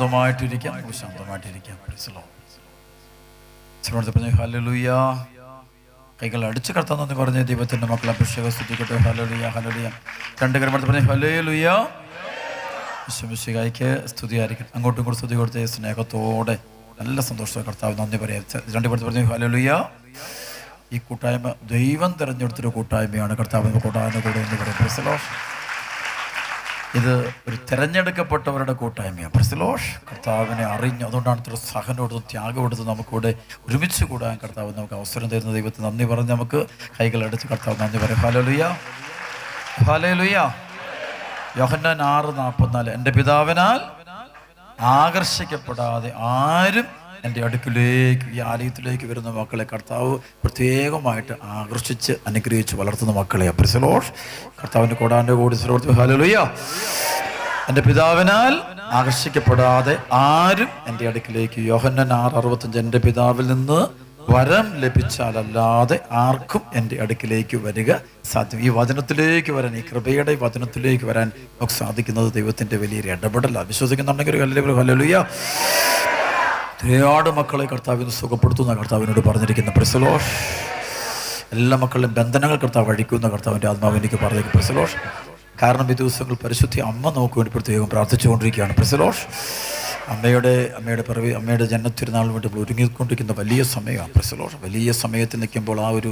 ശാന്തമായിട്ടിരിക്കാം. Hallelujah. കൈകൾ അടിച്ചു കടത്താന്ന് പറഞ്ഞ ദൈവത്തിന്റെ മക്കളെ അഭിഷേകം സ്തുതിക്കട്ടെ. Hallelujah hallelujah. രണ്ട് കരം പറഞ്ഞ ഹല്ലേലൂയ. യേശുമിശിഹായ്ക്ക് സ്തുതിയായിരിക്കും. അങ്ങോട്ടും ഇങ്ങോട്ടും സ്തുതി കൊടുത്ത സ്നേഹത്തോടെ നല്ല സന്തോഷത്തോടെ കർത്താവ് നന്ദി പറയാം. രണ്ട് പേർ പറഞ്ഞു ഹല്ലേലൂയ. ഈ കൂട്ടായ്മ ദൈവം തിരഞ്ഞെടുത്തൊരു കൂട്ടായ്മയാണ്. കർത്താവിൻ്റെ കൂട്ടായ്മ കൂടെ എന്ന് പറയും. പ്രൈസ്. ഇത് ഒരു തിരഞ്ഞെടുക്കപ്പെട്ടവരുടെ കൂട്ടായ്മയാണ്. പ്രൈസ്. കർത്താവിനെ അറിഞ്ഞു, അതുകൊണ്ടാണ് ഇത്ര സഹനമെടുത്തും ത്യാഗമെടുത്തും നമുക്കിവിടെ ഒരുമിച്ച് കൂടാൻ കർത്താവ് നമുക്ക് അവസരം തരുന്ന ദൈവത്തിന് നന്ദി പറഞ്ഞ് നമുക്ക് കൈകളടിച്ച് കർത്താവ് നന്ദി പറയും. Hallelujah hallelujah. യോഹന്നാൻ 6:44 എൻ്റെ പിതാവിനാൽ ആകർഷിക്കപ്പെടാതെ ആരും എൻ്റെ അടുക്കിലേക്ക്, ഈ ആലയത്തിലേക്ക് വരുന്ന മക്കളെ കർത്താവ് പ്രത്യേകമായിട്ട് ആകർഷിച്ച് അനുഗ്രഹിച്ച് വളർത്തുന്ന മക്കളെ പ്രൈസ്. കർത്താവിൻ്റെ കൂടാൻ്റെ കൂടി ഹല്ലേലൂയ. എൻ്റെ പിതാവിനാൽ ആകർഷിക്കപ്പെടാതെ ആരും എൻ്റെ അടുക്കിലേക്ക്, യോഹന്നാൻ 6:65 എൻ്റെ പിതാവിൽ നിന്ന് വരം ലഭിച്ചാലല്ലാതെ ആർക്കും എൻ്റെ അടുക്കിലേക്ക് വരിക സാധ്യം. ഈ വചനത്തിലേക്ക് വരാൻ, ഈ കൃപയുടെ വചനത്തിലേക്ക് വരാൻ നമുക്ക് സാധിക്കുന്നത് ദൈവത്തിൻ്റെ വലിയൊരു ഇടപെടലാണ്. വിശ്വസിക്കുന്നുണ്ടെങ്കിൽ ഹല്ലേലൂയ. ഒരുപാട് മക്കളെ കർത്താവിന് സുഖപ്പെടുത്തുന്ന കർത്താവിനോട് പറഞ്ഞിരിക്കുന്ന പ്രൈസ്. എല്ലാ മക്കളുടെയും ബന്ധനങ്ങൾ കർത്താവ് അഴിക്കുന്ന കർത്താവിൻ്റെ ആത്മാവ് എനിക്ക് പറഞ്ഞേക്കും പ്രൈസ്. കാരണം ഈ ദിവസങ്ങൾ പരിശുദ്ധി അമ്മ നമുക്ക് വേണ്ടി പ്രത്യേകം പ്രാർത്ഥിച്ചുകൊണ്ടിരിക്കുകയാണ് പ്രൈസ്. അമ്മയുടെ ജന്മത്തിരുന്നാളിന് വേണ്ടി ഒരുങ്ങിക്കൊണ്ടിരിക്കുന്ന വലിയ സമയമാണ് പ്രൈസ്. വലിയ സമയത്ത് നിൽക്കുമ്പോൾ ആ ഒരു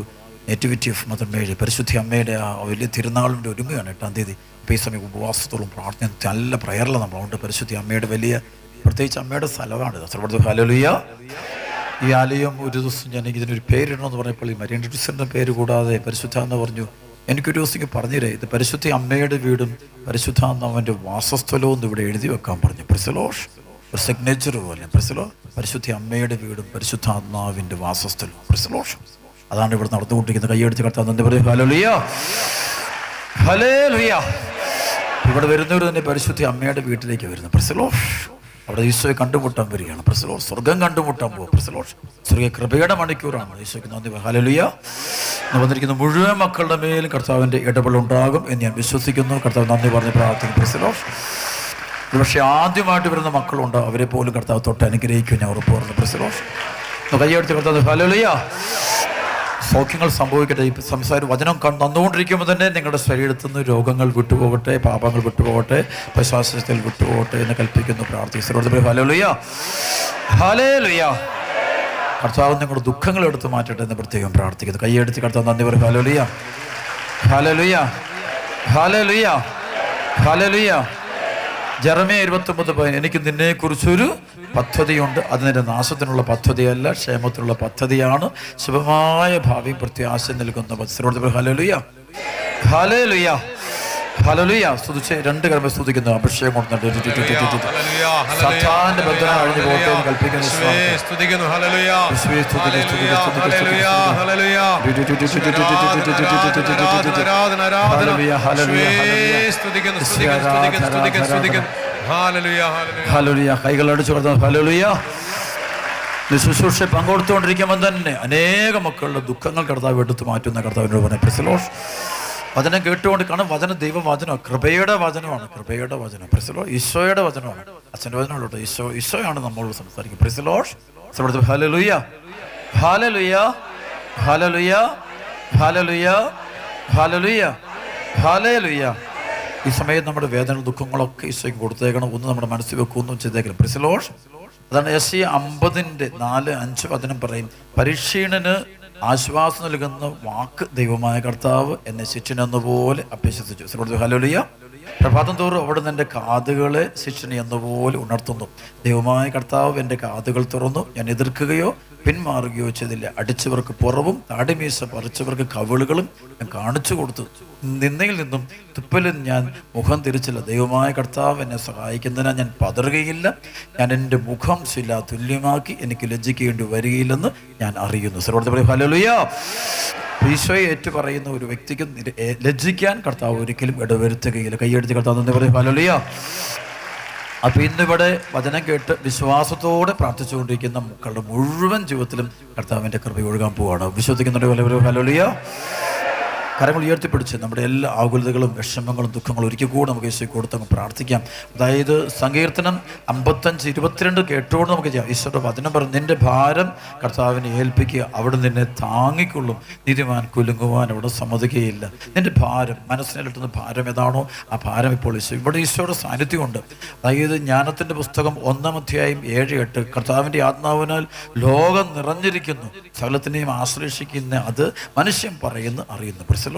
നേറ്റിവിറ്റി ഓഫ് മദർ മേരി പരിശുദ്ധി അമ്മയുടെ ആ വലിയ തിരുനാളിൻ്റെ ഒരുങ്ങുകയാണ് 8-ാം തീയതി. അപ്പോൾ ഈ സമയം ഉപവാസത്തോളം പ്രാർത്ഥന നല്ല പ്രയറിലാണ് നമ്മളുണ്ട്. പരിശുദ്ധി അമ്മയുടെ വലിയ, പ്രത്യേകിച്ച് അമ്മയുടെ സ്ഥലമാണ് ഹല്ലേലൂയ. ഈ ആലയം ഒരു ദിവസം ഞാൻ ഇതിനൊരു പേരിടണമെന്ന് പറഞ്ഞപ്പോൾ ഈ മരിയൻ ഡിസിൻ്റെ പേര് കൂടാതെ പരിശുദ്ധ എന്ന് പറഞ്ഞു. എനിക്കൊരു ദിവസം പറഞ്ഞിരേ, ഇത് പരിശുദ്ധ അമ്മയുടെ വീടും പരിശുദ്ധാത്മാവിൻ്റെ വാസസ്ഥലവും എന്ന് ഇവിടെ എഴുതി വെക്കാൻ പറഞ്ഞു പ്രൈസ്. ഒരു സിഗ്നേച്ചർ പോലെ പ്രൈസ്. പരിശുദ്ധ അമ്മയുടെ വീടും പരിശുദ്ധാത്മാവിൻ്റെ വാസസ്ഥലവും പ്രൈസ്. അതാണ് ഇവിടെ നടന്നുകൊണ്ടിരിക്കുന്നത്. കൈയടിച്ച് കർത്താവ് നന്ദി പറയും. Hallelujah hallelujah. ഇവിടെ വരുന്നവർ തന്നെ പരിശുദ്ധ അമ്മയുടെ വീട്ടിലേക്ക് വരുന്നു പ്രൈസ്. അവിടെ ഈശോയെ കണ്ടുമുട്ടാൻ വരികയാണ് പ്രൈസ്. സ്വർഗം കണ്ടുമുട്ടാൻ പോകും പ്രൈസ്. സ്വർഗീയ കൃപയുടെ മണിക്കൂറാണ്. ഈശോയ്ക്ക് നന്ദി. ഹല്ലേലൂയ. വന്നിരിക്കുന്ന മുഴുവൻ മക്കളുടെ മേലും കർത്താവിൻ്റെ ഇടപെടലുണ്ടാകും എന്ന് ഞാൻ വിശ്വസിക്കുന്നു. കർത്താവ് നന്ദി പറഞ്ഞ് പ്രാർത്ഥിക്കും പ്രൈസ്. പക്ഷേ ആദ്യമായിട്ട് വരുന്ന മക്കളുണ്ട്, അവരെ പോലും കർത്താവ് തൊട്ട് അനുഗ്രഹിക്കും ഞാൻ ഉറപ്പ് പറഞ്ഞു പ്രൈസ്. കയ്യെടുത്ത് കർത്താവ് ഹല്ലേലൂയ. സൗഖ്യങ്ങൾ സംഭവിക്കട്ടെ. ഈ വചനം തന്നുകൊണ്ടിരിക്കുമ്പോൾ തന്നെ നിങ്ങളുടെ ശരീരത്തിൽ നിന്ന് രോഗങ്ങൾ വിട്ടുപോകട്ടെ, പാപങ്ങൾ വിട്ടുപോകട്ടെ, പശ്വാസത്തിൽ വിട്ടുപോകട്ടെ എന്ന് കൽപ്പിക്കുന്നു പ്രാർത്ഥിച്ചു. Hallelujah hallelujah. കർത്താവ് നിങ്ങളുടെ ദുഃഖങ്ങൾ എടുത്ത് മാറ്റട്ടെ എന്ന് പ്രത്യേകം പ്രാർത്ഥിക്കുന്നു. കൈയെടുത്ത് കർത്താവ് നന്ദി പറയും. Hallelujah hallelujah hallelujah hallelujah. Jeremiah 29:10 എനിക്ക് നിന്നെക്കുറിച്ചൊരു പദ്ധതിയുണ്ട്, അത് നിന്റെ നാശത്തിനുള്ള പദ്ധതിയല്ല, ക്ഷേമത്തിനുള്ള പദ്ധതിയാണ്, ശുഭമായ ഭാവി പ്രത്യാശ നൽകുന്ന. Hallelujah hallelujah hallelujah. സ്തുതിച്ച് രണ്ട് കർമ്മ സ്തുതിക്കുന്നു. അഭിഷേകം സത്താന്റെ ബന്ധനം കഴിഞ്ഞു പോകട്ടെ എന്ന് കൽപ്പിക്കുന്നു. കൈകളടിച്ചു കൊടുത്തു. ഹല്ലേലൂയ. ശുശ്രൂഷ പങ്കെടുത്തുകൊണ്ടിരിക്കുമ്പോൾ തന്നെ അനേക മക്കളുടെ ദുഃഖങ്ങൾ കർത്താവ് എടുത്തു മാറ്റുന്ന കർത്താവിനോട് പറഞ്ഞ പ്രൈസ്. വചനം കേട്ടുകൊണ്ട് കാണും. വചനം ദൈവവചനമാണ്, കൃപയുടെ വചനമാണ്, കൃപയുടെ വചനം പ്രൈസ്. ഈശോയുടെ വചനമാണ്, അച്ഛൻ്റെ വചനമുള്ളൂ. ഈശോയാണ് നമ്മളോട് സംസാരിക്കും പ്രൈസ്. ഹല്ലേലൂയ ഹല്ലേലൂയ ഹല്ലേലൂയ ഹല്ലേലൂയ ഹല്ലേലൂയ ഹല്ലേലൂയ. ഈ സമയത്ത് നമ്മുടെ വേദന ദുഃഖങ്ങളൊക്കെ ഈശോയ്ക്ക് കൊടുത്തേക്കണം. ഒന്ന് നമ്മുടെ മനസ്സിൽ വെക്കൊന്നും ചെയ്തേക്കണം പ്രൈസ്. അതാണ് യെശയ്യാ 50:4-5 വചനം പറയും, പരീക്ഷീണന് ആശ്വാസം നൽകുന്ന വാക്ക് ദൈവമായ കർത്താവ് എന്നെ ശിക്ഷനെന്നപോലെ അഭ്യസിച്ചു. ഹല്ലേലൂയ. പ്രഭാതം തോറും അവിടെ നിന്ന് എൻ്റെ കാതുകളെ ശിക്ഷണ എന്നപോലെ ഉണർത്തുന്നു. ദൈവമായ കർത്താവ് എൻ്റെ കാതുകൾ തുറന്നു, ഞാൻ എതിർക്കുകയോ പിന്മാറുകയോ ചെയ്തില്ല. അടിച്ചവർക്ക് പുറവും താടിമീശ പറിച്ചവർക്ക് കവിളുകളും ഞാൻ കാണിച്ചു കൊടുത്തു. നിന്നയിൽ നിന്നും തുപ്പലിൽ ഞാൻ മുഖം തിരിച്ചില്ല. ദൈവമായ കർത്താവ് എന്നെ സഹായിക്കുന്നതിനാൽ ഞാൻ പതറുകയില്ല. ഞാൻ എൻ്റെ മുഖം ശില തുല്യമാക്കി എനിക്ക് ലജ്ജിക്കേണ്ടി വരികയില്ലെന്ന് ഞാൻ അറിയുന്നു. ഹല്ലേലൂയ. ഈശോയെ ഏറ്റു പറയുന്ന ഒരു വ്യക്തിക്ക് ലജ്ജിക്കാൻ കർത്താവ് ഒരിക്കലും ഇടവരുത്തുകയില്ല. കൈയെടുത്ത് കർത്താവ് എന്ന് പറയും. ഹല്ലേലൂയ. അപ്പോൾ ഇന്നിവിടെ വചനം കേട്ട് വിശ്വാസത്തോടെ പ്രാർത്ഥിച്ചുകൊണ്ടിരിക്കുന്ന മക്കളുടെ മുഴുവൻ ജീവിതത്തിലും കർത്താവിൻ്റെ കൃപ ഒഴുകാൻ പോവാണ്. വിശ്വസിക്കുന്നുണ്ട്. ഹല്ലേലൂയ കരങ്ങൾ ഉയർത്തിപ്പിടിച്ച് നമ്മുടെ എല്ലാ ആകുലതകളും വിഷമങ്ങളും ദുഃഖങ്ങളും ഒരിക്കൽ കൂടെ നമുക്ക് ഈശോയ്ക്ക് കൊടുത്തങ്ങ് പ്രാർത്ഥിക്കാം. അതായത് സങ്കീർത്തനം 55:22 കേട്ടുകൊണ്ട് നമുക്ക് ചെയ്യാം. ഈശോയുടെ വചനം പറഞ്ഞു, നിന്റെ ഭാരം കർത്താവിനെ ഏൽപ്പിക്കുക, അവിടെ നിന്നെ താങ്ങിക്കൊള്ളും, നീതിമാൻ കുലുങ്ങുവാൻ അവിടെ സമ്മതിക്കുകയില്ല. നിന്റെ ഭാരം, മനസ്സിനെട്ടുന്ന ഭാരം ഏതാണോ ആ ഭാരം ഇപ്പോൾ ഇവിടെ ഈശോയുടെ സാന്നിധ്യമുണ്ട്. അതായത് ജ്ഞാനത്തിൻ്റെ പുസ്തകം 1-7-8 കർത്താവിൻ്റെ ആത്മാവിനാൽ ലോകം നിറഞ്ഞിരിക്കുന്നു, സകലത്തിനെയും ആശ്ലേഷിക്കുന്ന അത് മനുഷ്യൻ പറയുന്നു അറിയുന്നു. ഈ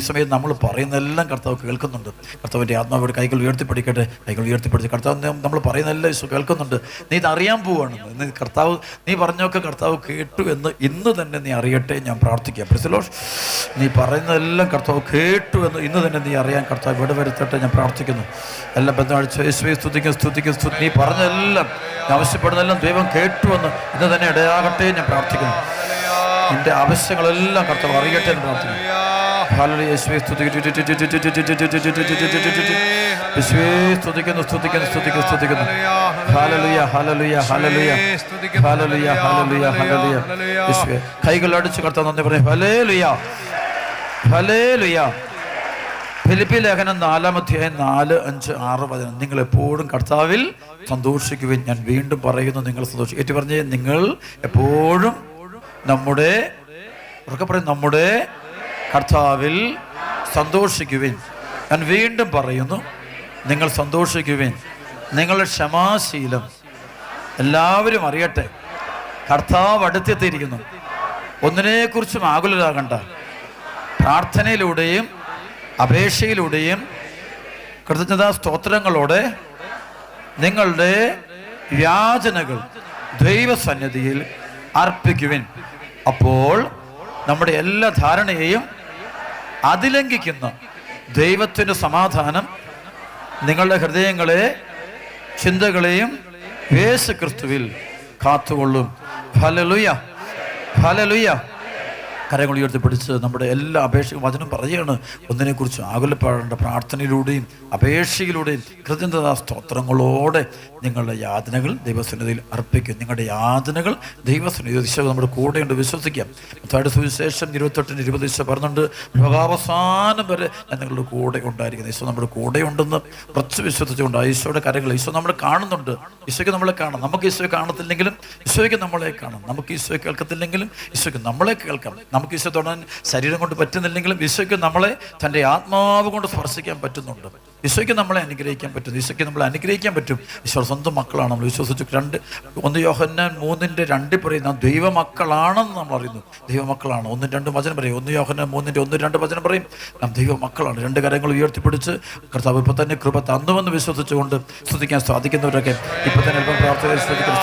സമയത്ത് നമ്മൾ പറയുന്നതെല്ലാം കർത്താവ് കേൾക്കുന്നുണ്ട്. കർത്താവിൻ്റെ ആത്മാവിടെ കൈകൾ ഉയർത്തിപ്പിടിക്കട്ടെ, കൈകൾ ഉയർത്തിപ്പിടിച്ച് കർത്താവ് നമ്മൾ പറയുന്നതെല്ലാം ഈശോ കേൾക്കുന്നുണ്ട്. നീ ഇത് അറിയാൻ പോവുകയാണ്. കർത്താവ് നീ പറഞ്ഞൊക്കെ കർത്താവ് കേട്ടു എന്ന് ഇന്ന് തന്നെ നീ അറിയട്ടെ ഞാൻ പ്രാർത്ഥിക്കാം. പ്രിസലോഷ്, നീ പറയുന്നതെല്ലാം കർത്താവ് കേട്ടു എന്ന് ഇന്ന് തന്നെ നീ അറിയാൻ കർത്താവ് ഇടവരുത്തട്ടെ ഞാൻ പ്രാർത്ഥിക്കുന്നു. എല്ലാം ബന്ധമടിച്ച് യേശുവെ സ്തുതിക്കും. നീ പറഞ്ഞതെല്ലാം ആവശ്യപ്പെടുന്നതെല്ലാം ദൈവം കേട്ടുവെന്ന് ഇന്ന് തന്നെ ഇടയാകട്ടെ ഞാൻ പ്രാർത്ഥിക്കുന്നു. നിന്റെ ആവശ്യങ്ങളെല്ലാം കർത്താവ് അറിയട്ടെ എന്ന് പ്രാർത്ഥിക്കുന്നു. യേശുവെ സ്തുതിക്കുന്നു. കൈകൾ അടിച്ച് കർത്താവ് നന്ദി പറയും. Hallelujah, hallelujah. ഫിലിപ്പി ലേഖനം 4-5-6 നിങ്ങൾ എപ്പോഴും കർത്താവിൽ സന്തോഷിക്കുവിൻ. ഞാൻ വീണ്ടും പറയുന്നു, നിങ്ങൾ സന്തോഷിക്കും. ഏറ്റു പറഞ്ഞേ, നിങ്ങൾ എപ്പോഴും നമ്മുടെ കർത്താവിൽ സന്തോഷിക്കുവിൻ. ഞാൻ വീണ്ടും പറയുന്നു, നിങ്ങൾ സന്തോഷിക്കുവിൻ. നിങ്ങളുടെ ക്ഷമാശീലം എല്ലാവരും അറിയട്ടെ. കർത്താവ് അടുത്തെത്തിയിരിക്കുന്നു. ഒന്നിനെക്കുറിച്ചും ആകുലരാകണ്ട. പ്രാർത്ഥനയിലൂടെയും അപേക്ഷയിലൂടെയും കൃതജ്ഞതാ സ്തോത്രങ്ങളോടെ നിങ്ങളുടെ യാചനകൾ ദൈവസന്നിധിയിൽ അർപ്പിക്കുവിൻ. അപ്പോൾ നമ്മുടെ എല്ലാ ധാരണയെയും അതിലംഘിക്കുന്ന ദൈവത്തിൻ്റെ സമാധാനം നിങ്ങളുടെ ഹൃദയങ്ങളെ ചിന്തകളെയും യേശുക്രിസ്തുവിൽ കാത്തുകൊള്ളും. Hallelujah, hallelujah. കരങ്ങൾ ഉയർത്തിപ്പിടിച്ച് നമ്മുടെ എല്ലാ അപേക്ഷയും വചനം പറയുകയാണ്. ഒന്നിനെക്കുറിച്ച് ആകുലപ്പെടേണ്ട. പ്രാർത്ഥനയിലൂടെയും അപേക്ഷയിലൂടെയും കൃതജ്ഞതാ സ്തോത്രങ്ങളോടെ നിങ്ങളുടെ യാതനകൾ ദൈവസന്നിധിയിൽ അർപ്പിക്കും. നിങ്ങളുടെ യാതനകൾ ദൈവസന്നിധിയിൽ ഈശോ നമ്മുടെ കൂടെയുണ്ട്, വിശ്വസിക്കാം. മത്തായിയുടെ സുവിശേഷം 28-20 ഈശോ പറഞ്ഞുണ്ട്, ലോകാവസാനം വരെ ഞാൻ നിങ്ങളുടെ കൂടെ ഉണ്ടായിരിക്കുന്നത്. ഈശോ നമ്മുടെ കൂടെയുണ്ടെന്ന് ഉറച്ച് വിശ്വസിച്ചുകൊണ്ട് ഈശോയുടെ കരങ്ങൾ ഈശോ നമ്മൾ കാണുന്നുണ്ട്. ഈശോയ്ക്ക് നമ്മളെ കാണാം. നമുക്ക് ഈശോയെ കാണത്തില്ലെങ്കിലും ഈശോയ്ക്ക് നമ്മളെ കാണാം. നമുക്ക് ഈശോയെ കേൾക്കത്തില്ലെങ്കിലും ഈശോയ്ക്ക് നമ്മളെ കേൾക്കാം. നമുക്ക് ഈശോ തൊടാൻ ശരീരം കൊണ്ട് പറ്റുന്നില്ലെങ്കിലും ഈശോയ്ക്ക് നമ്മളെ തൻ്റെ ആത്മാവ് കൊണ്ട് സ്പർശിക്കാൻ പറ്റുന്നുണ്ട്. ഈശോയ്ക്ക് നമ്മളെ അനുഗ്രഹിക്കാൻ പറ്റും. ഈശോയ്ക്ക് നമ്മളെ അനുഗ്രഹിക്കാൻ പറ്റും. ഈശോ സ്വന്തം മക്കളാണ് നമ്മൾ വിശ്വസിച്ചു. 1 യോഹന്നാൻ 3:2 പറയുന്ന ദൈവമക്കളാണെന്ന് നമ്മൾ അറിയുന്നു. ദൈവമക്കളാണ്. 1-2 വചനം പറയും. 1 യോഹന്നാൻ 3:1-2 വചനം പറയും, നാം ദൈവമക്കളാണ്. 2 കരങ്ങൾ ഉയർത്തിപ്പിടിച്ച് കർത്താവ് ഇപ്പം തന്നെ കൃപ തന്നുവെന്ന് വിശ്വസിച്ചുകൊണ്ട് സ്തുതിക്കാൻ സാധിക്കുന്നവരൊക്കെ ഇപ്പം തന്നെ അല്പം പ്രാർത്ഥന ശ്രദ്ധിക്കണം.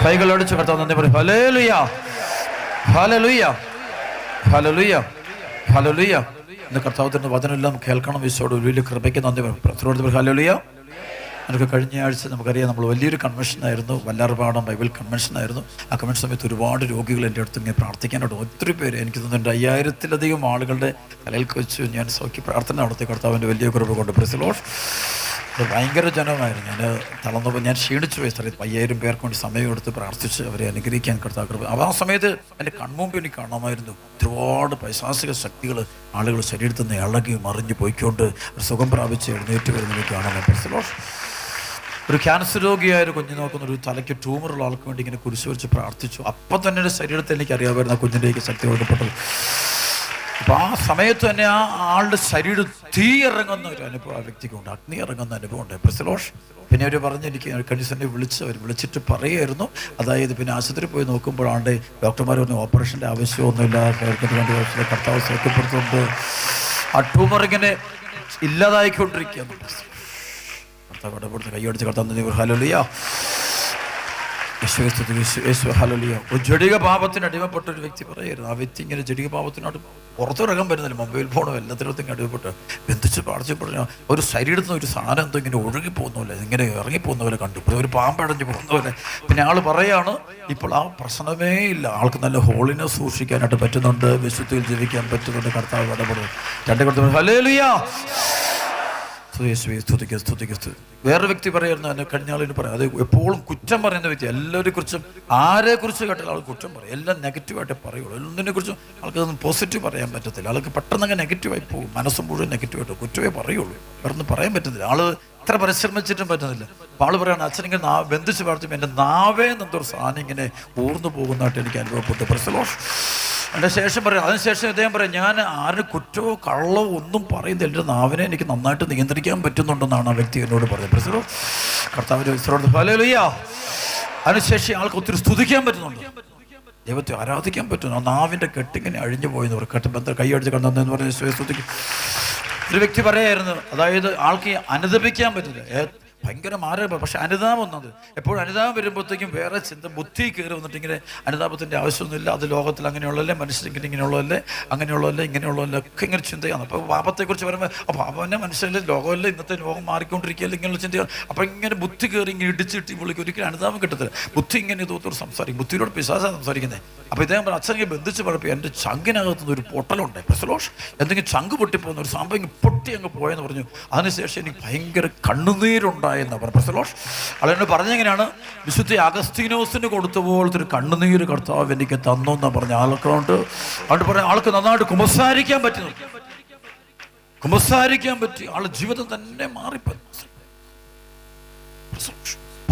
കൈകൾ അടിച്ച് കർത്താവ് നന്ദി പറയും. Hallelujah, hallelujah, hallelujah, hallelujah. ഇന്ന് കർത്താവിന്റെ വചനമെല്ലാം കേൾക്കണം. ഈശോയുടെ വലിയ കൃപയ്ക്ക് നന്ദി പറയും. ഹല്ലേലൂയ. എനിക്ക് കഴിഞ്ഞ ആഴ്ച നമുക്കറിയാം, നമ്മൾ വലിയൊരു കൺവെൻഷനായിരുന്നു, വല്ലാർപാടം ബൈബിൾ കൺവെൻഷനായിരുന്നു. ആ കൺവെൻഷൻ സമയത്ത് ഒരുപാട് രോഗികൾ എൻ്റെ അടുത്ത് ഇങ്ങനെ പ്രാർത്ഥിക്കാനായിട്ട് ഒത്തിരി പേര്, എനിക്ക് തോന്നുന്നുണ്ട് 5000-ലധികം ആളുകളുടെ തലയിൽ വെച്ച് ഞാൻ സൗഖ്യ പ്രാർത്ഥന നടത്തി. കർത്താവിൻ്റെ വലിയ കൃപ കൊണ്ട്. Praise the Lord. ഭയങ്കര ജനമായിരുന്നു. ഞാൻ തളർന്നപ്പോൾ ഞാൻ ക്ഷീണിച്ചു പോയി. 5000 പേർക്ക് വേണ്ടി സമയം എടുത്ത് പ്രാർത്ഥിച്ച് അവരെ അനുഗ്രഹിക്കാൻ കർത്താവ് കൃപ. ആ സമയത്ത് എൻ്റെ കൺമുമ്പ് എനിക്ക് കാണാമായിരുന്നു ഒരുപാട് പൈശാചിക ശക്തികൾ ആളുകൾ ശരീരത്തിൽ നിന്ന് ഇളകി മറിഞ്ഞ് പോയിക്കൊണ്ട് സുഖം പ്രാപിച്ച് എഴുന്നേറ്റ് വരുന്നതിലേക്ക് കാണാൻ. Praise the Lord. ഒരു ക്യാൻസർ രോഗിയായ ഒരു കുഞ്ഞു നോക്കുന്ന ഒരു തലയ്ക്ക് ട്യൂമറുള്ള ആൾക്ക് വേണ്ടി ഇങ്ങനെ കുരിശ് വെച്ച് പ്രാർത്ഥിച്ചു. അപ്പം തന്നെ എൻ്റെ ശരീരത്തിൽ എനിക്ക് അറിയാമായിരുന്നു ആ കുഞ്ഞിൻ്റെക്ക് ശക്തി കൊടുക്കപ്പെട്ടത്. അപ്പം ആ സമയത്ത് തന്നെ ആ ആളുടെ ശരീരം തീ ഇറങ്ങുന്ന ഒരു അനുഭവം ആ വ്യക്തിക്കുണ്ട്, അഗ്നി ഇറങ്ങുന്ന അനുഭവം ഉണ്ട്. പ്രസലോഷ്. പിന്നെ അവർ പറഞ്ഞ് എനിക്ക് കണ്ടീഷനെ വിളിച്ചിട്ട് പറയുമായിരുന്നു. അതായത് പിന്നെ ആശുപത്രി പോയി നോക്കുമ്പോഴാണ്ട് ഡോക്ടർമാർ പറഞ്ഞു ഓപ്പറേഷൻ്റെ ആവശ്യമൊന്നുമില്ല, കേൾക്കുന്ന 2 വർഷത്തിലെ കർത്താവ് സൗഖ്യപ്പെടുത്തുന്നുണ്ട്. ആ ട്യൂമർ ഇങ്ങനെ ഇല്ലാതായിക്കൊണ്ടിരിക്കുകയാണ്. കൈയടിച്ച് കർത്താവ്. ഹല്ലേലൂയ. ഹല്ലേലൂയ. ഒരു ജഡിക പാപത്തിന് അടിമപ്പെട്ട ഒരു വ്യക്തി പറയരുത്. ആ വ്യക്തി ഇങ്ങനെ ജഡിക പാപത്തിനോട് പുറത്തിറങ്ങാൻ പറ്റുന്നില്ല. മൊബൈൽ ഫോണോ എല്ലാത്തിനകത്തും അടിമപ്പെട്ട് ബന്ധിച്ച് പാടിച്ച് പറഞ്ഞാൽ ഒരു ശരീരത്തിൽ നിന്ന് ഒരു സാധനം എന്തോ ഇങ്ങനെ ഒഴുകിപ്പോകുന്നില്ല, ഇങ്ങനെ ഇറങ്ങിപ്പോകുന്ന പോലെ കണ്ടു. ഇപ്പോൾ ഒരു പാമ്പടഞ്ഞ് പോകുന്ന പോലെ. പിന്നെ ആൾ പറയാണ് ഇപ്പോൾ ആ പ്രശ്നമേ ഇല്ല, ആൾക്ക് നല്ല ഹോളിനെസ് സൂക്ഷിക്കാനായിട്ട് പറ്റുന്നുണ്ട്, വിശുദ്ധിയിൽ ജീവിക്കാൻ പറ്റുന്നുണ്ട്. കർത്താവ് ഇടപെടും. രണ്ട് കർത്താവ് ഹല്ലേലൂയ. വേറൊരു വ്യക്തി പറയുന്നു, എന്നെ കഴിഞ്ഞ ആളിന് പറയാം, അത് എപ്പോഴും കുറ്റം പറയുന്ന വ്യക്തി. എല്ലാവരെ കുറിച്ചും ആരെക്കുറിച്ച് കേട്ടാൽ ആൾ കുറ്റം പറയും, എല്ലാം നെഗറ്റീവായിട്ട് പറയുള്ളൂ. ഒന്നിനെ കുറിച്ചും ആൾക്കതൊന്നും പോസിറ്റീവ് പറയാൻ പറ്റത്തില്ല. ആൾക്ക് പെട്ടെന്ന് അങ്ങ് നെഗറ്റീവായി പോകും, മനസ്സും മുഴുവൻ നെഗറ്റീവായിട്ട് കുറ്റമേ പറയുള്ളൂ, വേറൊന്നും പറയാൻ പറ്റുന്നില്ല. ആള് എത്ര പരിശ്രമിച്ചിട്ടും പറ്റുന്നില്ല. അപ്പോൾ ആൾ പറയുകയാണ്, അച്ഛൻ ഇങ്ങനെ ബന്ധിച്ച് പ്രാർത്ഥിക്കും, എൻ്റെ നാവേ എന്നൊരു സാധനം ഇങ്ങനെ ഊർന്നു പോകുന്നതായിട്ട് എനിക്ക് അനുഭവപ്പെട്ടു. പ്രസലോഷ് അതിൻ്റെ ശേഷം പറയാം, അതിനുശേഷം ഇദ്ദേഹം പറയാം, ഞാൻ ആരും കുറ്റമോ കള്ളവോ ഒന്നും പറയുന്നില്ല, എൻ്റെ നാവിനെ എനിക്ക് നന്നായിട്ട് നിയന്ത്രിക്കാൻ പറ്റുന്നുണ്ടെന്നാണ് ആ വ്യക്തി എന്നോട് പറഞ്ഞത്. പ്രസലോ കർത്താവിൻ്റെ ഹല്ലേലൂയ. അതിനുശേഷം ആൾക്ക് ഒത്തിരി സ്തുതിക്കാൻ പറ്റുന്നുണ്ട്, ദൈവത്തെ ആരാധിക്കാൻ പറ്റുന്നു. ആ നാവിൻ്റെ കെട്ടിങ്ങനെ അഴിഞ്ഞു പോയെന്ന് പറയും. കെട്ടുബന്ധം കൈ അടിച്ച് കണ്ടെന്ന് പറഞ്ഞ് സ്തുതിക്കും. ഒരു വ്യക്തി പറയായിരുന്നു, അതായത് ആൾക്ക് അനുദപിക്കാൻ പറ്റില്ല, ഭയങ്കര മാരക, പക്ഷെ അനുതാപം ഒന്നത് എപ്പോഴും അനുതാപം വരുമ്പോഴത്തേക്കും വേറെ ചിന്ത ബുദ്ധി കയറി വന്നിട്ട് ഇങ്ങനെ അനുതാപത്തിൻ്റെ ആവശ്യമൊന്നുമില്ല, അത് ലോകത്തിൽ അങ്ങനെയുള്ളതല്ലേ, മനുഷ്യരിങ്ങനെ ഇങ്ങനെയുള്ളതല്ലേ, അങ്ങനെയുള്ളതല്ലേ, ഇങ്ങനെയുള്ളതല്ലേ ഒക്കെ ഇങ്ങനെ ചിന്തയാണ്. അപ്പോൾ പാപത്തെക്കുറിച്ച് പറയുമ്പോൾ അപ്പോൾ പാപന്നെ മനുഷ്യരല്ലേ, ലോകമല്ലേ, ഇന്നത്തെ ലോകം മാറിക്കൊണ്ടിരിക്കുകയല്ലേ, ഇങ്ങനെയുള്ള ചിന്തയാണ്. അപ്പോൾ ഇങ്ങനെ ബുദ്ധി കയറി ഇങ്ങനെ ഇടിച്ചിട്ട് വിളിക്കും, ഒരിക്കലും അനുതാപം കിട്ടത്തില്ല. ബുദ്ധി ഇങ്ങനെ ഇതോത്തോട് സംസാരിക്കും, ബുദ്ധിയോട് പിശാചാണ് സംസാരിക്കുന്നത്. അപ്പോൾ ഇദ്ദേഹം പറഞ്ഞു, അച്ഛനെ ബന്ധിച്ച് പറയപ്പോൾ എൻ്റെ ചങ്കിനകത്തുനിന്ന് ഒരു പൊട്ടലുണ്ട്, പ്രസലോഷ്, എന്തെങ്കിലും ചങ്ക് പൊട്ടിപ്പോകുന്ന ഒരു സംഭവം ഇങ്ങനെ പൊട്ടി അങ്ങ് പോയെന്ന് പറഞ്ഞു. അതിനുശേഷം എനിക്ക് ഭയങ്കര കണ്ണുനീരുണ്ടായി എന്ന് പറഞ്ഞു. പ്രസലോഷ് അളെന്നോട് പറഞ്ഞെങ്ങനെയാണ്, വിശുദ്ധ അഗസ്തീനോസിന് കൊടുത്ത പോലത്തെ ഒരു കണ്ണുനീര് കർത്താവ് എനിക്ക് തന്നു എന്നാ പറഞ്ഞ. ആൾക്കോണ്ട് അതുകൊണ്ട് പറഞ്ഞ ആൾക്ക് നന്നായിട്ട് കുമ്പസാരിക്കാൻ പറ്റുന്നു, കുമ്പസാരിക്കാൻ പറ്റി, ആളുടെ ജീവിതം തന്നെ മാറിപ്പോയി.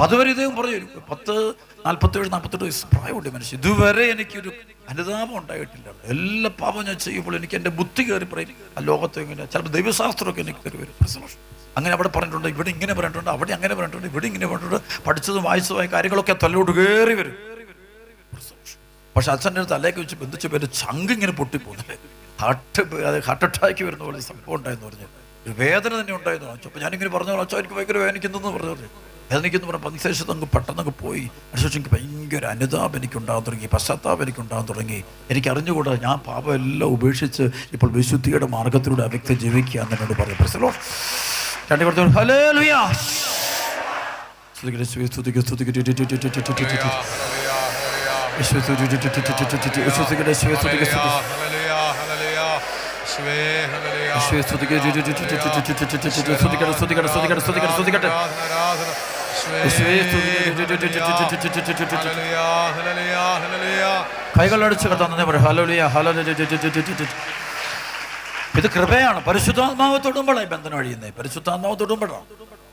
അതുവരെ ഇദ്ദേഹം പറഞ്ഞു, 47-48 വയസ്സ് പ്രായമുണ്ട് മനുഷ്യൻ, ഇതുവരെ എനിക്കൊരു അനുതാപം ഉണ്ടായിട്ടില്ല. എല്ലാ പാപം ഞാൻ ചെയ്യുമ്പോൾ എനിക്ക് എൻ്റെ ബുദ്ധി കയറി പറയും, ആ ലോകത്തെ ഇങ്ങനെ ചിലപ്പോൾ ദൈവശാസ്ത്രമൊക്കെ എനിക്ക് കയറി വരും. അങ്ങനെ അവിടെ പറഞ്ഞിട്ടുണ്ട്, ഇവിടെ ഇങ്ങനെ പറഞ്ഞിട്ടുണ്ട്, അവിടെ അങ്ങനെ പറഞ്ഞിട്ടുണ്ട്, ഇവിടെ ഇങ്ങനെ പറഞ്ഞിട്ടുണ്ട്, പഠിച്ചതും വായിച്ചതുമായ കാര്യങ്ങളൊക്കെ തലയോട്ട് കയറി വരും. പക്ഷെ അച്ഛൻ്റെ തലയൊക്കെ വെച്ച് ബന്ധിച്ച് പേര് ചങ്ക് ഇങ്ങനെ പൊട്ടിപ്പോകുന്നത്, ഹാർട്ട് അറ്റാക്ക് വരുന്ന പോലെ സംഭവം ഉണ്ടായെന്ന് പറഞ്ഞു. ഒരു വേദന തന്നെ ഉണ്ടായെന്ന് പറഞ്ഞു. അപ്പോൾ ഞാനിങ്ങനെ പറഞ്ഞു, അച്ഛൻ എനിക്ക് ഭയങ്കര വേദനിക്കുന്നു പറഞ്ഞു. വേദനിക്കുന്നു പറഞ്ഞ പതിശേഷത്ത് അങ്ങ് പെട്ടെന്നങ്ങ് പോയി. അതിനുശേഷം എനിക്ക് ഭയങ്കര അനുതാപം എനിക്കുണ്ടാകാൻ തുടങ്ങി, പശ്ചാത്താപം എനിക്കുണ്ടാകാൻ തുടങ്ങി. എനിക്ക് അറിഞ്ഞുകൂടാ, ഞാൻ പാപം എല്ലാം ഉപേക്ഷിച്ച് ഇപ്പോൾ വിശുദ്ധിയുടെ മാർഗത്തിലൂടെ ആ വ്യക്തി ജീവിക്കുക എന്നോട് പറഞ്ഞു. പ്രസലോ രണ്ട് കൊടുത്തു ഹല്ലേലൂയ. കൈകളടിച്ച് കത്താൻ പറയും ഹല്ലേലൂയ ഹല്ലേലൂയ. ഇത് കൃപയാണ്. പരിശുദ്ധാത്മാവ് തൊടുമ്പോഴാണ് ബന്ധനം അഴിയുന്നത്. പരിശുദ്ധാത്മാവ് തൊടുമ്പോഴാണ്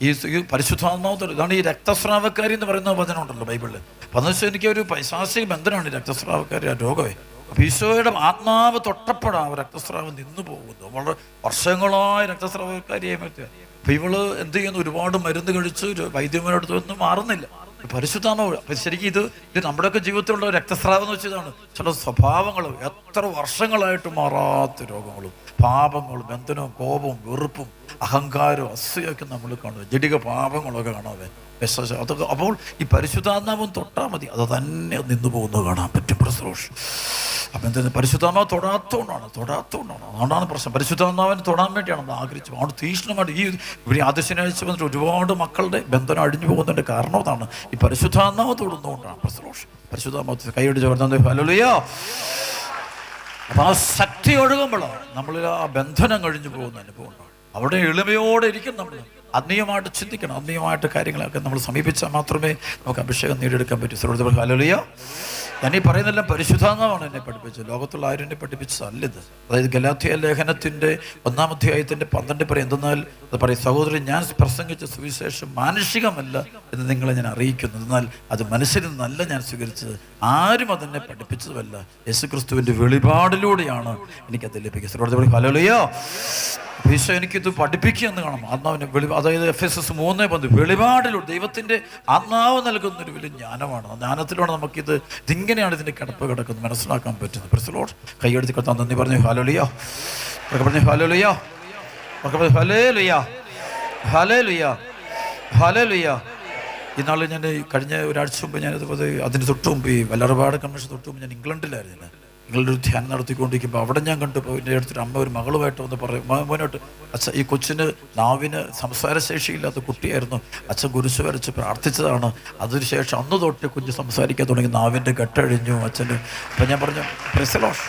ഈ പരിശുദ്ധാത്മാവ് തൊടും. ഇതാണ് ഈ രക്തസ്രാവക്കാരി എന്ന് പറയുന്ന വചനമുണ്ടല്ലോ ബൈബിളിൽ. അപ്പം എന്ന് വെച്ചാൽ എനിക്കൊരു പൈശാചിക ബന്ധനമാണ് രക്തസ്രാവക്കാരി, ആ രോഗമേ. അപ്പം ഈശോയുടെ ആത്മാവ് തൊട്ടപ്പോഴാണ് രക്തസ്രാവം നിന്നു പോകുന്നത്. വളരെ വർഷങ്ങളായി രക്തസ്രാവക്കാരിയായി പറ്റുക. അപ്പം ഇവള് എന്ത് ചെയ്യുന്നു, ഒരുപാട് മരുന്ന് കഴിച്ച് വൈദ്യന്മാരെടുത്തൊന്നും മാറുന്നില്ല. പരിശുദ്ധാത്മാവ് ശരിക്കും ഇത് നമ്മുടെയൊക്കെ ജീവിതത്തിലുള്ള രക്തസ്രാവം എന്ന് വെച്ചതാണ്. ചില സ്വഭാവങ്ങളും എത്ര വർഷങ്ങളായിട്ട് മാറാത്ത രോഗങ്ങളും പാപങ്ങളും ബന്ധനവും കോപവും വെറുപ്പും അഹങ്കാരവും അസൂയൊക്കെ നമ്മൾ കാണുക, ജഡിക പാപങ്ങളൊക്കെ കാണാതെ അതൊക്കെ. അപ്പോൾ ഈ പരിശുദ്ധാത്മാവും തൊട്ടാൽ മതി, അത് തന്നെ നിന്നു പോകുന്നത് കാണാൻ പറ്റും. പ്രസരോഷ് അപ്പം എന്താ പരിശുദ്ധാത്മാവ് തൊടാത്തോണ്ടാണ് അതുകൊണ്ടാണ് പ്രശ്നം. പരിശുദ്ധാത്മാവിനെ തൊടാൻ വേണ്ടിയാണ് നമ്മൾ ആഗ്രഹിച്ചത്. അവിടെ തീക്ഷ്ണമായിട്ട് ഇവിടെ ആദ്യ ശനിയാഴ്ച വന്നിട്ട് ഒരുപാട് മക്കളുടെ ബന്ധനം അഴിഞ്ഞു പോകുന്നതിൻ്റെ കാരണം അതാണ്, ഈ പരിശുദ്ധാത്മാവ് തൊടുന്നതുകൊണ്ടാണ്. പ്രസരോഷ് പരിശുദ്ധാത്മാവ് കൈയോട് ചേർന്നത് ഹല്ലേലൂയ. അപ്പം ആ ശക്തി ഒഴുകുമ്പോഴാണ് നമ്മളിൽ ആ ബന്ധനം കഴിഞ്ഞു പോകുന്ന അനുഭവം ഉണ്ടാകും. അവിടെ എളിമയോടെ ഇരിക്കും. നമ്മൾ ആത്മീയമായിട്ട് ചിന്തിക്കണം, ആത്മീയമായിട്ട് കാര്യങ്ങളൊക്കെ നമ്മൾ സമീപിച്ചാൽ മാത്രമേ നമുക്ക് അഭിഷേകം നേടിയെടുക്കാൻ പറ്റൂ. ഹല്ലേലൂയ. ഞാനീ പറയുന്നതെല്ലാം പരിശുദ്ധാത്മാവാണ് എന്നെ പഠിപ്പിച്ചത്, ലോകത്തുള്ള ആരും എന്നെ പഠിപ്പിച്ചതല്ലിത്. അതായത് ഗലാത്യ ലേഖനത്തിൻ്റെ 1-ാം അധ്യായത്തിൻ്റെ 12 പറയും, എന്തെന്നാൽ അത് പറയും, സഹോദരൻ ഞാൻ പ്രസംഗിച്ച സുവിശേഷം മാനുഷികമല്ല എന്ന് നിങ്ങളെ ഞാൻ അറിയിക്കുന്നു, എന്നാൽ അത് മനുഷ്യരിൽ നിന്നല്ല ഞാൻ സ്വീകരിച്ചത്, ആരും അതെന്നെ പഠിപ്പിച്ചതുമല്ല, യേശുക്രിസ്തുവിൻ്റെ വെളിപാടിലൂടെയാണ് എനിക്കത് ലഭിക്കുന്നത്. ഹല്ലേലൂയ. ഈശോ എനിക്കിത് പഠിപ്പിക്കുക എന്ന് കാണാം. ആത്മാവിനെ അതായത് Efesos 3:10 വെളിപാടിലൂടെ ദൈവത്തിൻ്റെ ആത്മാവ് നൽകുന്നൊരു വലിയ ജ്ഞാനമാണ്. ആ ജ്ഞാനത്തിലൂടെ നമുക്കിത് ഇതിങ്ങനെയാണ് ഇതിൻ്റെ കിടപ്പ് കിടക്കുന്നത് മനസ്സിലാക്കാൻ പറ്റുന്നത്. പ്രസലോട്ട് കൈയെടുത്ത് കത്താൻ നന്ദി പറഞ്ഞു. ഹല്ലേലൂയ. പറഞ്ഞു ഹല്ലേലൂയ. ഹല്ലേലൂയ. ഹല്ലേലൂയ. ഹല്ലേലൂയ. ഇന്നാൾ ഞാൻ കഴിഞ്ഞ ഒരാഴ്ച മുമ്പ് ഞാനത് അതിന് തൊട്ട് മുമ്പ് ഈ വല്ലറപാട് കൺവെൻഷൻ തൊട്ട് മുമ്പ് ഞാൻ ഇംഗ്ലണ്ടിലായിരുന്നു. ഇംഗ്ലണ്ടിൽ ധ്യാനം നടത്തിക്കൊണ്ടിരിക്കുമ്പോൾ അവിടെ ഞാൻ കണ്ടപ്പോൾ എൻ്റെ അടുത്തൊരു അമ്മ ഒരു മകളുമായിട്ട് വന്ന് പറയും, മോനോട്ട് അച്ഛൻ ഈ കൊച്ചിന് നാവിന് സംസാരശേഷിയില്ലാത്ത കുട്ടിയായിരുന്നു, അച്ഛൻ കുരിശ് വരച്ച് പ്രാർത്ഥിച്ചതാണ്, അതിനുശേഷം അന്ന് തൊട്ട് കുഞ്ഞ് സംസാരിക്കാൻ തുടങ്ങി, നാവിൻ്റെ കെട്ടഴിഞ്ഞു അച്ഛന്. അപ്പം ഞാൻ പറഞ്ഞു പ്രൈസ് ദി ലോർഡ്.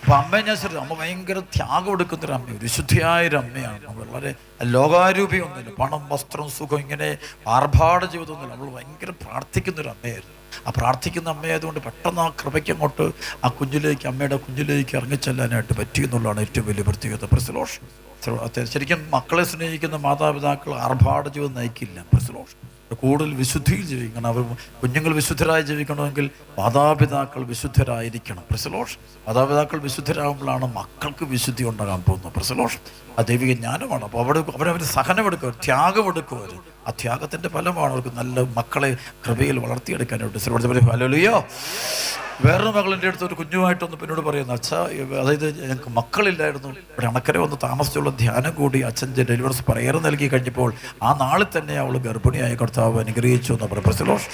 അപ്പം അമ്മയെ ഞാൻ ശ്രദ്ധിച്ചു, അമ്മ ഭയങ്കര ത്യാഗം എടുക്കുന്നൊരു അമ്മ, വിശുദ്ധിയായൊരു അമ്മയാണ്. വളരെ ലോകാരൂപിയൊന്നുമില്ല, പണം വസ്ത്രം സുഖം ഇങ്ങനെ ആർഭാട ജീവിതമൊന്നുമില്ല. നമ്മൾ ഭയങ്കര പ്രാർത്ഥിക്കുന്നൊരു അമ്മയായിരുന്നു. ആ പ്രാർത്ഥിക്കുന്ന അമ്മയായതുകൊണ്ട് പെട്ടെന്ന് ആ കൃപയ്ക്ക് അങ്ങോട്ട് ആ കുഞ്ഞിലേക്ക്, അമ്മയുടെ കുഞ്ഞിലേക്ക് ഇറങ്ങിച്ചെല്ലാനായിട്ട് പറ്റി എന്നുള്ളതാണ് ഏറ്റവും വലിയ പ്രത്യേകത. Praise the Lord. ശരിക്കും മക്കളെ സ്നേഹിക്കുന്ന മാതാപിതാക്കൾ ആർഭാട ജീവിതം നയിക്കില്ല. Praise the Lord. കൂടുതൽ വിശുദ്ധിയിൽ ജീവിക്കണം. അവർ കുഞ്ഞുങ്ങൾ വിശുദ്ധരായി ജീവിക്കണമെങ്കിൽ മാതാപിതാക്കൾ വിശുദ്ധരായിരിക്കണം. Praise the Lord. മാതാപിതാക്കൾ വിശുദ്ധരാകുമ്പോഴാണ് മക്കൾക്ക് വിശുദ്ധി ഉണ്ടാകാൻ പോകുന്നത്. Praise the Lord. ആ ദൈവിക ജ്ഞാനമാണ്. അപ്പോൾ അവരവർ സഹനമെടുക്കുക, ത്യാഗമെടുക്കുക. ആ ത്യാഗത്തിൻ്റെ ഫലമാണ് അവർക്ക് നല്ല മക്കളെ കൃപയിൽ വളർത്തിയെടുക്കാനായിട്ട്. ഹല്ലേലൂയ. വേറൊരു മകളെൻ്റെ അടുത്ത് ഒരു കുഞ്ഞുമായിട്ടൊന്ന് പിന്നോട് പറയുന്നു, അച്ഛാ അതായത് ഞങ്ങൾക്ക് മക്കളില്ലായിരുന്നു, ഇവിടെ അണക്കര വന്ന് താമസിച്ചുള്ള ധ്യാനം കൂടി അച്ഛൻ്റെ ഡെലിവറീസ് പ്രയർ നൽകി കഴിഞ്ഞപ്പോൾ ആ നാളിൽ തന്നെ അവൾ ഗർഭിണിയായ കർത്താവ് അനുഗ്രഹിച്ചു എന്ന് പറയും. Praise the Lord.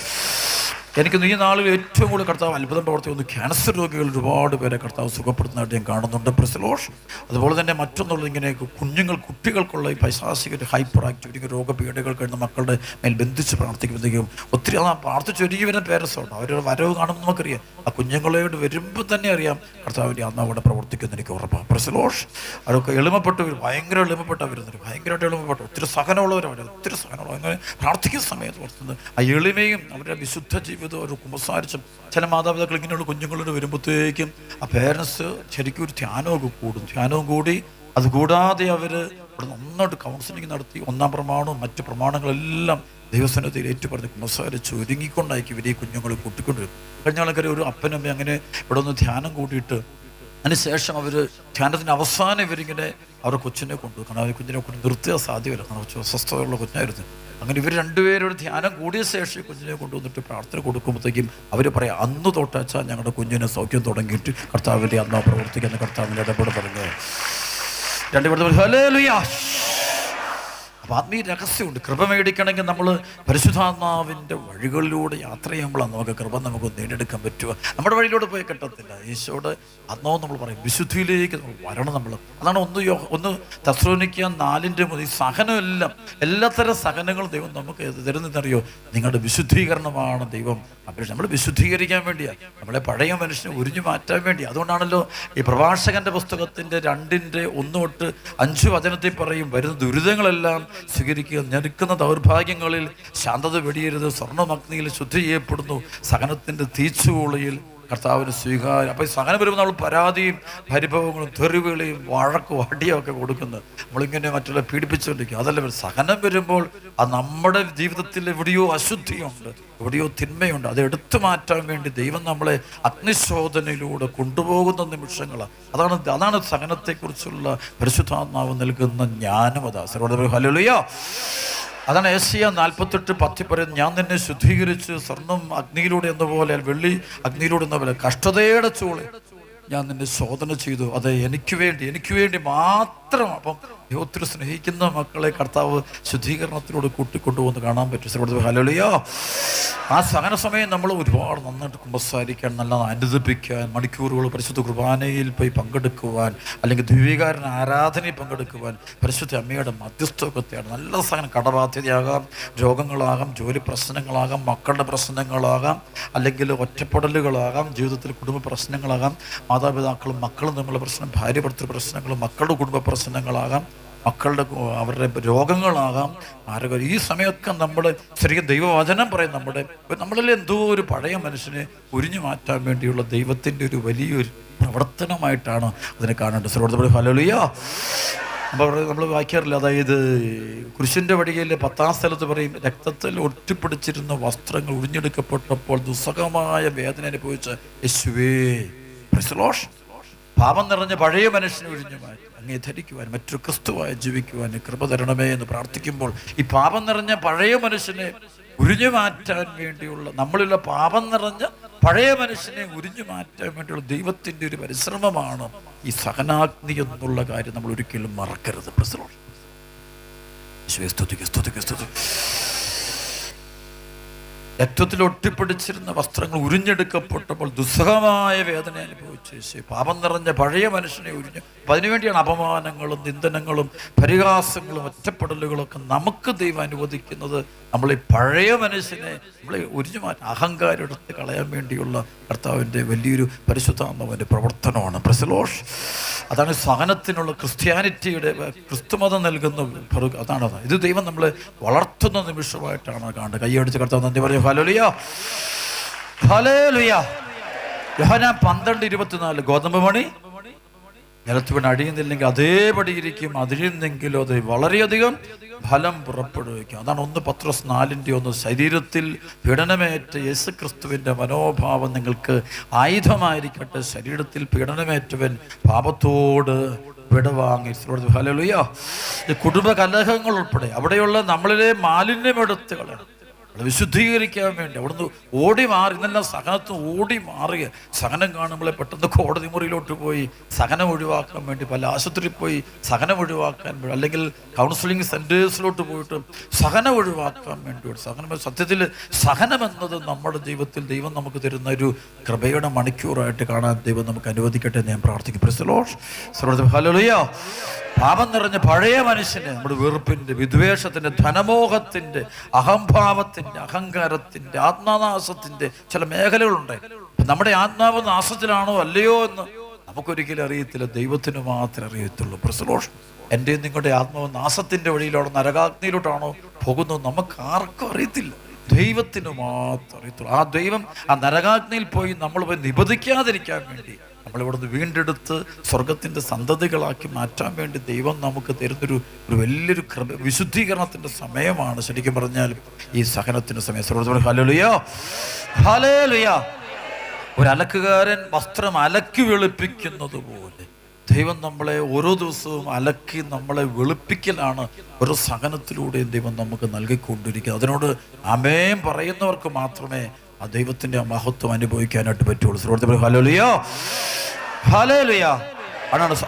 എനിക്ക് ഈ നാളിൽ ഏറ്റവും കൂടുതൽ കർത്താവ് അത്ഭുതം പ്രവർത്തിക്കുന്നു. ക്യാൻസർ രോഗികൾ ഒരുപാട് പേരെ കർത്താവ് സുഖപ്പെടുത്തുന്നതായിട്ട് ഞാൻ കാണുന്നുണ്ട്. Praise the Lord. അതുപോലെ തന്നെ മറ്റൊന്നുള്ളത് ഇങ്ങനെ കുട്ടികൾക്കുള്ള ഈ പൈശാചിക ഹൈപ്പർ ആക്ടിവിറ്റി രോഗപീഠകൾ കഴിയുന്ന മക്കളുടെ മേൽ ബന്ധിച്ച് പ്രാർത്ഥിക്കുമ്പോഴത്തേക്കും ഒത്തിരി പ്രാർത്ഥിച്ചൊരുങ്ങി വരുന്ന പേരൻസുണ്ട്. അവരുടെ വരവ് കാണുമ്പോൾ നമുക്കറിയാം, ആ കുഞ്ഞുങ്ങളോട് വരുമ്പോൾ തന്നെ അറിയാം കർത്താവിൻ്റെ അന്ന് അവിടെ പ്രവർത്തിക്കുന്ന എനിക്ക് ഉറപ്പാണ്. Praise the Lord. അവരൊക്കെ എളിമപ്പെട്ടവർ, ഭയങ്കര എളിമപ്പെട്ടവരുന്നവർ, ഭയങ്കരമായിട്ട് എളിമപ്പെട്ടു, ഒത്തിരി സഹനമുള്ളവരവർ, ഒത്തിരി സഹനമുള്ളവർ. അങ്ങനെ പ്രാർത്ഥിക്കുന്ന സമയത്ത് ഓർത്തുന്നത് ആ എളിമയും അവരുടെ വിശുദ്ധ ജീവിതം ഒരു കുമ്പസാരിച്ചും. ചില മാതാപിതാക്കൾ ഇങ്ങനെയുള്ള കുഞ്ഞുങ്ങളോട് വരുമ്പോഴത്തേക്കും ആ പേരൻസ് ശരിക്കും ഒരു ധ്യാനമൊക്കെ കൂടും. ധ്യാനവും കൂടി അതുകൂടാതെ അവർ ഇവിടെ നന്നായിട്ട് കൗൺസിലിംഗ് നടത്തി 1-ാം പ്രമാണവും മറ്റ് പ്രമാണങ്ങളെല്ലാം ദൈവസന്നിധിയിൽ ഏറ്റുപറഞ്ഞ് കുമ്പസാരിച്ച് ഒരുങ്ങിക്കൊണ്ടായിരിക്കും ഇവർ ഈ കുഞ്ഞുങ്ങൾ കൂട്ടിക്കൊണ്ടുവരും. കഴിഞ്ഞ ആൾക്കാർ ഒരു അപ്പനമ്മ അങ്ങനെ ഇവിടെ ഒന്ന് ധ്യാനം കൂട്ടിയിട്ട് അതിനുശേഷം അവർ ധ്യാനത്തിൻ്റെ അവസാനം ഇവരിങ്ങനെ അവരുടെ കൊച്ചിനെ കൊണ്ടുപോയി. കാരണം അവർ കുഞ്ഞിനെ കൊണ്ട് നിർത്തിയാൽ സാധ്യമല്ല, കാരണം കുറച്ച് അസ്വസ്ഥതയുള്ള കുഞ്ഞായിരുന്നു. അങ്ങനെ ഇവർ രണ്ടുപേരോട് ധ്യാനം കൂടിയ ശേഷം കുഞ്ഞിനെ കൊണ്ടുവന്നിട്ട് പ്രാർത്ഥന കൊടുക്കുമ്പോഴത്തേക്കും അവർ പറയാം, അന്ന് തൊട്ടാച്ചാൽ ഞങ്ങളുടെ കുഞ്ഞിന് സൗഖ്യം തുടങ്ങിയിട്ട് കർത്താവിൻ്റെ അന്ന് പ്രവർത്തിക്കുന്ന കർത്താവിൻ്റെ ഇടപെടൽ പറഞ്ഞത്. രണ്ടുപേരും ഹല്ലേലൂയ. അപ്പം ആത്മീയ രഹസ്യമുണ്ട്. കൃപ മേടിക്കണമെങ്കിൽ നമ്മൾ പരിശുദ്ധാത്മാവിൻ്റെ വഴികളിലൂടെ യാത്ര ചെയ്യുമ്പോഴാണ് നമുക്ക് കൃപ നമുക്ക് നേടിയെടുക്കാൻ പറ്റുക. നമ്മുടെ വഴിയിലൂടെ പോയി കിട്ടത്തില്ല. ഈശോയുടെ ആത്മാവ് നമ്മൾ പറയും വിശുദ്ധിയിലേക്ക് നമ്മൾ വരണം. നമ്മൾ അതാണ് ഒന്ന് തെസ്സലോനിക്കർ 4:3 ഈ സഹനമെല്ലാം എല്ലാത്തരം സഹനങ്ങളും ദൈവം നമുക്ക് തരുന്നതെന്നറിയോ? നിങ്ങളുടെ വിശുദ്ധീകരണമാണ് ദൈവം. അപ്പോൾ നമ്മൾ വിശുദ്ധീകരിക്കാൻ വേണ്ടിയാണ്, നമ്മളെ പഴയ മനുഷ്യനെ ഉരിഞ്ഞു മാറ്റാൻ വേണ്ടി. അതുകൊണ്ടാണല്ലോ ഈ പ്രഭാഷകന്റെ പുസ്തകത്തിൻ്റെ 2:1-5 വചനത്തിൽ പറയും, വരുന്ന ദുരിതങ്ങളെല്ലാം സ്വീകരിക്കുക, ഞെരുക്കുന്ന ദൗർഭാഗ്യങ്ങളിൽ ശാന്തത വെടിയരുത്, സ്വർണ്ണമഗ്നിയിൽ ശുദ്ധി ചെയ്യപ്പെടുന്നു, സഹനത്തിൻ്റെ തീച്ചുകൂളിയിൽ കർത്താവിന് സ്വീകാര്യം. അപ്പോൾ ഈ സഹനം വരുമ്പോൾ നമ്മൾ പരാതിയും പരിഭവങ്ങളും തെറിവുകളെയും വഴക്കും അടിയും ഒക്കെ കൊടുക്കുന്നത് നമ്മളിങ്ങനെ മറ്റുള്ള പീഡിപ്പിച്ചുകൊണ്ടിരിക്കും. അതല്ല, സഹനം വരുമ്പോൾ അത് നമ്മുടെ ജീവിതത്തിൽ എവിടെയോ അശുദ്ധിയുണ്ട്, എവിടെയോ തിന്മയുണ്ട്, അത് എടുത്തു മാറ്റാൻ വേണ്ടി ദൈവം നമ്മളെ അഗ്നിശോധനയിലൂടെ കൊണ്ടുപോകുന്ന നിമിഷങ്ങളാണ്. അതാണ് സഹനത്തെക്കുറിച്ചുള്ള പരിശുദ്ധാത്മാവ് നൽകുന്ന ജ്ഞാനം. ഹല്ലേലൂയ. അതാണ് യെശയ്യാ 48:10 പറയുന്നത്, ഞാൻ നിന്നെ ശുദ്ധീകരിച്ച് സ്വർണം അഗ്നിയിലൂടെ എന്ന പോലെ, വെള്ളി അഗ്നിയിലൂടെ എന്ന പോലെ കഷ്ടതയുടെ ചൂളെ ഞാൻ നിന്നെ ശോധന ചെയ്തു. അത് എനിക്ക് വേണ്ടി മാത്രം. അപ്പം ഒത്തിരി സ്നേഹിക്കുന്ന മക്കളെ കർത്താവ് ശുദ്ധീകരണത്തിലൂടെ കൂട്ടിക്കൊണ്ടുപോകുന്നത് കാണാൻ പറ്റും. ഹല്ലേലൂയ. ആ സഹന സമയം നമ്മൾ ഒരുപാട് നന്നായിട്ട് കുമ്പസാരിക്കാൻ, നല്ല അനുദപിക്കാൻ, മണിക്കൂറുകൾ പരിശുദ്ധ കുർബാനയിൽ പോയി പങ്കെടുക്കുവാൻ, അല്ലെങ്കിൽ ദിവ്യകാരൻ ആരാധനയിൽ പങ്കെടുക്കുവാൻ, പരിശുദ്ധ അമ്മയുടെ മധ്യസ്ഥത്വത്തെയാണ്. നല്ല സഹനം, കടബാധ്യതയാകാം, രോഗങ്ങളാകാം, ജോലി പ്രശ്നങ്ങളാകാം, മക്കളുടെ പ്രശ്നങ്ങളാകാം, അല്ലെങ്കിൽ ഒറ്റപ്പെടലുകളാകാം, ജീവിതത്തിൽ കുടുംബ പ്രശ്നങ്ങളാകാം, മാതാപിതാക്കളും മക്കളും തമ്മിലുള്ള പ്രശ്നം, ഭാര്യ ഭർത്തൃ പ്രശ്നങ്ങളും, മക്കളുടെ കുടുംബ പ്രശ്നങ്ങളാകാം, മക്കളുടെ അവരുടെ രോഗങ്ങളാകാം, ആരോഗ്യം. ഈ സമയമൊക്കെ നമ്മൾ ശരിക്കും ദൈവവചനം പറയും, നമ്മളിൽ എന്തോ ഒരു പഴയ മനുഷ്യനെ ഉരിഞ്ഞു മാറ്റാൻ വേണ്ടിയുള്ള ദൈവത്തിൻ്റെ ഒരു വലിയൊരു പ്രവർത്തനമായിട്ടാണ് അതിനെ കാണേണ്ടത്. ഹല്ലേലൂയ. അപ്പോൾ നമ്മൾ വായിക്കാറില്ല, അതായത് കുരിശിൻ്റെ വടികയിൽ 10-ാം സ്ഥലത്ത് പറയും, രക്തത്തിൽ ഒട്ടിപ്പിടിച്ചിരുന്ന വസ്ത്രങ്ങൾ ഉരിഞ്ഞെടുക്കപ്പെട്ടപ്പോൾ ദുസ്സഹമായ വേദന അനുഭവിച്ച യേശുവേ, പ്രൈസ് ദി ലോർഡ്. പാപം നിറഞ്ഞ പഴയ മനുഷ്യനെ ഒഴിഞ്ഞു മാറ്റി അങ്ങേ ധരിക്കുവാൻ, മറ്റൊരു ക്രിസ്തുവായി ജീവിക്കുവാൻ കൃപ തരണമേ എന്ന് പ്രാർത്ഥിക്കുമ്പോൾ, ഈ പാപം നിറഞ്ഞ പഴയ മനുഷ്യനെ ഉരിഞ്ഞു മാറ്റാൻ വേണ്ടിയുള്ള, നമ്മളിലുള്ള പാപം നിറഞ്ഞ പഴയ മനുഷ്യനെ ഉരിഞ്ഞു മാറ്റാൻ വേണ്ടിയുള്ള ദൈവത്തിൻ്റെ ഒരു പരിശ്രമമാണ് ഈ സഹനാഗ്നി എന്നുള്ള കാര്യം നമ്മൾ ഒരിക്കലും മറക്കരുത്. രക്തത്തിൽ ഒട്ടിപ്പിടിച്ചിരുന്ന വസ്ത്രങ്ങൾ ഉരിഞ്ഞെടുക്കപ്പെട്ടപ്പോൾ ദുസ്സഹമായ വേദന അനുഭവിച്ചു യേശു. പാപം നിറഞ്ഞ പഴയ മനുഷ്യനെ ഉരിഞ്ഞു. അപ്പം അതിനുവേണ്ടിയാണ് അപമാനങ്ങളും നിന്ദനങ്ങളും പരിഹാസങ്ങളും ഒറ്റപ്പെടലുകളൊക്കെ നമുക്ക് ദൈവം അനുവദിക്കുന്നത്. നമ്മൾ ഈ പഴയ മനുഷ്യനെ നമ്മളെ ഉരിഞ്ഞു മാറ്റാൻ, അഹങ്കാരം എടുത്ത് കളയാൻ വേണ്ടിയുള്ള കർത്താവിൻ്റെ വലിയൊരു പരിശുദ്ധാത്മാവിൻ്റെ പ്രവർത്തനമാണ്. പ്രസലോഷ്. അതാണ് സഹനത്തിനുള്ള ക്രിസ്ത്യാനിറ്റിയുടെ ക്രിസ്തുമതം നൽകുന്ന അതാണ്. ഇത് ദൈവം നമ്മളെ വളർത്തുന്ന നിമിഷമായിട്ടാണ് കാണുന്നത്. കൈയടിച്ച് കർത്താവ് നന്ദി പറയും. Hallelujah, hallelujah. യോഹന്നാൻ 12:24 ഗോതമ്പ് മണി നിലത്ത് വീണ് അടിയുന്നില്ലെങ്കിൽ അതേപടി ഇരിക്കും, അതിരുന്നെങ്കിലും അത് വളരെയധികം ഫലം പുറപ്പെടുവിക്കും. അതാണ് 1 പത്രോസ് 4:1. ശരീരത്തിൽ പീഡനമേറ്റ യേശുക്രിസ്തുവിൻ്റെ മനോഭാവം നിങ്ങൾക്ക് ആയുധമായിരിക്കട്ടെ. ശരീരത്തിൽ പീഡനമേറ്റവൻ പാപത്തോട് വിടവാങ്ങി. ഹല്ലേലൂയ. കുടുംബ കലഹങ്ങൾ ഉൾപ്പെടെ അവിടെയുള്ള നമ്മളിലെ മാലിന്യമെടുത്ത് കളയണം, വിശുദ്ധീകരിക്കാൻ വേണ്ടി അവിടുന്ന് ഓടി മാറി. ഇന്നെല്ലാം സഹനത്തിന് ഓടി മാറുക. സഹനം കാണുമ്പോഴേ പെട്ടെന്ന് കോടതി മുറിയിലോട്ട് പോയി സഹനം ഒഴിവാക്കാൻ വേണ്ടി പല ആശുപത്രിയിൽ പോയി സഹനം ഒഴിവാക്കാൻ വേണ്ടി, അല്ലെങ്കിൽ കൗൺസിലിംഗ് സെൻറ്റേഴ്സിലോട്ട് പോയിട്ട് സഹനം ഒഴിവാക്കാൻ വേണ്ടി. സത്യത്തിൽ സഹനം എന്നത് നമ്മുടെ ജീവിതത്തിൽ ദൈവം നമുക്ക് തരുന്ന ഒരു കൃപയുടെ മണിക്കൂറായിട്ട് കാണാൻ ദൈവം നമുക്ക് അനുവദിക്കട്ടെ എന്ന് ഞാൻ പ്രാർത്ഥിക്കും. Praise the Lord. ഹല്ലേലൂയ. പാപം നിറഞ്ഞ പഴയ മനുഷ്യനെ നമ്മുടെ വെറുപ്പിൻ്റെ, വിദ്വേഷത്തിൻ്റെ, ധനമോഹത്തിൻ്റെ, അഹംഭാവത്തിൻ്റെ, അഹങ്കാരത്തിൻ്റെ, ആത്മനാശത്തിൻ്റെ ചില മേഖലകളുണ്ട്. നമ്മുടെ ആത്മാവ് നാശത്തിലാണോ അല്ലയോ എന്ന് നമുക്കൊരിക്കലും അറിയത്തില്ല, ദൈവത്തിന് മാത്രമേ അറിയത്തുള്ളൂ. പ്രസലോഷ്. എൻ്റെയും നിങ്ങളുടെ ആത്മാവ് നാശത്തിൻ്റെ വഴിയിലാണോ നരകാഗ്നിയിലോട്ടാണോ പോകുന്നത് നമുക്ക് ആർക്കും അറിയത്തില്ല, ദൈവത്തിന് മാത്രം അറിയത്തുള്ളൂ. ആ ദൈവം ആ നരകാഗ്നിയിൽ പോയി നമ്മൾ പോയി നിബന്ധിക്കാതിരിക്കാൻ വേണ്ടി നമ്മളിവിടുന്ന് വീണ്ടെടുത്ത് സ്വർഗത്തിൻ്റെ സന്തതികളാക്കി മാറ്റാൻ വേണ്ടി ദൈവം നമുക്ക് തരുന്നൊരു വലിയൊരു വിശുദ്ധീകരണത്തിൻ്റെ സമയമാണ് ശരിക്കും പറഞ്ഞാൽ ഈ സഹനത്തിൻ്റെ സമയം. Hallelujah, hallelujah. ഒരു അലക്കുകാരൻ വസ്ത്രം അലക്കി വെളുപ്പിക്കുന്നത് പോലെ ദൈവം നമ്മളെ ഓരോ ദിവസവും അലക്കി നമ്മളെ വെളുപ്പിക്കലാണ് ഒരു സഹനത്തിലൂടെയും ദൈവം നമുക്ക് നൽകിക്കൊണ്ടിരിക്കുന്നത്. അതിനോട് ആമേൻ പറയുന്നവർക്ക് മാത്രമേ ആ ദൈവത്തിൻ്റെ മഹത്വം അനുഭവിക്കാനായിട്ട് പറ്റുള്ളൂ. Hallelujah, hallelujah.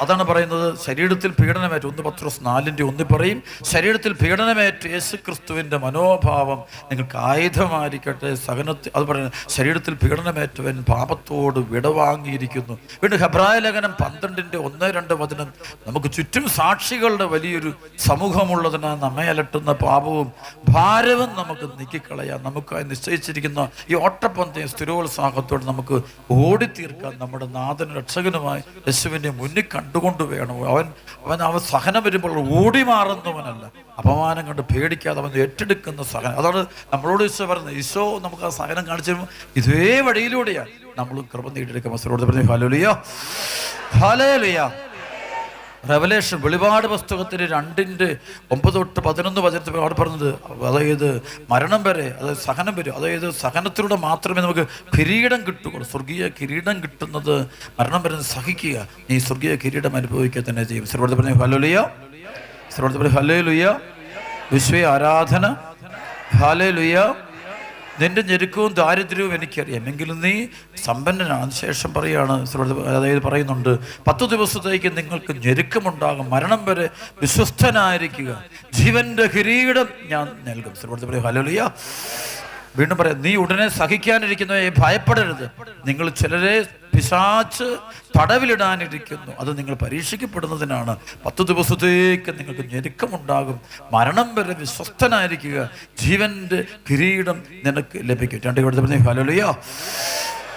അതാണ് പറയുന്നത്. ശരീരത്തിൽ പീഡനമേറ്റ് 1 പത്രോസ് 4:1 പറയും, ശരീരത്തിൽ പീഡനമേറ്റ് യേശുക്രിസ്തുവിൻ്റെ മനോഭാവം നിങ്ങൾക്ക് ആയുധമായിരിക്കട്ടെ. സഹനത്തിൽ അത് പറയുന്നത് ശരീരത്തിൽ പീഡനമേറ്റവൻ പാപത്തോട് വിടവാങ്ങിയിരിക്കുന്നു. വീണ്ടും ഹെബ്രായ ലേഖനം 12:1-2 നമുക്ക് ചുറ്റും സാക്ഷികളുടെ വലിയൊരു സമൂഹമുള്ളതിനാൽ നമ്മെ അലട്ടുന്ന പാപവും ഭാരവും നമുക്ക് നീക്കിക്കളയാം. നമുക്കായി നിശ്ചയിച്ചിരിക്കുന്ന ഈ ഓട്ടപ്പന്തയം സ്ഥിരോത്സാഹത്തോടെ നമുക്ക് ഓടിത്തീർക്കാൻ നമ്മുടെ നാഥനും രക്ഷകനുമായി യേശുവിൻ്റെ മുന്നിൽ കണ്ടുകൊണ്ട് വേണം. അവൻ സഹനം വരുമ്പോൾ ഓടി മാറുന്നവനല്ല, അപമാനം കണ്ട് പേടിക്കാതെ അവൻ ഏറ്റെടുക്കുന്ന സഹനം. അതാണ് നമ്മളോട് ഈശോ പറയുന്നത്. ഈശോ നമുക്ക് ആ സഹനം കാണിച്ചു തരുമ്പോൾ ഇതേ വഴിയിലൂടെയാണ് നമ്മൾ കൃപ നേടിയെടുക്കുക. Hallelujah, hallelujah. റെവലേഷൻ വെളിപാട് പുസ്തകത്തിന് 2:9-11 അവിടെ പറഞ്ഞത്, അതായത് മരണം വരെ, അതായത് സഹനം വരും, അതായത് സഹനത്തിലൂടെ മാത്രമേ നമുക്ക് കിരീടം കിട്ടുകയുള്ളൂ. സ്വർഗീയ കിരീടം കിട്ടുന്നത് മരണം വരെ സഹിക്കുക, നീ സ്വർഗീയ കിരീടം അനുഭവിക്കുക തന്നെ ചെയ്യും. Hallelujah, hallelujah. വിശ്വ ആരാധന. ഹല്ലേലൂയ. നിന്റെ ഞെരുക്കവും ദാരിദ്ര്യവും എനിക്കറിയാം, എങ്കിലും നീ സമ്പന്നനാണ്. ശേഷം പറയാണ്, അതായത് പറയുന്നുണ്ട്, 10 ദിവസത്തേക്ക് നിങ്ങൾക്ക് ഞെരുക്കമുണ്ടാകും, മരണം വരെ വിശ്വസ്തനായിരിക്കുക, ജീവന്റെ കിരീടം ഞാൻ നൽകും. ഹല്ലേലൂയ. വീണ്ടും പറയാം, നീ ഉടനെ സഹിക്കാനിരിക്കുന്നവയെ ഭയപ്പെടരുത്. നിങ്ങൾ ചിലരെ പിശാച് തടവിലിടാനിരിക്കുന്നു, അത് നിങ്ങൾ പരീക്ഷിക്കപ്പെടുന്നതിനാണ്. 10 ദിവസത്തേക്ക് നിങ്ങൾക്ക് ഞെരുക്കമുണ്ടാകും, മരണം വരെ വിശ്വസ്തനായിരിക്കുക, ജീവന്റെ കിരീടം നിനക്ക് ലഭിക്കും. 2 ഹല്ലേലൂയ.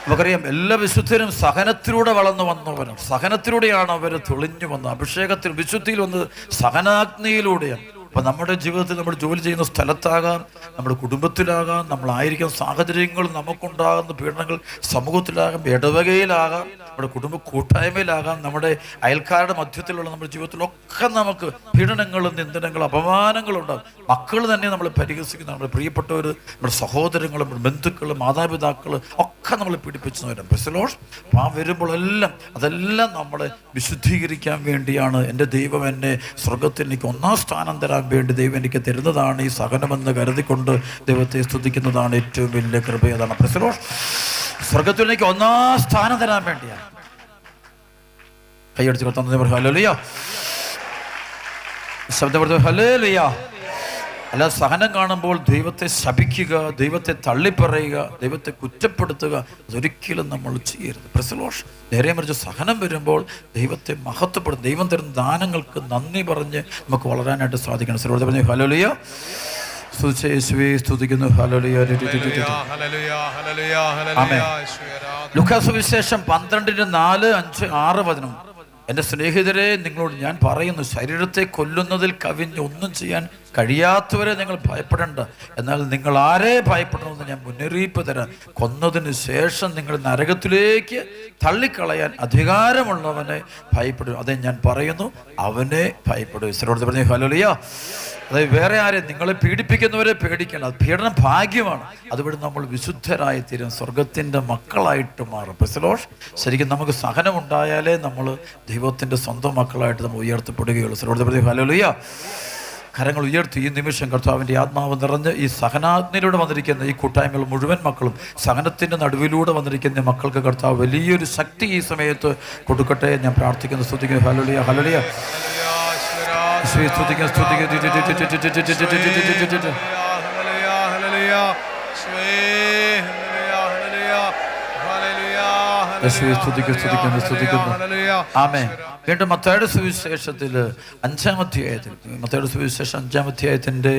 നമുക്കറിയാം, എല്ലാ വിശുദ്ധരും സഹനത്തിലൂടെ വളർന്നു വന്നവരാണ്. സഹനത്തിലൂടെയാണ് അവർ തെളിഞ്ഞു വന്നത്. അഭിഷേകത്തിൽ വിശുദ്ധിയിൽ വന്നത് സഹനാഗ്നിയിലൂടെയാണ്. അപ്പം നമ്മുടെ ജീവിതത്തിൽ നമ്മൾ ജോലി ചെയ്യുന്ന സ്ഥലത്താകാം, നമ്മുടെ കുടുംബത്തിലാകാം, നമ്മളായിരിക്കുന്ന സാഹചര്യങ്ങൾ, നമുക്കുണ്ടാകുന്ന പീഡനങ്ങൾ സമൂഹത്തിലാകാം, ഇടവകയിലാകാം, നമ്മുടെ കുടുംബ കൂട്ടായ്മയിലാകാം, നമ്മുടെ അയൽക്കാരുടെ മധ്യത്തിലുള്ള നമ്മുടെ ജീവിതത്തിലൊക്കെ നമുക്ക് പീഡനങ്ങളും നിന്ദനങ്ങളും അപമാനങ്ങളുണ്ടാകും. മക്കൾ തന്നെ നമ്മൾ പരിഹസിക്കുന്ന, നമ്മുടെ പ്രിയപ്പെട്ടവർ, നമ്മുടെ സഹോദരങ്ങളും ബന്ധുക്കളും മാതാപിതാക്കൾ ഒക്കെ നമ്മൾ പീഡിപ്പിച്ചു വരാം. പ്രസലോഷ്. അപ്പം ആ വരുമ്പോഴെല്ലാം അതെല്ലാം നമ്മളെ വിശുദ്ധീകരിക്കാൻ വേണ്ടിയാണ്. എൻ്റെ ദൈവം എന്നെ സ്വർഗത്തിൽ എനിക്ക് 1ാം സ്ഥാനം തരാൻ വേണ്ടി ദൈവം എനിക്ക് തരുന്നതാണ് ഈ സഹനമെന്ന് കരുതിക്കൊണ്ട് ദൈവത്തെ സ്തുതിക്കുന്നതാണ് ഏറ്റവും വലിയ കൃപയതാണ്. പ്രസലോഷ്. സ്വർഗത്തിൽ എനിക്ക് 1ാം സ്ഥാനം തരാൻ വേണ്ടിയാണ്. കൈയടിച്ച് കൊടുത്ത ഹല്ലേലൂയ, ശബ്ദപ്പെടുത്ത ഹല്ലേലൂയ, അല്ല സഹനം കാണുമ്പോൾ ദൈവത്തെ ശപിക്കുക, ദൈവത്തെ തള്ളിപ്പറയുക, ദൈവത്തെ കുറ്റപ്പെടുത്തുക, അതൊരിക്കലും നമ്മൾ ചെയ്യരുത്. പ്രസലോഷ് നേരെ മറിച്ച് സഹനം വരുമ്പോൾ ദൈവത്തെ മഹത്വപ്പെടും. ദൈവം തരുന്ന ദാനങ്ങൾക്ക് നന്ദി പറഞ്ഞ് നമുക്ക് വളരാനായിട്ട് സാധിക്കണം. സരോജ പറഞ്ഞു ഹല്ലേലൂയ, യേശുവേ സ്തുതിക്കുന്നു. ഹല്ലേലൂയ. ആമേൻ. ലൂക്കാസ് സുവിശേഷം 12:4-5-6 എൻ്റെ സ്നേഹിതരെ, നിങ്ങളോട് ഞാൻ പറയുന്നു, ശരീരത്തെ കൊല്ലുന്നതിൽ കവിഞ്ഞ് ഒന്നും ചെയ്യാൻ കഴിയാത്തവരെ നിങ്ങൾ ഭയപ്പെടേണ്ട. എന്നാൽ നിങ്ങൾ ആരെ ഭയപ്പെടണമെന്ന് ഞാൻ മുന്നറിയിപ്പ് തരാം. കൊന്നതിന് ശേഷം നിങ്ങൾ നരകത്തിലേക്ക് തള്ളിക്കളയാൻ അധികാരമുള്ളവനെ ഭയപ്പെടും. അതേ ഞാൻ പറയുന്നു, അവനെ ഭയപ്പെടും. ഈശ്വരോട് പറഞ്ഞു ഹല്ലേലൂയ. അതായത് വേറെ ആരെയും, നിങ്ങളെ പീഡിപ്പിക്കുന്നവരെ പേടിക്കണം. അത് പീഡനം ഭാഗ്യമാണ്. അതുവഴി നമ്മൾ വിശുദ്ധരായി തീരും, സ്വർഗത്തിൻ്റെ മക്കളായിട്ട് മാറും. പ്രസലോഷ് ശരിക്കും നമുക്ക് സഹനമുണ്ടായാലേ നമ്മൾ ദൈവത്തിൻ്റെ സ്വന്തം മക്കളായിട്ട് നമ്മൾ ഉയർത്തപ്പെടുകയുള്ളൂ. ഈശ്വരോട് പറഞ്ഞു ഹല്ലേലൂയ. കരങ്ങൾ ഉയർത്തി ഈ നിമിഷം കർത്താവിൻ്റെ ആത്മാവ് നിറഞ്ഞ് ഈ സഹനാഗ്നിയിലൂടെ വന്നിരിക്കുന്ന ഈ കൂട്ടായ്മകൾ മുഴുവൻ മക്കളും, സഹനത്തിൻ്റെ നടുവിലൂടെ വന്നിരിക്കുന്ന മക്കൾക്ക് കർത്താവ് വലിയൊരു ശക്തി ഈ സമയത്ത് കൊടുക്കട്ടെ ഞാൻ പ്രാർത്ഥിക്കുന്നു. സ്തുതിക്കുന്നു. Hallelujah, hallelujah. ആമേൻ. വീണ്ടും മത്തായിയുടെ സുവിശേഷത്തിൽ 5-ാം അധ്യായത്തിൽ, മത്തായിയുടെ സുവിശേഷം 5-ാം അധ്യായത്തിൻ്റെ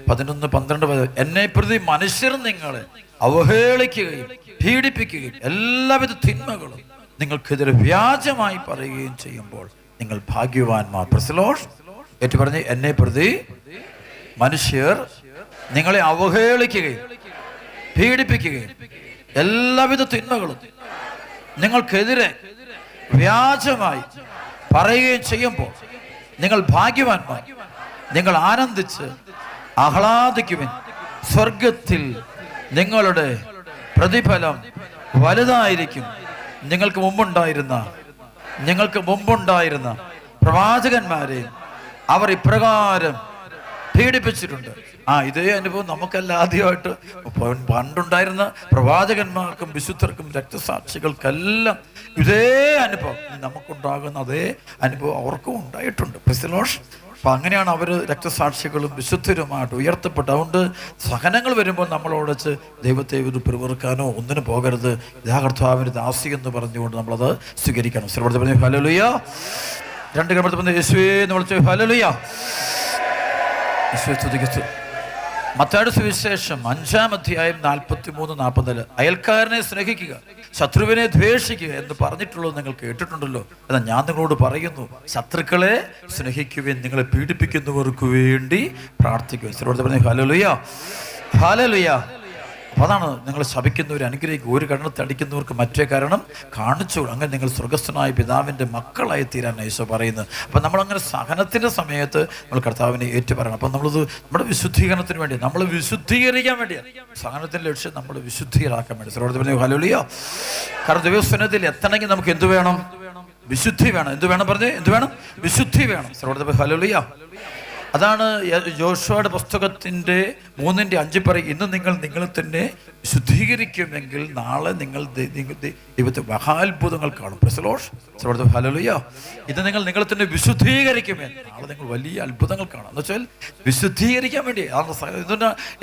11-12 എന്നെ പ്രതി മനുഷ്യർ നിങ്ങളെ അവഹേളിക്കുകയും പീഡിപ്പിക്കുകയും എല്ലാവിധ തിന്മകളും നിങ്ങൾക്കെതിരെ വ്യാജമായി പറയുകയും ചെയ്യുമ്പോൾ നിങ്ങൾ ഭാഗ്യവാന്മാർ. പ്രസലോഷ് ഏറ്റു പറഞ്ഞ്, എന്നെ പ്രതി മനുഷ്യർ നിങ്ങളെ അവഹേളിക്കുകയും പീഡിപ്പിക്കുകയും എല്ലാവിധ തിന്മകളും നിങ്ങൾക്കെതിരെ വ്യാജമായി പറയുകയും ചെയ്യുമ്പോൾ നിങ്ങൾ ഭാഗ്യവാന്മാർ. നിങ്ങൾ ആനന്ദിച്ച് ആഹ്ലാദിക്കുവിൻ, സ്വർഗത്തിൽ നിങ്ങളുടെ പ്രതിഫലം വലുതായിരിക്കും. നിങ്ങൾക്ക് മുമ്പുണ്ടായിരുന്ന പ്രവാചകന്മാരെ അവർ ഇപ്രകാരം പീഡിപ്പിച്ചിട്ടുണ്ട്. ഇതേ അനുഭവം നമുക്കല്ല ആദ്യമായിട്ട്. പണ്ടുണ്ടായിരുന്ന പ്രവാചകന്മാർക്കും വിശുദ്ധർക്കും രക്തസാക്ഷികൾക്കെല്ലാം ഇതേ അനുഭവം, നമുക്കുണ്ടാകുന്ന അതേ അനുഭവം അവർക്കും ഉണ്ടായിട്ടുണ്ട്. പ്രസലോഷ്. അപ്പം അങ്ങനെയാണ് അവർ രക്തസാക്ഷികളും വിശുദ്ധരുമായിട്ട് ഉയർത്തപ്പെട്ടു. അതുകൊണ്ട് സഹനങ്ങൾ വരുമ്പോൾ നമ്മളോട് വെച്ച് ദൈവത്തെ ഒരു പിറുപിറുക്കാനോ ഒന്നിനും പോകരുത്. കർത്താവിൻ്റെ ദാസി എന്ന് പറഞ്ഞുകൊണ്ട് നമ്മളത് സ്വീകരിക്കണം. ശ്രവണത്തെ പറഞ്ഞു ഹല്ലേലൂയ. 2 ക്രമത്തിൽ യേശുവേ എന്ന് വിളിച്ചു ഹല്ലേലൂയ. യേശുവേ സ്തുതിക്കുന്നു. മത്തായിയുടെ സുവിശേഷം 5-ാം അധ്യായം 43-44 അയൽക്കാരനെ സ്നേഹിക്കുക, ശത്രുവിനെ ദ്വേഷിക്കുക എന്ന് പറഞ്ഞിട്ടുള്ളത് നിങ്ങൾ കേട്ടിട്ടുണ്ടല്ലോ. എന്നാൽ ഞാൻ നിങ്ങളോട് പറയുന്നു, ശത്രുക്കളെ സ്നേഹിക്കുവിൻ, നിങ്ങളെ പീഡിപ്പിക്കുന്നവർക്ക് വേണ്ടി പ്രാർത്ഥിക്കുക. Hallelujah, hallelujah. അപ്പോൾ അതാണ്, നിങ്ങൾ ശപിക്കുന്നവർ അനുഗ്രഹിക്കുക, ഒരു കരണത്തെ അടിക്കുന്നവർക്ക് മറ്റേ കാരണം കാണിച്ചു. അങ്ങനെ നിങ്ങൾ സ്വർഗസ്ഥനായ പിതാവിൻ്റെ മക്കളായി തീരാൻ ഈശോ പറയുന്നത്. അപ്പം നമ്മളങ്ങനെ സഹനത്തിൻ്റെ സമയത്ത് നമ്മൾ കർത്താവിനെ ഏറ്റുപറയണം. അപ്പം നമ്മളത് നമ്മുടെ വിശുദ്ധീകരണത്തിന് വേണ്ടി, നമ്മൾ വിശുദ്ധീകരിക്കാൻ വേണ്ടിയാണ് സഹനത്തിൻ്റെ ലക്ഷ്യം, നമ്മൾ വിശുദ്ധീകരാക്കാൻ വേണ്ടി. സർവ്വ ഹല്ലേലൂയ. കാരണം ദൈവസ്വനത്തിൽ എത്തണമെങ്കിൽ നമുക്ക് എന്ത് വേണം? വിശുദ്ധി വേണം. എന്ത് വേണം പറഞ്ഞേ? എന്ത് വേണം? വിശുദ്ധി വേണം. സർവ്വ ഹല്ലേലൂയ. അതാണ് യോശുവയുടെ പുസ്തകത്തിൻ്റെ 3:5 പറയും, ഇന്ന് നിങ്ങൾ നിങ്ങളെ തന്നെ ശുദ്ധീകരിക്കുമെങ്കിൽ നാളെ നിങ്ങൾ ദൈവത്തെ മഹാത്ഭുതങ്ങൾ കാണും. പ്രസലോഷ് ഹല്ലേലൂയ. ഇത് നിങ്ങൾ നിങ്ങളെ തന്നെ വിശുദ്ധീകരിക്കുമേ, നാളെ നിങ്ങൾ വലിയ അത്ഭുതങ്ങൾ കാണും. എന്ന് വെച്ചാൽ വിശുദ്ധീകരിക്കാൻ വേണ്ടി.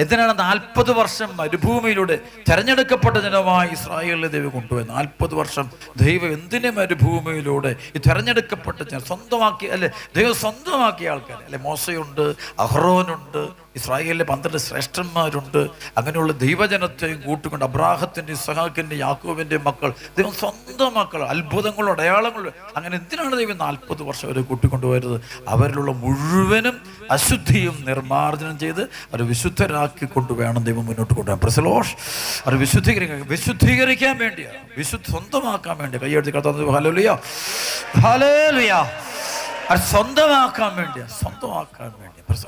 എന്തിനാണ് 40 വർഷം മരുഭൂമിയിലൂടെ തെരഞ്ഞെടുക്കപ്പെട്ട ജനമായി ഇസ്രായേലിനെ ദൈവം കൊണ്ടുപോയി. 40 വർഷം ദൈവം എന്തിനെ മരുഭൂമിയിലൂടെ ഈ തെരഞ്ഞെടുക്കപ്പെട്ട ജനം സ്വന്തമാക്കി, അല്ലെ ദൈവം സ്വന്തമാക്കിയ ആൾക്കാർ, അല്ലെ മോശയുണ്ട്, അഹ്റോനുണ്ട്, ഇസ്രായേലിലെ 12 ശ്രേഷ്ഠന്മാരുണ്ട്. അങ്ങനെയുള്ള ദൈവജനത്തെയും കൂട്ടുകൊണ്ട് അബ്രാഹത്തിൻ്റെ, ഇസ്ഹാക്കിൻ്റെ, യാക്കോബിൻ്റെ മക്കൾ, ദൈവം സ്വന്തം മക്കൾ, അത്ഭുതങ്ങളും അടയാളങ്ങളും. അങ്ങനെ എന്തിനാണ് ദൈവം 40 വർഷം അവരെ കൂട്ടിക്കൊണ്ടുപോയത്? അവരിലുള്ള മുഴുവനും അശുദ്ധിയും നിർമ്മാർജ്ജനം ചെയ്ത് അവർ വിശുദ്ധരാക്കി കൊണ്ടുവേണം ദൈവം മുന്നോട്ട് കൊണ്ടുപോകാൻ. പ്രസലോഷ് അവർ വിശുദ്ധീകരിക്കാൻ വേണ്ടിയാണ്, സ്വന്തമാക്കാൻ വേണ്ടി. കൈയെടുത്ത് കർത്താവ് ഹല്ലേലൂയ, ഹല്ലേലൂയ. അത് സ്വന്തമാക്കാൻ വേണ്ടി.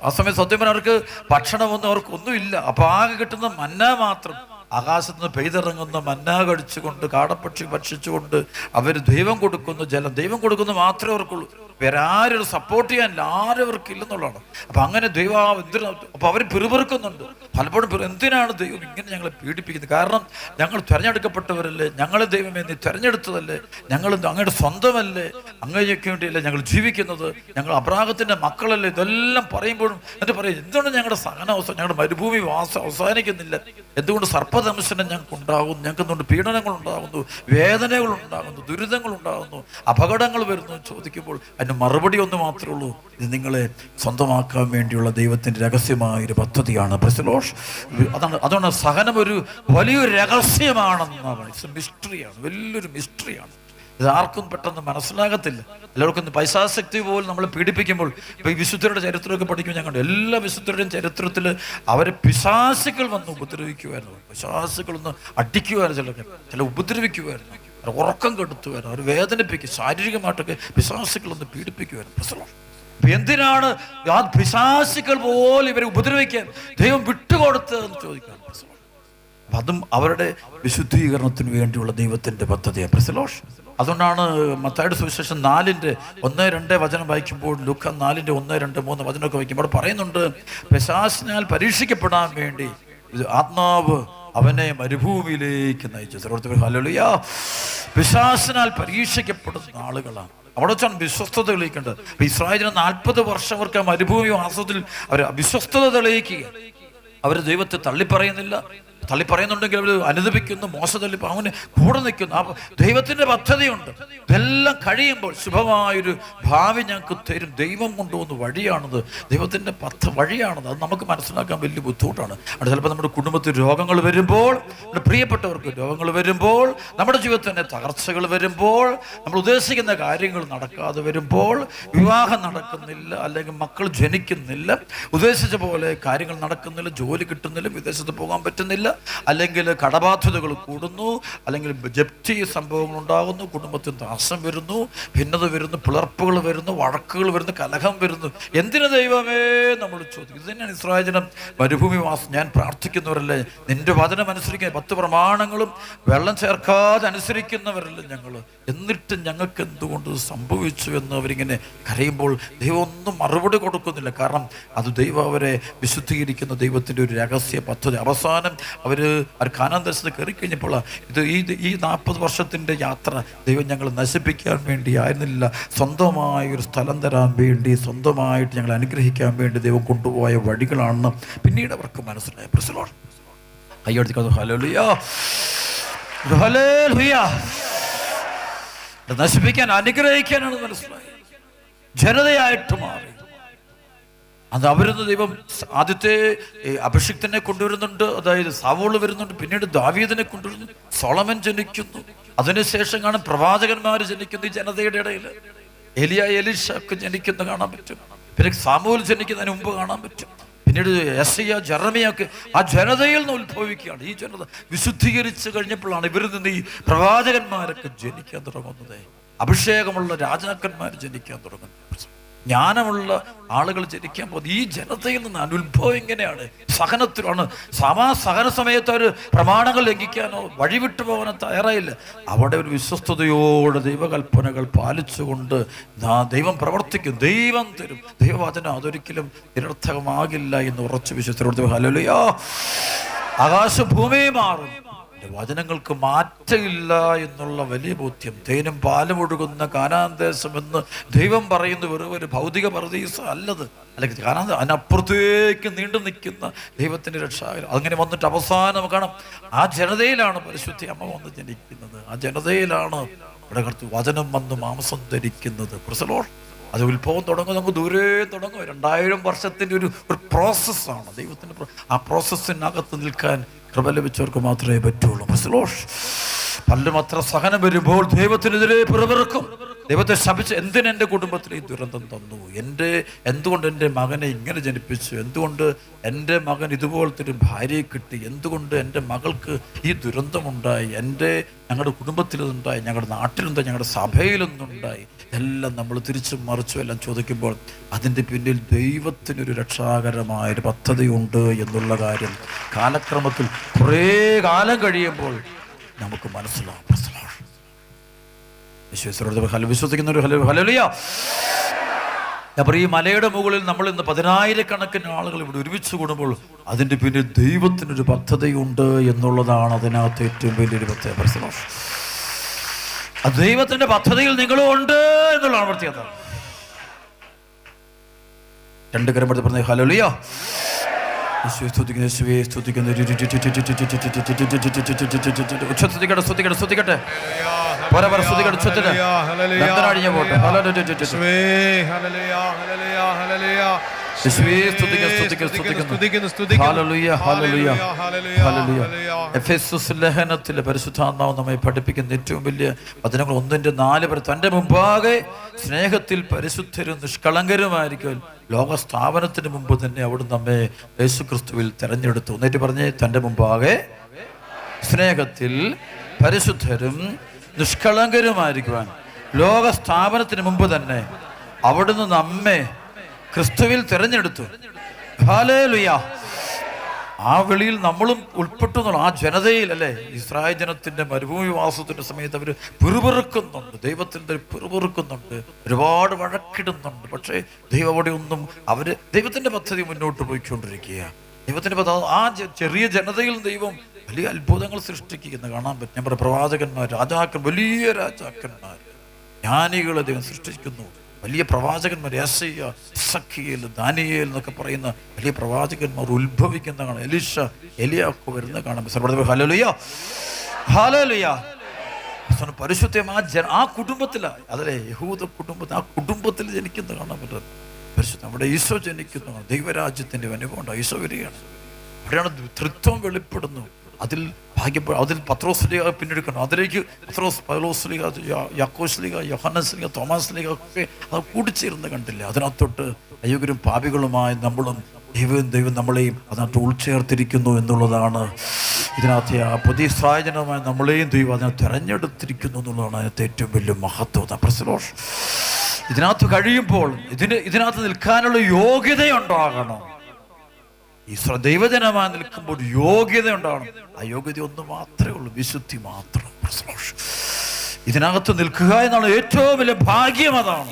ആ സമയത്ത് സത്യം പറഞ്ഞാൽ അവർക്ക് ഭക്ഷണമൊന്നും അവർക്കൊന്നുമില്ല. അപ്പോൾ ആകെ കിട്ടുന്ന മന്ന മാത്രം, ആകാശത്ത് നിന്ന് പെയ്തിറങ്ങുന്ന മന്ന കഴിച്ചുകൊണ്ട്, കാടപ്പക്ഷി ഭക്ഷിച്ചുകൊണ്ട്, അവർ ദൈവം കൊടുക്കുന്ന ജലം, ദൈവം കൊടുക്കുന്ന മാത്രമേ അവർക്കുള്ളൂ. വേറെ ആരും സപ്പോർട്ട് ചെയ്യാനില്ല, ആരും അവർക്ക് ഇല്ലെന്നുള്ളതാണ്. അപ്പം അങ്ങനെ ദൈവം എന്തിനാ, അപ്പം അവർ പിറുപിറുക്കുന്നുണ്ട് പലപ്പോഴും. എന്തിനാണ് ദൈവം ഇങ്ങനെ ഞങ്ങളെ പീഡിപ്പിക്കുന്നത്? കാരണം ഞങ്ങൾ തിരഞ്ഞെടുക്കപ്പെട്ടവരല്ലേ, ഞങ്ങളെ ദൈവമേ നീ തിരഞ്ഞെടുത്തതല്ലേ, ഞങ്ങൾ അങ്ങയുടെ സ്വന്തമല്ലേ, അങ്ങനെയൊക്കെ വേണ്ടിയല്ലേ ഞങ്ങൾ ജീവിക്കുന്നത്, ഞങ്ങൾ അബ്രാഹത്തിൻ്റെ മക്കളല്ലേ. ഇതെല്ലാം പറയുമ്പോഴും എന്നിട്ട് പറയും, എന്തുകൊണ്ട് ഞങ്ങളുടെ സഹനാവസ്ഥ, ഞങ്ങളുടെ മരുഭൂമി വാസം അവസാനിക്കുന്നില്ല, എന്തുകൊണ്ട് സർപ്പദംശനം ഞങ്ങൾക്ക് ഉണ്ടാകുന്നു, ഞങ്ങൾക്ക് എന്തുകൊണ്ട് പീഡനങ്ങൾ ഉണ്ടാകുന്നു, വേദനകൾ ഉണ്ടാകുന്നു, ദുരിതങ്ങൾ ഉണ്ടാകുന്നു, അപകടങ്ങൾ വരുന്നു ചോദിക്കുമ്പോൾ അതിന് മറുപടി ഒന്ന് മാത്രമേ ഉള്ളൂ, ഇത് നിങ്ങളെ സ്വന്തമാക്കാൻ വേണ്ടിയുള്ള ദൈവത്തിൻ്റെ രഹസ്യമായൊരു പദ്ധതിയാണ്. അതാണ് സഹനം ഒരു വലിയൊരു രഹസ്യമാണെന്നാണ്. ഇറ്റ്സ് എ മിസ്റ്ററിയാണ്, വലിയൊരു മിസ്റ്ററിയാണ്. ഇത് ആർക്കും പെട്ടെന്ന് മനസ്സിലാകത്തില്ല. എല്ലാവർക്കും പൈസാശക്തി പോലും നമ്മളെ പീഡിപ്പിക്കുമ്പോൾ, ഇപ്പോൾ ഈ വിശുദ്ധരുടെ ചരിത്രമൊക്കെ പഠിക്കുമ്പോൾ ഞാൻ കണ്ടു, എല്ലാ വിശുദ്ധരുടെയും ചരിത്രത്തിൽ അവരെ പിശാചുക്കൾ വന്ന് ഉപദ്രവിക്കുമായിരുന്നു, പിശാചുക്കളൊന്ന് അടിക്കുമായിരുന്നു, ചില ഉപദ്രവിക്കുമായിരുന്നു, ഉറക്കം കെടുത്തുമായിരുന്നു, അവർ വേദനിപ്പിക്കും, ശാരീരികമായിട്ടൊക്കെ പിശാചുക്കളൊന്ന് പീഡിപ്പിക്കുമായിരുന്നു. എന്തിനാണ് ആ പിശാചുക്കൾ പോലും ഇവരെ ഉപദ്രവിക്കാൻ ദൈവം വിട്ടുകൊടുത്തതെന്ന് ചോദിക്കാൻ. അതും അവരുടെ വിശുദ്ധീകരണത്തിന് വേണ്ടിയുള്ള ദൈവത്തിൻ്റെ പദ്ധതിയാണ്. പ്രസലോഷ്. അതുകൊണ്ടാണ് മത്തായിയുടെ സുവിശേഷം 4:1-2 വചനം വായിക്കുമ്പോൾ, ലൂക്കാ 4:1-2-3 വചനമൊക്കെ വായിക്കുമ്പോൾ പറയുന്നുണ്ട്, പിശാചിനാൽ പരീക്ഷിക്കപ്പെടാൻ വേണ്ടി ആത്മാവ് അവനെ മരുഭൂമിയിലേക്ക് നയിച്ചു. ഹല്ലേലൂയ. പിശാചിനാൽ പരീക്ഷിക്കപ്പെടുന്ന ആളുകളാണ്. അവിടെ വെച്ചാണ് വിശ്വസ്തത തെളിയിക്കേണ്ടത്. ഇസ്രായേലിന് 40 വർഷം അവർക്ക് ആ മരുഭൂമി വാസത്തിൽ അവർ വിശ്വസ്തത തെളിയിക്കുക. അവർ ദൈവത്തെ തള്ളിപ്പറയുന്നില്ല, തള്ളിപ്പറയുന്നുണ്ടെങ്കിൽ അവർ അനുദപിക്കുന്നു, തള്ളി അവന് കൂടെ നിൽക്കുന്നു. അപ്പോൾ ദൈവത്തിൻ്റെ പദ്ധതിയുണ്ട്. ഇതെല്ലാം കഴിയുമ്പോൾ ശുഭമായൊരു ഭാവി ഞങ്ങൾക്ക് തരും. ദൈവം കൊണ്ടുവന്ന വഴിയാണത്, ദൈവത്തിൻ്റെ വഴിയാണത്. അത് നമുക്ക് മനസ്സിലാക്കാൻ വലിയ ബുദ്ധിമുട്ടാണ്. അത് ചിലപ്പോൾ നമ്മുടെ കുടുംബത്തിൽ രോഗങ്ങൾ വരുമ്പോൾ, നമ്മുടെ പ്രിയപ്പെട്ടവർക്ക് രോഗങ്ങൾ വരുമ്പോൾ, നമ്മുടെ ജീവിതത്തിൽ തന്നെ തകർച്ചകൾ വരുമ്പോൾ, നമ്മൾ ഉദ്ദേശിക്കുന്ന കാര്യങ്ങൾ നടക്കാതെ വരുമ്പോൾ, വിവാഹം നടക്കുന്നില്ല, അല്ലെങ്കിൽ മക്കൾ ജനിക്കുന്നില്ല, ഉദ്ദേശിച്ച പോലെ കാര്യങ്ങൾ നടക്കുന്നില്ല, ജോലി കിട്ടുന്നില്ല, വിദേശത്ത് പോകാൻ പറ്റുന്നില്ല, അല്ലെങ്കിൽ കടബാധ്യതകൾ കൂടുന്നു, അല്ലെങ്കിൽ ജപ്തി സംഭവങ്ങൾ ഉണ്ടാകുന്നു, കുടുംബത്തിൽ നാശം വരുന്നു, ഭിന്നത വരുന്നു, പിളർപ്പുകൾ വരുന്നു, വഴക്കുകൾ വരുന്നു, കലഹം വരുന്നു. എന്തിനു ദൈവമേ നമ്മൾ ചോദിക്കും. ഇത് തന്നെയാണ് ഇസ്രായേലിനും മരുഭൂമി വാസം. ഞാൻ പ്രാർത്ഥിക്കുന്നവരല്ലേ, നിന്റെ വചനം അനുസരിക്കാൻ 10 പ്രമാണങ്ങളും വെള്ളം ചേർക്കാതെ അനുസരിക്കുന്നവരല്ലേ ഞങ്ങൾ, എന്നിട്ട് ഞങ്ങൾക്ക് എന്തുകൊണ്ട് സംഭവിച്ചു എന്ന് അവരിങ്ങനെ കരയുമ്പോൾ ദൈവം ഒന്നും മറുപടി കൊടുക്കുന്നില്ല. കാരണം അത് ദൈവം അവരെ വിശുദ്ധീകരിക്കുന്ന ദൈവത്തിൻ്റെ ഒരു രഹസ്യ പദ്ധതി. അവസാനം അവർ കാനാൻ ദേശത്ത് കയറി കഴിഞ്ഞപ്പോൾ ഈ 40 വർഷത്തിൻ്റെ യാത്ര ദൈവം ഞങ്ങൾ നശിപ്പിക്കാൻ വേണ്ടി ആയിരുന്നില്ല, സ്വന്തമായൊരു സ്ഥലം തരാൻ വേണ്ടി, സ്വന്തമായിട്ട് ഞങ്ങൾ അനുഗ്രഹിക്കാൻ വേണ്ടി ദൈവം കൊണ്ടുപോയ വഴികളാണെന്ന് പിന്നീട് അവർക്ക് മനസ്സിലായി. കയ്യടിക്കുന്നത് ഹല്ലേലൂയ, ഹല്ലേലൂയ. നശിപ്പിക്കാൻ അനുഗ്രഹിക്കാനാണ് മനസ്സിലായി. ജനതയായിട്ട് മാറി. അത് അവരുന്ന് ദൈവം ആദ്യത്തെ അഭിഷിക്തനെ കൊണ്ടുവരുന്നുണ്ട്, അതായത് സാവൂൾ വരുന്നുണ്ട്, പിന്നീട് ദാവീദിനെ കൊണ്ടുവരുന്നു, സോളമൻ ജനിക്കുന്നു, അതിനുശേഷം കാണാൻ പ്രവാചകന്മാർ ജനിക്കുന്നു ഈ ജനതയുടെ ഇടയിൽ. എലീശക്ക് ജനിക്കുന്ന കാണാൻ പറ്റും, പിന്നെ സാമൂൽ ജനിക്കുന്നതിന് മുമ്പ് കാണാൻ പറ്റും, പിന്നീട് യെശയ്യാ, ജെറമിയൊക്കെ ആ ജനതയിൽ നിന്ന് ഉത്ഭവിക്കുകയാണ്. ഈ ജനത വിശുദ്ധീകരിച്ച് കഴിഞ്ഞപ്പോഴാണ് ഇവരിൽ നിന്ന് ഈ പ്രവാചകന്മാരൊക്കെ ജനിക്കാൻ തുടങ്ങുന്നത്, അഭിഷേകമുള്ള രാജാക്കന്മാർ ജനിക്കാൻ തുടങ്ങുന്നത്, ജ്ഞാനമുള്ള ആളുകൾ ജനിക്കാൻ പോകുന്നത്. ഈ ജനതയിൽ നിന്ന് ഉത്ഭവം ഇങ്ങനെയാണ്. സഹനത്തിലാണ്. സഹന സമയത്ത് അവർ പ്രമാണങ്ങൾ ലംഘിക്കാനോ വഴിവിട്ടു പോകാനോ തയ്യാറായില്ല. അവിടെ ഒരു വിശ്വസ്തയോടെ ദൈവകൽപ്പനകൾ പാലിച്ചുകൊണ്ട് ദൈവം പ്രവർത്തിക്കും, ദൈവം തരും. ദൈവവചനം അതൊരിക്കലും നിരർത്ഥകമാകില്ല എന്ന് ഉറച്ചു വിശ്വസിച്ചു. ഹല്ലേലൂയ. ആകാശഭൂമി മാറും, വചനങ്ങൾക്ക് മാറ്റമില്ല എന്നുള്ള വലിയ ബോധ്യം. തേനും പാലും ഒഴുകുന്ന കാനാൻ ദേശം എന്ന് ദൈവം പറയുന്ന വെറും ഒരു ഭൗതിക പരദീസ അല്ലത്, അല്ലെങ്കിൽ കാനാൻ അതിനപ്പുറത്തേക്ക് നീണ്ടു നിൽക്കുന്ന ദൈവത്തിൻ്റെ രക്ഷാകരം. അങ്ങനെ വന്നിട്ട് അവസാനം നമുക്ക് കാണാം, ആ ജനതയിലാണ് പരിശുദ്ധി അമ്മ വന്ന് ജനിക്കുന്നത്. ആ ജനതയിലാണ് ഇവിടെ വചനം വന്ന് മാംസം ധരിക്കുന്നത്. പ്രസലോൾ. അത് ഉത്ഭവം തുടങ്ങും, നമുക്ക് ദൂരെ തുടങ്ങും. 2000 വർഷത്തിൻ്റെ ഒരു പ്രോസസ്സാണ് ദൈവത്തിൻ്റെ. ആ പ്രോസസ്സിനകത്ത് നിൽക്കാൻ കൃപ ലഭിച്ചവർക്ക് മാത്രമേ പറ്റുള്ളൂ. പലരും അത്ര സഹനം വരുമ്പോൾ ദൈവത്തിനെതിരെ പിറവിറക്കും. ദൈവത്തെ ശപിച്ച്, എന്തിനെൻ്റെ കുടുംബത്തിൽ ഈ ദുരന്തം തന്നു, എന്തുകൊണ്ട് എൻ്റെ മകനെ ഇങ്ങനെ ജനിപ്പിച്ചു, എന്തുകൊണ്ട് എൻ്റെ മകൻ ഇതുപോലത്തെ ഒരു ഭാര്യയെ കിട്ടി, എന്തുകൊണ്ട് എൻ്റെ മകൾക്ക് ഈ ദുരന്തമുണ്ടായി, ഞങ്ങളുടെ കുടുംബത്തിലുണ്ടായി, ഞങ്ങളുടെ നാട്ടിലുണ്ടായി, ഞങ്ങളുടെ സഭയിലൊന്നുണ്ടായി. എല്ലാം നമ്മൾ തിരിച്ചും മറിച്ചും എല്ലാം ചോദിക്കുമ്പോൾ അതിൻ്റെ പിന്നിൽ ദൈവത്തിനൊരു രക്ഷാകരമായൊരു പദ്ധതിയുണ്ട് എന്നുള്ള കാര്യം കാലക്രമത്തിൽ കുറേ കാലം കഴിയുമ്പോൾ നമുക്ക് മനസ്സിലാവും. വിശ്വസിക്കുന്നവർ ഹല്ലേലൂയ. അപ്പോൾ ഈ മലയുടെ മുകളിൽ നമ്മൾ ഇന്ന് 10,000-കണക്കിന് ആളുകൾ ഇവിടെ ഒരുമിച്ച് കൂടുമ്പോൾ അതിൻ്റെ പിന്നിൽ ദൈവത്തിനൊരു പദ്ധതിയുണ്ട് എന്നുള്ളതാണ് അതിനകത്ത് ഏറ്റവും വലിയൊരു പ്രത്യേകത. ആ ദൈവത്തിൻ്റെ പദ്ധതിയിൽ നിങ്ങളും ഉണ്ട് എന്നുള്ളതാണ് പ്രത്യേകത. 2 കരം എടുത്ത് പറഞ്ഞ ഹല്ലേലൂയ. സ്തുതിക്കട്ടെ സ്തുതിക്കട്ടെ ലേഖനത്തിലെ പരിശുദ്ധാത്മാവ് നമ്മെ പഠിപ്പിക്കുന്ന ഏറ്റവും വലിയ വചനങ്ങൾ 1:4 വരെ തന്റെ മുമ്പാകെ സ്നേഹത്തിൽ പരിശുദ്ധരും നിഷ്കളങ്കരുമായിരിക്കും ലോക സ്ഥാപനത്തിന് മുമ്പ് തന്നെ അവിടുന്ന് നമ്മെ യേശുക്രിസ്തുവിൽ തെരഞ്ഞെടുത്തു. എന്നിട്ട് പറഞ്ഞ് തന്റെ മുമ്പാകെ സ്നേഹത്തിൽ പരിശുദ്ധരും നിഷ്കളങ്കരുമായിരിക്കുവാൻ ലോക സ്ഥാപനത്തിന് മുമ്പ് തന്നെ അവിടുന്ന് നമ്മെ ക്രിസ്തുവിൽ തിരഞ്ഞെടുത്തു. ഹല്ലേലൂയ. ആ വെളിയിൽ നമ്മളും ഉൾപ്പെട്ടു എന്നുള്ള ആ ജനതയിൽ അല്ലേ. ഇസ്രായേൽ ജനത്തിന്റെ മരുഭൂമിവാസത്തിന്റെ സമയത്ത് അവർ പിറുപിറുക്കുന്നുണ്ട്, ദൈവത്തിൻ്റെ പിറുപിറുക്കുന്നുണ്ട്, ഒരുപാട് വഴക്കിടുന്നുണ്ട്. പക്ഷേ ദൈവം അവിടെ ഒന്നും അവര് ദൈവത്തിന്റെ പദ്ധതി മുന്നോട്ട് പോയിക്കൊണ്ടിരിക്കുക. ദൈവത്തിന്റെ പദ്ധതി ആ ചെറിയ ജനതയിൽ ദൈവം വലിയ അത്ഭുതങ്ങൾ സൃഷ്ടിക്കുന്ന കാണാൻ പറ്റും. ഞാൻ പറയാം, പ്രവാചകന്മാർ, വലിയ രാജാക്കന്മാർ, ജ്ഞാനികളെ ദൈവം സൃഷ്ടിക്കുന്നു. വലിയ പ്രവാചകന്മാർ, യെശയ്യാ, സഖിയേൽ, ദാനിയേൽ എന്നൊക്കെ പറയുന്ന വലിയ പ്രവാചകന്മാർ ഉത്ഭവിക്കുന്ന കാണാം. എലീശ, എലിയാക്ക് വരുന്ന കാണാം. Hallelujah, hallelujah. പരിശുദ്ധം ആ കുടുംബത്തിലാണ്, അതല്ലേ യഹൂദ കുടുംബത്തിൽ, ആ കുടുംബത്തിൽ ജനിക്കുന്ന കാണാൻ പറ്റും. പരിശുദ്ധം അവിടെ ഈശോ ജനിക്കുന്നു. ദൈവരാജ്യത്തിന്റെ അനുഭവം ഉണ്ട്. ഈശോ വരികയാണ്. അവിടെയാണ് ത്രിത്വം വെളിപ്പെടുന്നു. അതിൽ അതിൽ പത്രോസ്ലീഹ പിന്നെടുക്കണം. അതിലേക്ക് പത്രോസ്, പൗലോസ്ലീഹ, യാക്കോസ്ലീഹ, യോഹന്നസ്ലീഹ, തോമസ്ലീഹ ഒക്കെ അത് കൂടിച്ചേർന്ന് കണ്ടില്ല. അതിനകത്തോട്ട് അയോഗ്യരും പാപികളുമായ നമ്മളും ദൈവം നമ്മളെയും അതിനകത്ത് ഉൾച്ചേർത്തിരിക്കുന്നു എന്നുള്ളതാണ് ഇതിനകത്ത്. ആ പുതിയ ഇസ്രായേൽജനമായ നമ്മളെയും ദൈവം അതിനകത്ത് തിരഞ്ഞെടുത്തിരിക്കുന്നു എന്നുള്ളതാണ് അതിനകത്ത് ഏറ്റവും വലിയ മഹത്വം. പ്രസലോഷ് ഇതിനകത്ത് കഴിയുമ്പോൾ ഇതിനകത്ത് നിൽക്കാനുള്ള യോഗ്യതയുണ്ടാകണം. ഈ ദൈവജനമായി നിൽക്കുമ്പോൾ യോഗ്യത ഉണ്ടാവണം. ആ യോഗ്യത ഒന്ന് മാത്രമേ ഉള്ളൂ, വിശുദ്ധി മാത്രം. ഇതിനകത്ത് നിൽക്കുക എന്നുള്ള ഏറ്റവും വലിയ ഭാഗ്യം അതാണ്.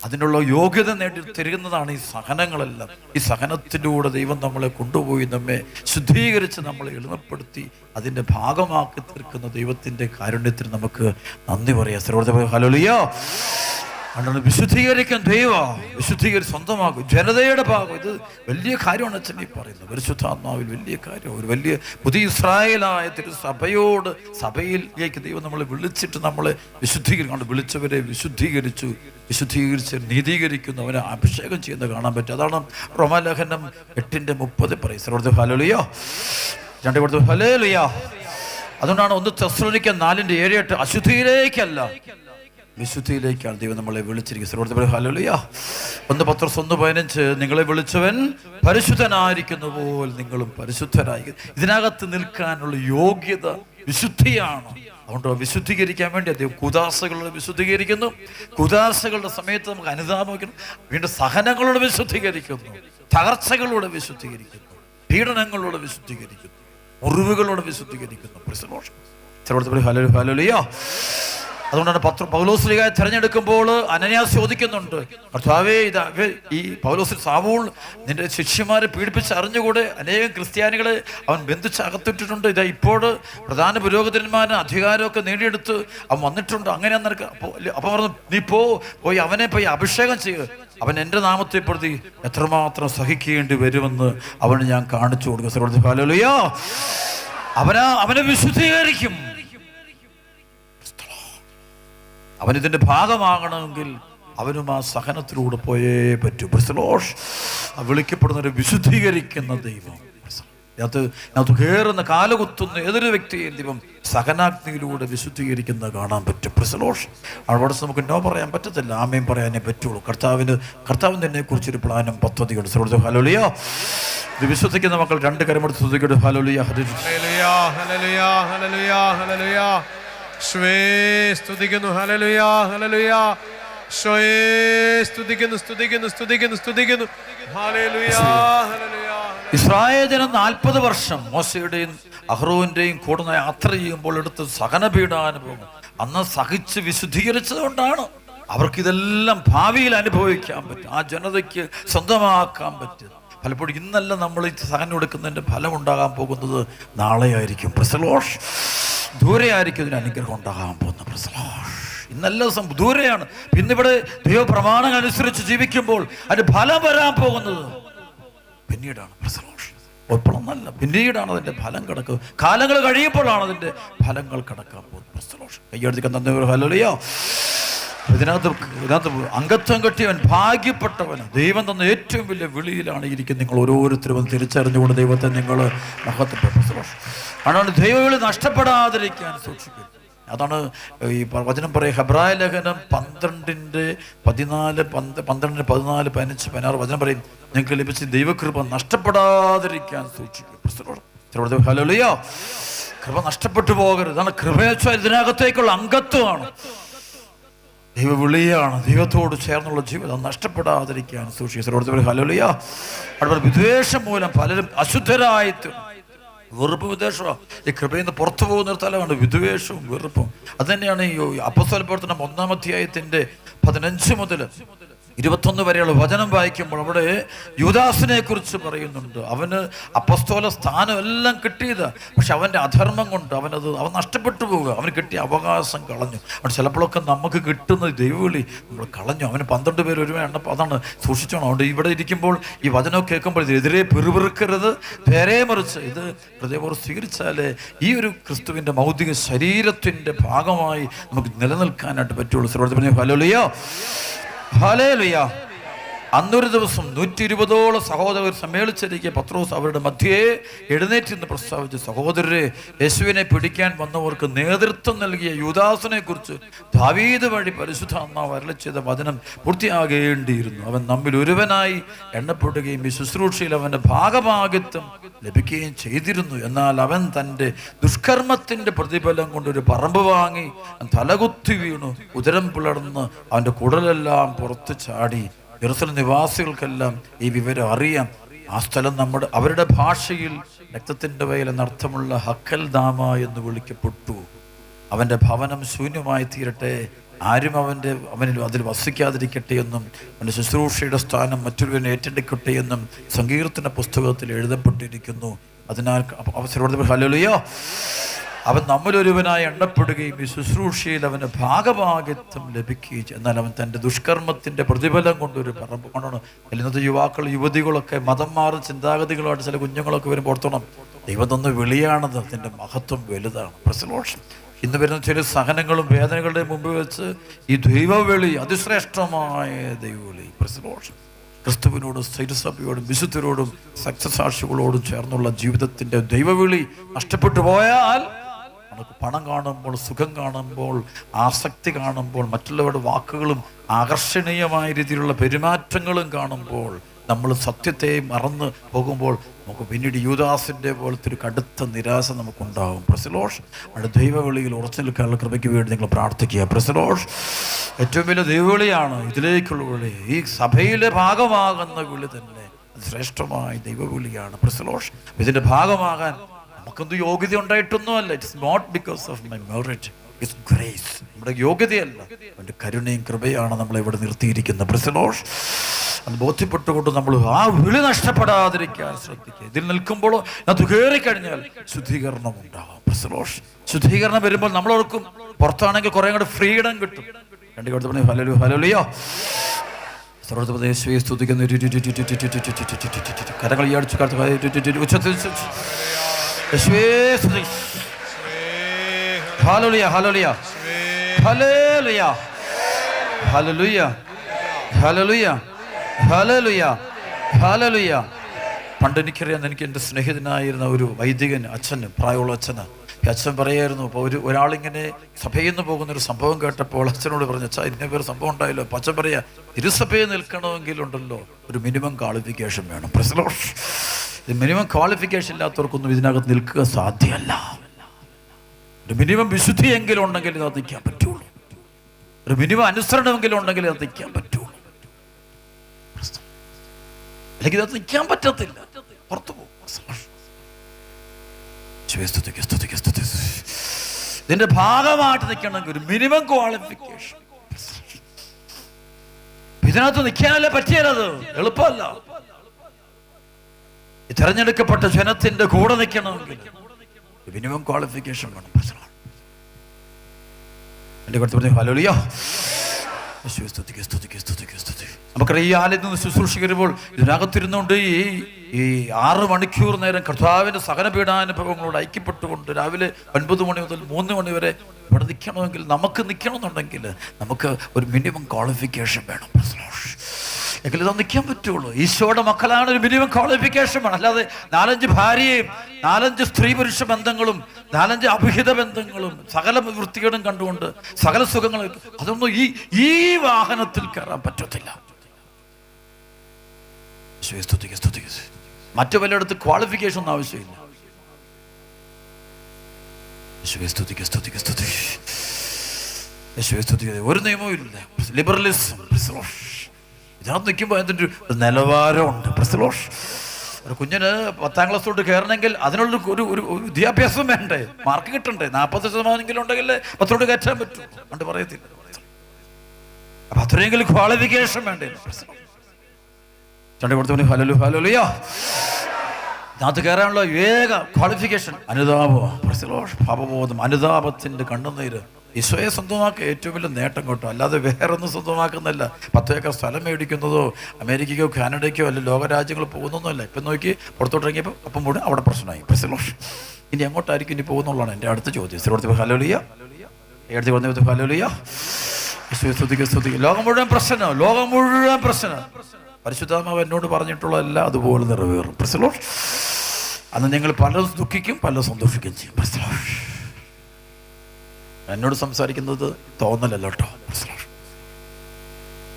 അതിനുള്ള യോഗ്യത നേടി തരുന്നതാണ് ഈ സഹനങ്ങളെല്ലാം. ഈ സഹനത്തിലൂടെ ദൈവം നമ്മളെ കൊണ്ടുപോയി നമ്മെ ശുദ്ധീകരിച്ച് നമ്മളെ എളിമപ്പെടുത്തി അതിൻ്റെ ഭാഗമാക്കി തീർക്കുന്ന ദൈവത്തിൻ്റെ കാരുണ്യത്തിന് നമുക്ക് നന്ദി പറയാം. സർവ്വ ഹല്ലേലൂയ. അതുകൊണ്ട് വിശുദ്ധീകരിക്കാൻ വിശുദ്ധീകരിച്ച് സ്വന്തമാക്കും ജനതയുടെ ഭാഗം. ഇത് വലിയ കാര്യമാണ് അച്ഛൻ ഈ പറയുന്നത്. പരിശുദ്ധാത്മാവിൽ വലിയ കാര്യം. ഒരു വലിയ പുതിയ ഇസ്രായേലായ സഭയിലേക്ക് ദൈവം നമ്മളെ വിളിച്ചിട്ട് നമ്മളെ വിശുദ്ധീകരിക്കണം. വിളിച്ചവരെ വിശുദ്ധീകരിച്ച് നീതീകരിക്കുന്നു, അവനെ അഭിഷേകം ചെയ്യുന്നത് കാണാൻ പറ്റും. അതാണ് റോമാലേഖനം 8:30 പറയും. ഹല്ലേലൂയ. 2 ഹല്ലേലൂയ. അതുകൊണ്ടാണ് 1 തെസ്സലോനിക്കർ 4:7-8 അശുദ്ധിയിലേക്കല്ല വിശുദ്ധിയിലേക്കാണ് ദൈവം നമ്മളെ വിളിച്ചിരിക്കുന്നത്. ഹല്ലേലൂയ. 1 പത്രോസ് 1:15 നിങ്ങളെ വിളിച്ചവൻ പരിശുദ്ധനായിരിക്കുന്ന പോലെ നിങ്ങളും പരിശുദ്ധരായി. ഇതിനകത്ത് നിൽക്കാനുള്ള യോഗ്യത വിശുദ്ധിയാണ്. അതുകൊണ്ട് വിശുദ്ധീകരിക്കാൻ വേണ്ടി അദ്ദേഹം കുദാശകളോട് വിശുദ്ധീകരിക്കുന്നു. കുദാശകളുടെ സമയത്ത് നമുക്ക് അനുതാപം വയ്ക്കണം. വീണ്ടും സഹനങ്ങളോട് വിശുദ്ധീകരിക്കുന്നു, തകർച്ചകളോട് വിശുദ്ധീകരിക്കുന്നു, പീഡനങ്ങളോട് വിശുദ്ധീകരിക്കുന്നു, മുറിവുകളോട് വിശുദ്ധീകരിക്കുന്നു. ഹല്ലേലൂയ. അതുകൊണ്ടാണ് പൗലോസ്ലീഹ തിരഞ്ഞെടുക്കുമ്പോൾ അനന്യാസ് ചോദിക്കുന്നുണ്ട്, കർത്താവേ, ഈ പൗലോസ് സാവൂൾ നിന്റെ ശിഷ്യന്മാരെ പീഡിപ്പിച്ച് അറിഞ്ഞുകൂടെ? അനേകം ക്രിസ്ത്യാനികളെ അവൻ ബന്ധിച്ച് അകത്തിട്ടിട്ടുണ്ട്. ഇതാ ഇപ്പോൾ പ്രധാന പുരോഹിതന്മാരെ അധികാരമൊക്കെ നേടിയെടുത്ത് അവൻ വന്നിട്ടുണ്ട്. അങ്ങനെയാ നിനക്ക്? അപ്പോൾ പറഞ്ഞു, നീ പോയി അവനെ പോയി അഭിഷേകം ചെയ്യുക. അവൻ എൻ്റെ നാമത്തെ പ്രതി എത്രമാത്രം സഹിക്കേണ്ടി വരുമെന്ന് അവന് ഞാൻ കാണിച്ചു കൊടുക്കും. ഹല്ലേലൂയ. അവനെ വിശുദ്ധീകരിക്കും. അവനിതിൻ്റെ ഭാഗമാകണമെങ്കിൽ അവനും ആ സഹനത്തിലൂടെ പോയേ പറ്റൂ. വിളിക്കപ്പെടുന്നവരെ വിശുദ്ധീകരിക്കുന്ന ദൈവം. അതിനകത്ത് കയറുന്ന കാലുകുത്തുന്ന ഏതൊരു വ്യക്തിയെയും ദൈവം സഹനാഗ്നിയിലൂടെ വിശുദ്ധീകരിക്കുന്നത് കാണാൻ പറ്റും. അവിടെ നമുക്ക് നോ പറയാൻ പറ്റത്തില്ല, ആമേൻ പറയാനേ പറ്റുള്ളൂ. കർത്താവിന് തന്നെ കുറിച്ചൊരു പ്ലാനും പദ്ധതിയുണ്ട്. ഹല്ലേലൂയ. ഇത് വിശ്വസിക്കുന്ന മക്കൾ 2 കരമെടുത്ത് സ്തുതിക്കട്ടെ. Hallelujah, hallelujah, hallelujah, hallelujah. സ്തുതിക്കുന്നു. Hallelujah, hallelujah. സ്തുതിക്കുന്നു. Hallelujah, hallelujah. ഇസ്രായേൽ ജനം 40 വർഷം മോശയുടെയും അഹ്റോന്റെയും കൂടെ യാത്ര ചെയ്യുമ്പോൾ എടുത്ത് സഹനപീഡാനുഭവം അന്ന് സഹിച്ച് വിശുദ്ധീകരിച്ചത് കൊണ്ടാണ് അവർക്കിതെല്ലാം ഭാവിയിൽ അനുഭവിക്കാൻ പറ്റും, ആ ജനതയ്ക്ക് സ്വന്തമാക്കാൻ പറ്റും. പലപ്പോഴും ഇന്നല്ല നമ്മൾ ഈ സഹനം കൊടുക്കുന്നതിൻ്റെ ഫലം ഉണ്ടാകാൻ പോകുന്നത് നാളെയായിരിക്കും. പ്രസലോഷ് ദൂരെയായിരിക്കും ഇതിന് അനുഗ്രഹം ഉണ്ടാകാൻ പോകുന്നത്. പ്രസലോഷ് ഇന്നല്ല ദൂരെയാണ്. പിന്നിവിടെ ദൈവപ്രമാണങ്ങൾ അനുസരിച്ച് ജീവിക്കുമ്പോൾ അതിന് ഫലം വരാൻ പോകുന്നത് പിന്നീടാണ്. പ്രസലോഷ് ഇപ്പോഴൊന്നല്ല, പിന്നീടാണ് അതിൻ്റെ ഫലം കിടക്കുക. കാലങ്ങൾ കഴിയുമ്പോഴാണ് അതിൻ്റെ ഫലങ്ങൾ കിടക്കാൻ പോകുന്നത്. പ്രസലോഷ് കയ്യടിക്കാൻ തന്നെ ഹല്ലേലൂയ. ഇതിനകത്ത് അംഗത്വം കെട്ടിയവൻ ഭാഗ്യപ്പെട്ടവൻ. ദൈവം തന്ന ഏറ്റവും വലിയ വിളിയിലാണ് ഇരിക്കുന്നത്. നിങ്ങൾ ഓരോരുത്തരും തിരിച്ചറിഞ്ഞുകൊണ്ട് ദൈവത്തെ നിങ്ങൾ മഹത്വപ്പെട്ടു. അതുകൊണ്ട് ദൈവവിളി നഷ്ടപ്പെടാതിരിക്കാൻ സൂക്ഷിക്കും. അതാണ് ഈ വചനം പറയും, ഹെബ്രായ ലേഖനം 12:14, 14, 15, 16 വചനം പറയും, നിങ്ങൾക്ക് ലഭിച്ച ദൈവകൃപ നഷ്ടപ്പെടാതിരിക്കാൻ സൂക്ഷിക്കും. ഹല്ലേലൂയ. കൃപ നഷ്ടപ്പെട്ടു പോകരുത്. അതാണ് കൃപയെച്ച ഇതിനകത്തേക്കുള്ള അംഗത്വമാണ്, ദൈവവിളിയാണ്, ദൈവത്തോട് ചേർന്നുള്ള ജീവിതം നഷ്ടപ്പെടാതിരിക്കാൻ സൂക്ഷിക്കും. ഹല്ലേലൂയ. അതുപോലെ വിദ്വേഷം മൂലം പലരും അശുദ്ധരായിട്ട്, വെറുപ്പ് വിദ്വേഷമോ ഈ കൃപയിൽ നിന്ന് പുറത്തു പോകുന്ന ഒരു തലമാണ് വിദ്വേഷവും വെറുപ്പും. അത് തന്നെയാണ് ഈ അപ്പോസ്തല പ്രവർത്തനം 1-ാം അധ്യായത്തിന്റെ 15 മുതൽ 21 വരെയുള്ള വചനം വായിക്കുമ്പോൾ അവിടെ യൂദാസിനെ കുറിച്ച് പറയുന്നുണ്ട്. അവന് അപ്പസ്തോല സ്ഥാനം എല്ലാം കിട്ടിയത്, പക്ഷെ അവൻ്റെ അധർമ്മം കൊണ്ട് അവൻ നഷ്ടപ്പെട്ടു പോവുക. അവന് കിട്ടിയ അവകാശം കളഞ്ഞു. അവൻ ചിലപ്പോഴൊക്കെ നമുക്ക് കിട്ടുന്ന ദൈവവിളി നമ്മൾ കളഞ്ഞു. അവന് 12 പേര് ഒരുമ എണ്ണപ്പോൾ അതാണ് സൂക്ഷിച്ചോണം. അതുകൊണ്ട് ഇവിടെ ഇരിക്കുമ്പോൾ ഈ വചനം കേൾക്കുമ്പോൾ ഇതിനെതിരെ പിറുപിറുക്കരുത്, നേരെ മറിച്ച് ഇത് ഹൃദയപൂർവ്വം സ്വീകരിച്ചാലേ ഈ ഒരു ക്രിസ്തുവിൻ്റെ ഭൗതിക ശരീരത്തിൻ്റെ ഭാഗമായി നമുക്ക് നിലനിൽക്കാനായിട്ട് പറ്റുള്ളൂ. ഹല്ലേലൂയ. ഹല്ലേലൂയ. അന്നൊരു ദിവസം 120ഓളം സഹോദരർ സമ്മേളിച്ചിരിക്കെ പത്രോസ് അവരുടെ മധ്യേ എഴുന്നേറ്റ് നിന്ന് പ്രസ്താവിച്ചു, സഹോദരരെ, യേശുവിനെ പിടിക്കാൻ വന്നവർക്ക് നേതൃത്വം നൽകിയ യൂദാസിനെ കുറിച്ച് ദാവീദ് വഴി പരിശുദ്ധാത്മാവ് അരുളി ചെയ്ത വചനം പൂർത്തിയാകേണ്ടിയിരുന്നു. അവൻ നമ്മിൽ ഒരുവനായി എണ്ണപ്പെടുകയും ഈ ശുശ്രൂഷയിൽ അവൻ്റെ ഭാഗഭാഗിത്വം ലഭിക്കുകയും ചെയ്തിരുന്നു. എന്നാൽ അവൻ തൻ്റെ ദുഷ്കർമ്മത്തിൻ്റെ പ്രതിഫലം കൊണ്ടൊരു പറമ്പ് വാങ്ങി തലകുത്തി വീണു, ഉദരം പിളർന്ന് അവൻ്റെ കുടലെല്ലാം പുറത്ത് ചാടി. യെരൂശലേം നിവാസികൾക്കെല്ലാം ഈ വിവരം അറിയാം. ആ സ്ഥലം അവരുടെ ഭാഷയിൽ രക്തത്തിൻ്റെ വയൽ എന്നർത്ഥമുള്ള ഹക്കൽദാമ എന്ന് വിളിക്കപ്പെട്ടു. അവൻ്റെ ഭവനം ശൂന്യമായി തീരട്ടെ, ആരും അവനിൽ അതിൽ വസിക്കാതിരിക്കട്ടെ എന്നും അവൻ്റെ ശുശ്രൂഷയുടെ സ്ഥാനം മറ്റൊരുവനെ ഏറ്റെടുക്കട്ടെ എന്നും സങ്കീർത്തന പുസ്തകത്തിൽ എഴുതപ്പെട്ടിരിക്കുന്നു. അതിനാൽ ഹല്ലേലൂയ. അവൻ നമ്മിലൊരുവനായി എണ്ണപ്പെടുകയും ഈ ശുശ്രൂഷയിൽ അവന് ഭാഗഭാഗിത്വം ലഭിക്കുകയും ചെയ്യും. എന്നാൽ അവൻ തൻ്റെ ദുഷ്കർമ്മത്തിൻ്റെ പ്രതിഫലം കൊണ്ടൊരു പറമ്പ് കൊണ്ടാണ്. ഇന്നത്തെ യുവാക്കൾ യുവതികളൊക്കെ മതം മാറുന്ന ചിന്താഗതികളായിട്ട് ചില കുഞ്ഞുങ്ങളൊക്കെ വരുമ്പോൾ ഓർത്തോണം, ദൈവം തന്ന വിളിയാണത്, അതിൻ്റെ മഹത്വം വലുതാണ്. പ്രസലോഷം ഇന്ന് വരുന്ന ചില സഹനങ്ങളും വേദനകളുടെ മുമ്പ് വെച്ച് ഈ ദൈവവിളി അതിശ്രേഷ്ഠമായ ദൈവവിളി പ്രസലോഷം ക്രിസ്തുവിനോടും സ്ഥൈര്യസഭയോടും വിശുദ്ധരോടും സക്തസാക്ഷികളോടും ചേർന്നുള്ള ജീവിതത്തിൻ്റെ ദൈവവിളി നഷ്ടപ്പെട്ടു പോയാൽ നമുക്ക് പണം കാണുമ്പോൾ, സുഖം കാണുമ്പോൾ, ആസക്തി കാണുമ്പോൾ, മറ്റുള്ളവരുടെ വാക്കുകളും ആകർഷണീയമായ രീതിയിലുള്ള പെരുമാറ്റങ്ങളും കാണുമ്പോൾ നമ്മൾ സത്യത്തെ മറന്ന് പോകുമ്പോൾ നമുക്ക് പിന്നീട് യൂദാസിൻ്റെ പോലത്തെ ഒരു കടുത്ത നിരാശ നമുക്കുണ്ടാകും. പ്രസലോഷ് അവിടെ ദൈവവിളിയിൽ ഉറച്ചു നിൽക്കാനുള്ള കൃപയ്ക്ക് വേണ്ടി നിങ്ങൾ പ്രാർത്ഥിക്കുക. പ്രസലോഷ് ഏറ്റവും വലിയ ദൈവവിളിയാണ് ഇതിലേക്കുള്ള വിളി. ഈ സഭയിലെ ഭാഗമാകുന്ന വിളി തന്നെ ശ്രേഷ്ഠമായ ദൈവവിളിയാണ്. പ്രസലോഷ് ഇതിൻ്റെ ഭാഗമാകാൻ നമുക്കെന്ത് യോഗ്യത ഉണ്ടായിട്ടൊന്നുമല്ല. It's not because of my merit, it's grace. നമ്മുടെ യോഗ്യതയല്ല, അവൻ്റെ കരുണയും കൃപയാണ് നമ്മളെ ഇവിടെ നിർത്തിയിരിക്കുന്നത്. പ്രസലോഷ് അത് ബോധ്യപ്പെട്ടുകൊണ്ട് നമ്മൾ ആ വിളി നഷ്ടപ്പെടാതിരിക്കാൻ ശ്രദ്ധിക്കുക. ഇതിൽ നിൽക്കുമ്പോൾ അത് കയറിക്കഴിഞ്ഞാൽ ശുദ്ധീകരണം ഉണ്ടാകും. പ്രസലോഷ് ശുദ്ധീകരണം വരുമ്പോൾ നമ്മളോർക്കും പുറത്താണെങ്കിൽ കുറേ കൂടെ ഫ്രീഡം കിട്ടും. രണ്ടു കൊടുത്ത് ഹല്ലേലൂയ ഹല്ലേലൂയ. സർവ്വതേശുവേ സ്തുതിക്കുന്നു. കരങ്ങൾ ഈ അടിച്ചു ഉച്ചത്തിൽ hallelujah hallelujah hallelujah hallelujah hallelujah hallelujah hallelujah. പണ്ട് എനിക്കറിയാം, എനിക്ക് എൻ്റെ സ്നേഹിതനായിരുന്ന ഒരു വൈദികൻ അച്ഛന്, പ്രായമുള്ള അച്ഛന്, അച്ഛൻ പറയായിരുന്നു, അപ്പോൾ ഒരാളിങ്ങനെ സഭയിൽ നിന്ന് പോകുന്നൊരു സംഭവം കേട്ടപ്പോൾ അച്ഛനോട് പറഞ്ഞു, അച്ഛാ ഇതിനെ പേര് സംഭവം ഉണ്ടായല്ലോ. അപ്പോൾ അച്ഛൻ പറയാ, തിരുസഭയിൽ നിൽക്കണമെങ്കിലുണ്ടല്ലോ ഒരു മിനിമം ക്വാളിഫിക്കേഷൻ വേണം. പ്രസലോഷ് ഇത് മിനിമം ക്വാളിഫിക്കേഷൻ ഇല്ലാത്തവർക്കൊന്നും ഇതിനകത്ത് നിൽക്കുക സാധ്യമല്ല. ഒരു മിനിമം വിശുദ്ധിയെങ്കിലും ഉണ്ടെങ്കിൽ ഇത് നിൽക്കാൻ പറ്റുള്ളൂ. ഒരു മിനിമം അനുസരണമെങ്കിലും ഉണ്ടെങ്കിൽ അത് നിൽക്കാൻ പറ്റുള്ളൂ. അല്ലെങ്കിൽ അത് നിൽക്കാൻ പറ്റത്തില്ല, പുറത്തു പോകും. ഇതിന്റെ ഭാഗമായിട്ട് നിൽക്കണമെങ്കിൽ ഒരു മിനിമം ക്വാളിഫിക്കേഷൻ. ഇതിനകത്ത് നിൽക്കാനല്ലേ പറ്റിയാലത് എളുപ്പമല്ല. ഈ തെരഞ്ഞെടുക്കപ്പെട്ട ജനത്തിന്റെ കൂടെ നിൽക്കണമെങ്കിൽ മിനിമം ക്വാളിഫിക്കേഷൻ വേണം. എൻ്റെ അടുത്ത് ഹല്ലേലൂയ. നമുക്കറിയാം, ഈ ആലയത്തിൽ നിന്ന് ശുശ്രൂഷിക്കുമ്പോൾ ഇതിനകത്തിരുന്നുകൊണ്ട് ഈ 6 മണിക്കൂർ നേരം കർത്താവിൻ്റെ സകല പീഡാനുഭവങ്ങളോട് ഐക്യപ്പെട്ടുകൊണ്ട് രാവിലെ 9 മണി മുതൽ 3 മണി വരെ ഇവിടെ നിൽക്കണമെങ്കിൽ, നമുക്ക് നിൽക്കണമെന്നുണ്ടെങ്കിൽ നമുക്ക് ഒരു മിനിമം ക്വാളിഫിക്കേഷൻ വേണം. എങ്കിലും ഇത് നിൽക്കാൻ പറ്റുള്ളൂ. ഈശോയുടെ മക്കളാണ്, ഒരു മിനിമം ക്വാളിഫിക്കേഷൻ വേണം. അല്ലാതെ 4-5 ഭാര്യയും 4-5 സ്ത്രീ പുരുഷ ബന്ധങ്ങളും 4-5 അഭിഹിത ബന്ധങ്ങളും സകല വൃത്തികേടും കണ്ടുകൊണ്ട് സകല സുഖങ്ങളും, അതൊന്നും ഈ വാഹനത്തിൽ കയറാൻ പറ്റത്തില്ല. മറ്റു പലയിടത്ത് ക്വാളിഫിക്കേഷൻ ഒന്നും ആവശ്യമില്ല. ഒരു നിയമവും ഇല്ല. ലിബറലിസം ഇതിനകത്ത് നിൽക്കുമ്പോൾ അതിൻ്റെ ഒരു നിലവാരമുണ്ട്. ഒരു കുഞ്ഞിന് 10ാം ക്ലാസ് തൊട്ട് കയറണമെങ്കിൽ അതിനുള്ള ഒരു വിദ്യാഭ്യാസം വേണ്ടേ, മാർക്ക് കിട്ടണ്ടേ, 40% ഉണ്ടെങ്കിൽ 10 തൊട്ട് കയറ്റാൻ പറ്റും. കണ്ട് പറയത്തില്ല. അപ്പൊ അത്രയെങ്കിലും ക്വാളിഫിക്കേഷൻ വേണ്ടേ. ചണ്ടി കൊടുത്തു ഹല്ലേലൂയ. ഇതിനകത്ത് കയറാനുള്ള ഏക ക്വാളിഫിക്കേഷൻ അനുതാപം, പാപബോധം, അനുതാപത്തിന്റെ കണ്ണുനീര്. ഈശോയെ സ്വന്തമാക്കുക ഏറ്റവും വലിയ നേട്ടം കേട്ടോ. അല്ലാതെ വേറൊന്നും സ്വന്തമാക്കുന്നില്ല. 10 ഏക്കർ സ്ഥലം മേടിക്കുന്നതോ അമേരിക്കയ്ക്കോ കാനഡയ്ക്കോ അല്ല ലോകരാജ്യങ്ങൾ പോകുന്നൊന്നുമല്ല. ഇപ്പം നോക്കി പുറത്തോട്ടിറങ്ങിയപ്പോൾ അപ്പം കൂടെ അവിടെ പ്രശ്നമായി. ഇനി എങ്ങോട്ടായിരിക്കും ഇനി പോകുന്നുള്ളതാണ് എൻ്റെ അടുത്ത ചോദ്യം. ഹല്ലേലൂയ. എടുത്ത് കൊടുത്ത് ഹല്ലേലൂയ. ലോകം മുഴുവൻ പ്രശ്നം, ലോകം മുഴുവൻ പ്രശ്നം. പരിശുദ്ധാത്മാവ് എന്നോട് പറഞ്ഞിട്ടുള്ളതല്ല അതുപോലെ നിറവേറും. അന്ന് നിങ്ങൾ പലരും ദുഃഖിക്കും, പലരും സന്തോഷിക്കുകയും ചെയ്യും. എന്നോട് സംസാരിക്കുന്നത് തോന്നലല്ല കേട്ടോ.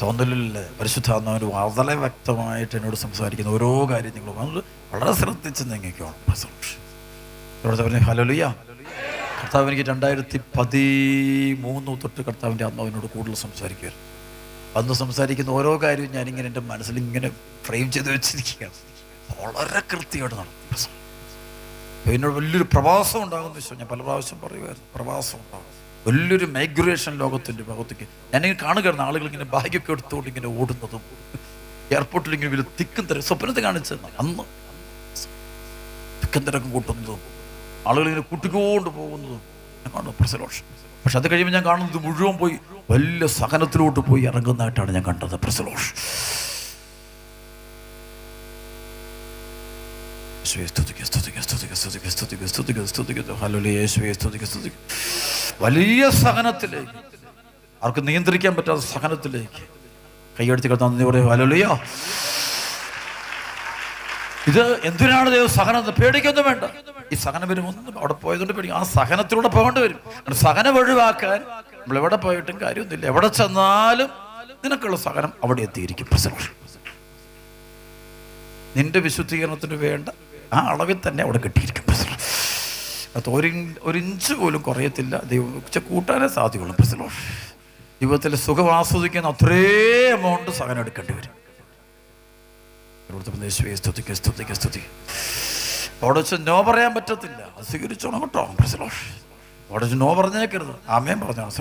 തോന്നലില്ല. പരിശുദ്ധാത്മാവിന് വളരെ വ്യക്തമായിട്ട് എന്നോട് സംസാരിക്കുന്ന ഓരോ കാര്യങ്ങളും അത് വളരെ ശ്രദ്ധിച്ച് നീങ്ങിക്കണം. ഹല്ലേലൂയ. കർത്താവ് എനിക്ക് 2013 തൊട്ട് കർത്താവിൻ്റെ ആത്മാവിനോട് കൂടുതൽ സംസാരിക്കുമായിരുന്നു. അന്ന് സംസാരിക്കുന്ന ഓരോ കാര്യവും ഞാനിങ്ങനെ എൻ്റെ മനസ്സിൽ ഇങ്ങനെ ഫ്രെയിം ചെയ്ത് വെച്ചിരിക്കുകയാണ്. വളരെ കൃത്യമായിട്ട് നടക്കും. എന്നോട് വലിയൊരു പ്രവാസം ഉണ്ടാകുന്ന വിഷയം ഞാൻ പല പ്രാവശ്യം പറയുമായിരുന്നു. പ്രവാസം ഉണ്ടാകും, വലിയൊരു മൈഗ്രേഷൻ ലോകത്തിൻ്റെ ഭാഗത്തേക്ക്. ഞാനിങ്ങനെ കാണുകയായിരുന്നു ആളുകൾ ഇങ്ങനെ ബാഗൊക്കെ എടുത്തുകൊണ്ട് ഇങ്ങനെ ഓടുന്നതും എയർപോർട്ടിൽ ഇങ്ങനെ വലിയ തിക്കും തിരക്കും സ്വപ്നത്തെ കാണിച്ചത്. അന്ന് തിക്കും തിരക്കും കൂട്ടുന്നതും ആളുകളിങ്ങനെ കൂട്ടിക്കൊണ്ട് പോകുന്നതും ഞാൻ കാണുന്നു. പക്ഷെ അത് കഴിയുമ്പോൾ ഞാൻ കാണുന്നത് മുഴുവൻ പോയി വലിയ സഹനത്തിലോട്ട് പോയി ഇറങ്ങുന്നതായിട്ടാണ് ഞാൻ കണ്ടത്. വലിയ സഹനത്തിലേക്ക്, അവർക്ക് നിയന്ത്രിക്കാൻ പറ്റാത്ത സഹനത്തിലേക്ക് കൈയടിച്ച് കിടത്താൻ നന്ദി പറയും. ഹല്ലേലൂയ. ഇത് എന്തിനാണ് ദൈവം സഹനം? പേടിക്കൊന്നും വേണ്ട. ഈ സഹനം വരുമൊന്നും അവിടെ പോയതുകൊണ്ട് പേടിക്കും. ആ സഹനത്തിലൂടെ പോകേണ്ടി വരും. സഹനം ഒഴിവാക്കാൻ നമ്മൾ എവിടെ പോയിട്ടും കാര്യമൊന്നുമില്ല. എവിടെ ചെന്നാലും നിനക്കുള്ള സഹനം അവിടെ എത്തിയിരിക്കും. നിന്റെ വിശുദ്ധീകരണത്തിന് വേണ്ട ആ അളവിൽ തന്നെ അവിടെ കിട്ടിയിരിക്കും. അത് ഒരു ഇഞ്ച് പോലും കുറയത്തില്ല. ദൈവം കൂട്ടാനേ സാധ്യതയുള്ളൂ. ജീവിതത്തിൽ സുഖം ആസ്വദിക്കുന്ന അത്രേ എമൗണ്ട് സഹനം എടുക്കേണ്ടി വരും. അവിടെ വെച്ച് നോ പറയാൻ പറ്റത്തില്ല. അത് സ്വീകരിച്ചോണം കേട്ടോ. അവിടെ വെച്ച് നോ പറഞ്ഞേക്കരുത്. ആമേൻ പറഞ്ഞോണം.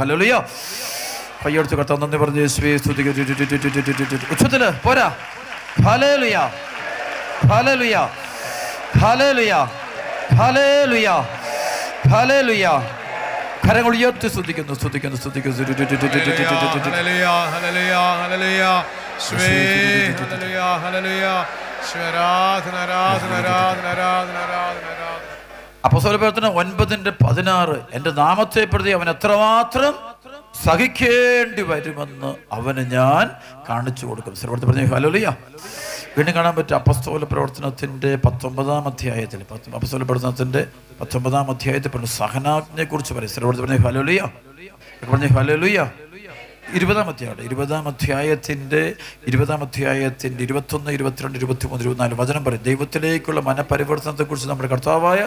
ഹല്ലേലൂയ. കൈയടിച്ച് കർത്താവ് നന്ദി പറഞ്ഞ് യേശുവേ സ്തുതിക്കുക. ഉച്ചത്തില് പോരാ. Hallelujah, hallelujah, hallelujah, hallelujah, hallelujah. കരങ്ങൾ ഉയർത്തി സ്തുതിക്കുന്നു, സ്തുതിക്കുന്നു, സ്തുതിക്കുന്നു. അപ്പോസ്തലപ്രവർത്തനം 9:16 എൻ്റെ നാമത്തെ പ്രതി അവൻ എത്രമാത്രം സഹിക്കേണ്ടി വരുമെന്ന് അവന് ഞാൻ കാണിച്ചു കൊടുക്കും. സർവ്വത്തെ പറഞ്ഞു ഹല്ലേലൂയ. വീണ്ടും കാണാൻ പറ്റും അപ്പോസ്തല പ്രവർത്തനത്തിൻ്റെ 19-ാം അധ്യായത്തിൽ. അപ്പോസ്തല പ്രവർത്തനത്തിൻ്റെ 19-ാം അധ്യായത്തിൽ പറഞ്ഞു സഹനാജ്ഞയെ കുറിച്ച് പറയും. സർവ്വത്തെ പറഞ്ഞു ഹല്ലേലൂയ, പറഞ്ഞു ഹല്ലേലൂയ. 20-ാം അധ്യായത്തിൻ്റെ 21, 22, 23, 24 വചനം പറയും. ദൈവത്തിലേക്കുള്ള മനപരിവർത്തനത്തെക്കുറിച്ച് നമ്മുടെ കർത്താവായ